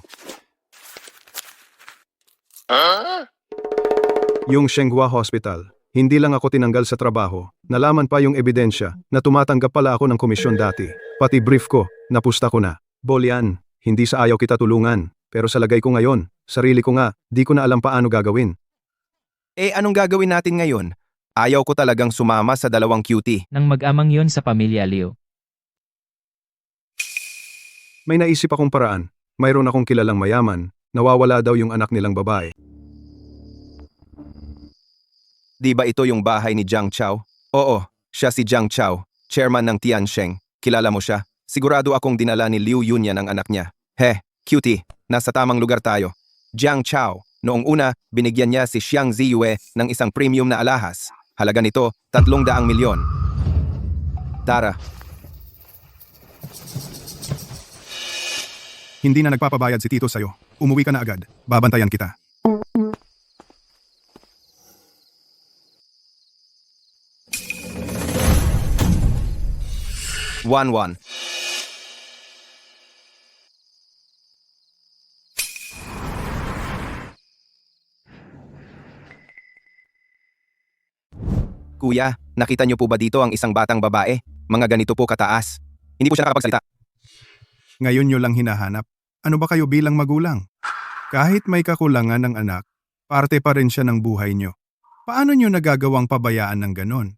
yung Shenghua Hospital, hindi lang ako tinanggal sa trabaho, nalaman pa yung ebidensya na tumatanggap pala ako ng komisyon dati. Pati brief ko, napusta ko na. Bolyan, hindi sa ayaw kita tulungan, pero sa lagay ko ngayon, sarili ko nga, di ko na alam paano gagawin. Eh anong gagawin natin ngayon? Ayaw ko talagang sumama sa dalawang cutie. Nang mag-amang yon sa pamilya Liu. May naisip akong paraan, mayroon akong kilalang mayaman, nawawala daw yung anak nilang babae. Di ba ito yung bahay ni Jiang Chao? Oo, siya si Jiang Chao, chairman ng Tiansheng. Kilala mo siya? Sigurado akong dinala ni Liu Yunyan ang anak niya. He, cutie, nasa tamang lugar tayo. Jiang Chao, noong una, binigyan niya si Xiang Ziyue ng isang premium na alahas. Halaga nito, 300 milyon. Tara, Hindi na nagpapabayad si Tito sa'yo. Umuwi ka na agad. Babantayan kita. Wanwan. Kuya, nakita niyo po ba dito ang isang batang babae? Mga ganito po kataas. Hindi po siya nakakapagsalita. Ngayon nyo lang hinahanap. Ano ba kayo bilang magulang? Kahit may kakulangan ng anak, parte pa rin siya ng buhay nyo. Paano nyo nagagawang pabayaan ng ganon?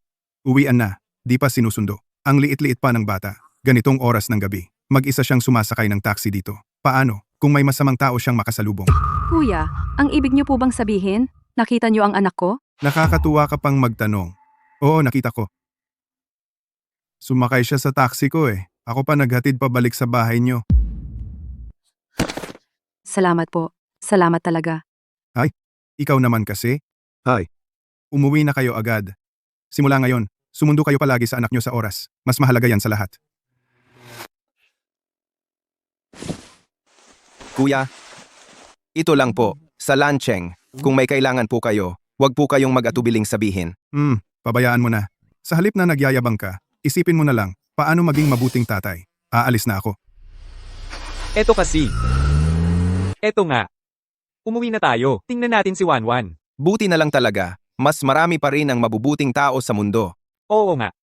Uwian na, di pa sinusundo. Ang liit-liit pa ng bata, ganitong oras ng gabi. Mag-isa siyang sumasakay ng taxi dito. Paano kung may masamang tao siyang makasalubong? Kuya, ang ibig niyo po bang sabihin? Nakita niyo ang anak ko? Nakakatuwa ka pang magtanong. Oo, nakita ko. Sumakay siya sa taxi ko eh. Ako pa naghatid pabalik sa bahay nyo. Salamat po. Salamat talaga. Ikaw naman kasi. Hi. Umuwi na kayo agad. Simula ngayon, sumundo kayo palagi sa anak nyo sa oras. Mas mahalaga yan sa lahat. Kuya, ito lang po, sa Lancheng, kung may kailangan po kayo, huwag po kayong mag-atubiling sabihin. Pabayaan mo na. Sa halip na nagyayabang ka, isipin mo na lang, paano maging mabuting tatay. Aalis na ako. Eto kasi. Eto nga. Umuwi na tayo. Tingnan natin si Wanwan. Buti na lang talaga, mas marami pa rin ang mabubuting tao sa mundo. Oo nga.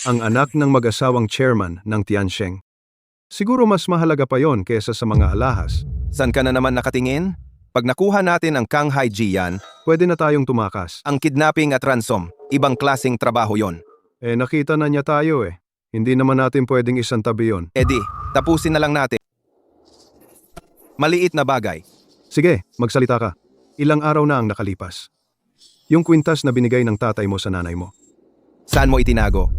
Ang anak ng mag-asawang chairman ng Tiansheng. Siguro mas mahalaga pa yon kesa sa mga alahas. San ka na naman nakatingin? Pag nakuha natin ang Shanghai Jian, Pwede na tayong tumakas. ang kidnapping at ransom, ibang klaseng trabaho yon. Nakita na niya tayo eh. Hindi naman natin pwedeng isantabi yon. Edi, tapusin na lang natin. Maliit na bagay. Sige, magsalita ka. Ilang araw na ang nakalipas. Yung kwintas na binigay ng tatay mo sa nanay mo. Saan mo itinago?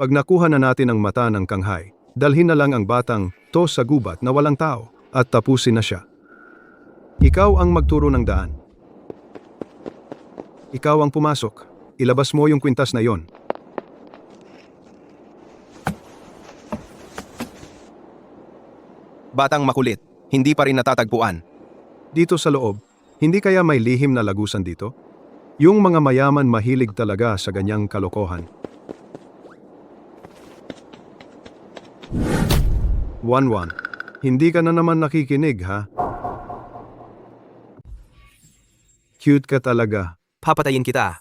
Pag nakuha na natin ang mata ng Shanghai, dalhin na lang ang batang to sa gubat na walang tao at tapusin na siya. Ikaw ang magturo ng daan. Ikaw ang pumasok. Ilabas mo yung kwintas na yon. Batang makulit, hindi pa rin natatagpuan. Dito sa loob, hindi kaya may lihim na lagusan dito? Yung mga mayaman mahilig talaga sa ganyang kalokohan. 1-1. Hindi ka na naman nakikinig, ha? Cute ka talaga. Papatayin kita.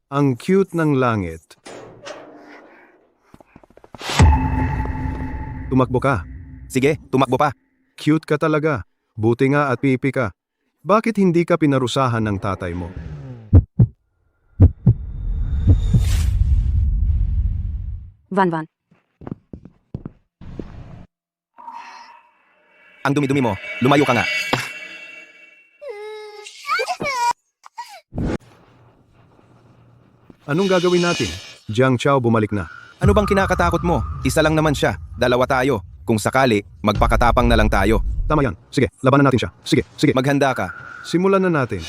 Ang cute ng langit. Tumakbo ka. Sige, tumakbo pa. Cute ka talaga. Buti nga at pipi ka. Bakit hindi ka pinarusahan ng tatay mo? Van. Ang dumi-dumi mo, lumayo ka nga. Anong gagawin natin? Jiang Chao bumalik na. Ano bang kinakatakot mo? Isa lang naman siya, dalawa tayo. Kung sakali, magpakatapang na lang tayo. Tama yan. Sige, labanan natin siya. Sige. Maghanda ka. Simulan na natin.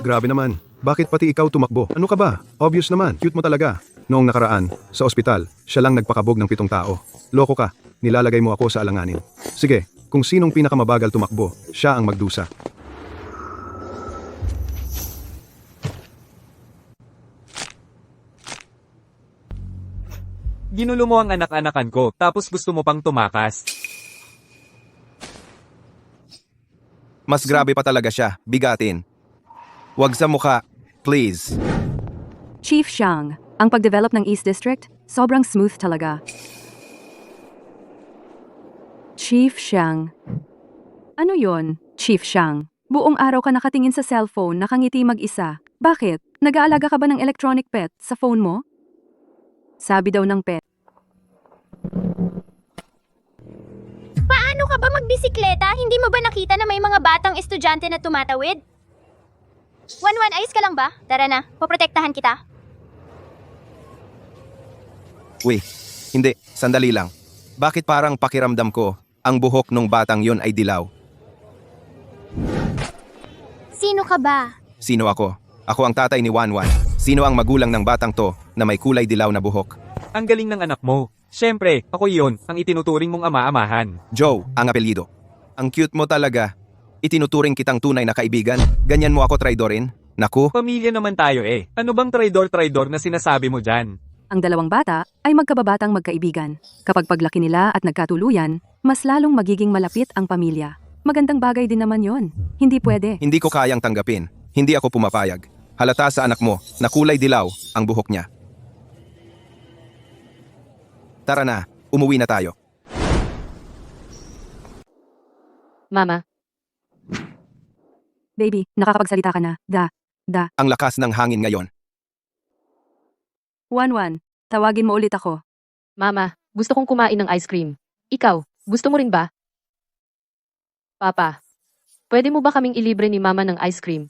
Grabe naman. Bakit pati ikaw tumakbo? Ano ka ba? Obvious naman. Cute mo talaga. Noong nakaraan, sa ospital, siya lang nagpakabog ng 7 tao. Loko ka. Nilalagay mo ako sa alanganin. Sige, kung sinong pinakamabagal tumakbo, siya ang magdusa. Ginulo mo ang anak-anakan ko, tapos gusto mo pang tumakas. Mas grabe pa talaga siya, bigatin. Wag sa mukha, please. Chief Xiang, ang pag-develop ng East District, sobrang smooth talaga. Chief Xiang. Ano yon, Chief Xiang? Buong araw ka nakatingin sa cellphone, nakangiti mag-isa. Bakit? Nag-aalaga ka ba ng electronic pet sa phone mo? Sabi daw ng pet. Paano ka ba magbisikleta? Hindi mo ba nakita na may mga batang estudyante na tumatawid? 1-1, ayos ka lang ba? Tara na, poprotektahan kita. Uy, hindi, sandali lang. Bakit parang pakiramdam ko, ang buhok nung batang yon ay dilaw? Sino ka ba? Sino ako? Ako ang tatay ni Wanwan. Sino ang magulang ng batang to na may kulay dilaw na buhok? Ang galing ng anak mo. Siyempre, ako iyon, ang itinuturing mong ama-amahan. Joe, ang apelyido. Ang cute mo talaga. Itinuturing kitang tunay na kaibigan. Ganyan mo ako traidorin? Naku, Pamilya naman tayo eh. Ano bang traidor-traidor na sinasabi mo dyan? Ang dalawang bata ay magkababatang magkaibigan. Kapag paglaki nila at nagkatuluyan, mas lalong magiging malapit ang pamilya. Magandang bagay din naman yon. Hindi pwede. hindi ko kayang tanggapin. Hindi ako pumapayag. Halata sa anak mo na kulay dilaw ang buhok niya. Tara na, umuwi na tayo. Mama. Baby, nakakapagsalita ka na. Ang lakas ng hangin ngayon. 1-1, tawagin mo ulit ako. Mama, gusto kong kumain ng ice cream. Ikaw, gusto mo rin ba? Papa, pwede mo ba kaming ilibre ni Mama ng ice cream?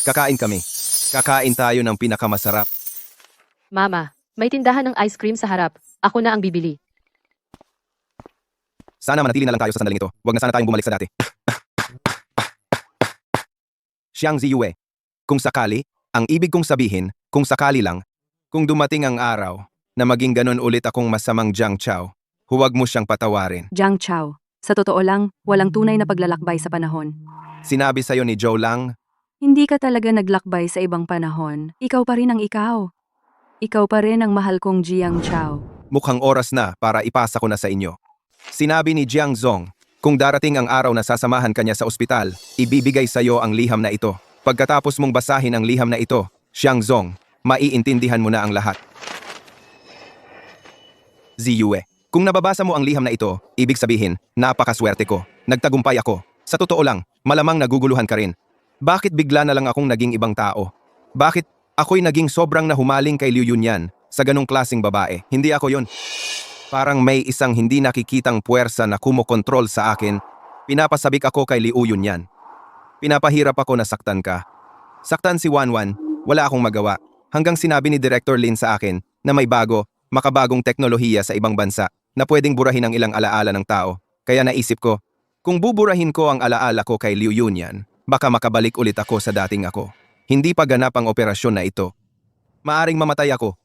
Kakain kami. Kakain tayo ng pinakamasarap. Mama, may tindahan ng ice cream sa harap. Ako na ang bibili. Sana manatili na lang tayo sa sandaling ito. Huwag na sana tayong bumalik sa dati. Xiang Ziyue. Kung sakali, ang ibig kong sabihin, kung sakali lang, kung dumating ang araw na maging ganun ulit akong masamang Jiang Chao, huwag mo siyang patawarin. Jiang Chao, sa totoo lang, walang tunay na paglalakbay sa panahon. Sinabi sa'yo ni Joe Lang, Hindi ka talaga naglakbay sa ibang panahon. Ikaw pa rin ang ikaw. Ikaw pa rin ang mahal kong Jiang Chao. mukhang oras na para ipasa ko na sa inyo. Sinabi ni Jiang Zong, kung darating ang araw na sasamahan kanya sa ospital, ibibigay sa'yo ang liham na ito. Pagkatapos mong basahin ang liham na ito, Xiang Zong, maiintindihan mo na ang lahat. Ziyue, kung nababasa mo ang liham na ito, ibig sabihin, napakaswerte ko. Nagtagumpay ako. Sa totoo lang, malamang naguguluhan ka rin. Bakit bigla na lang akong naging ibang tao? Bakit ako'y naging sobrang nahumaling kay Liu Yunyan sa ganong klaseng babae? Hindi ako yon. Parang may isang hindi nakikitang puwersa na kumokontrol sa akin. Pinapasabik ako kay Liu Yunyan. Pinapahirap ako na saktan ka. Saktan si Wanwan, wala akong magawa. Hanggang sinabi ni Director Lin sa akin na may makabagong teknolohiya sa ibang bansa na pwedeng burahin ang ilang alaala ng tao. Kaya naisip ko, kung buburahin ko ang alaala ko kay Liu Yunyan, baka makabalik ulit ako sa dating ako. Hindi pa ganap ang operasyon na ito. Maaring mamatay ako.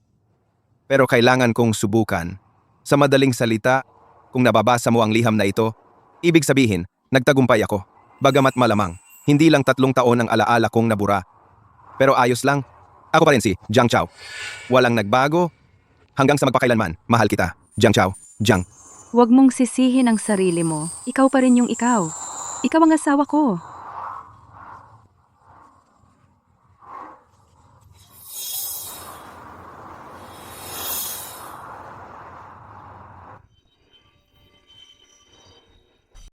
Pero kailangan kong subukan. Sa madaling salita, Kung nababasa mo ang liham na ito, ibig sabihin, nagtagumpay ako. Bagamat malamang, hindi lang 3 taon ang alaala kong nabura. Pero ayos lang. Ako pa rin si Jiang Chao. Walang nagbago. Hanggang sa magpakailanman, mahal kita. Jiang Chao. Jiang. Huwag mong sisihin ang sarili mo. Ikaw pa rin yung ikaw. Ikaw ang asawa ko.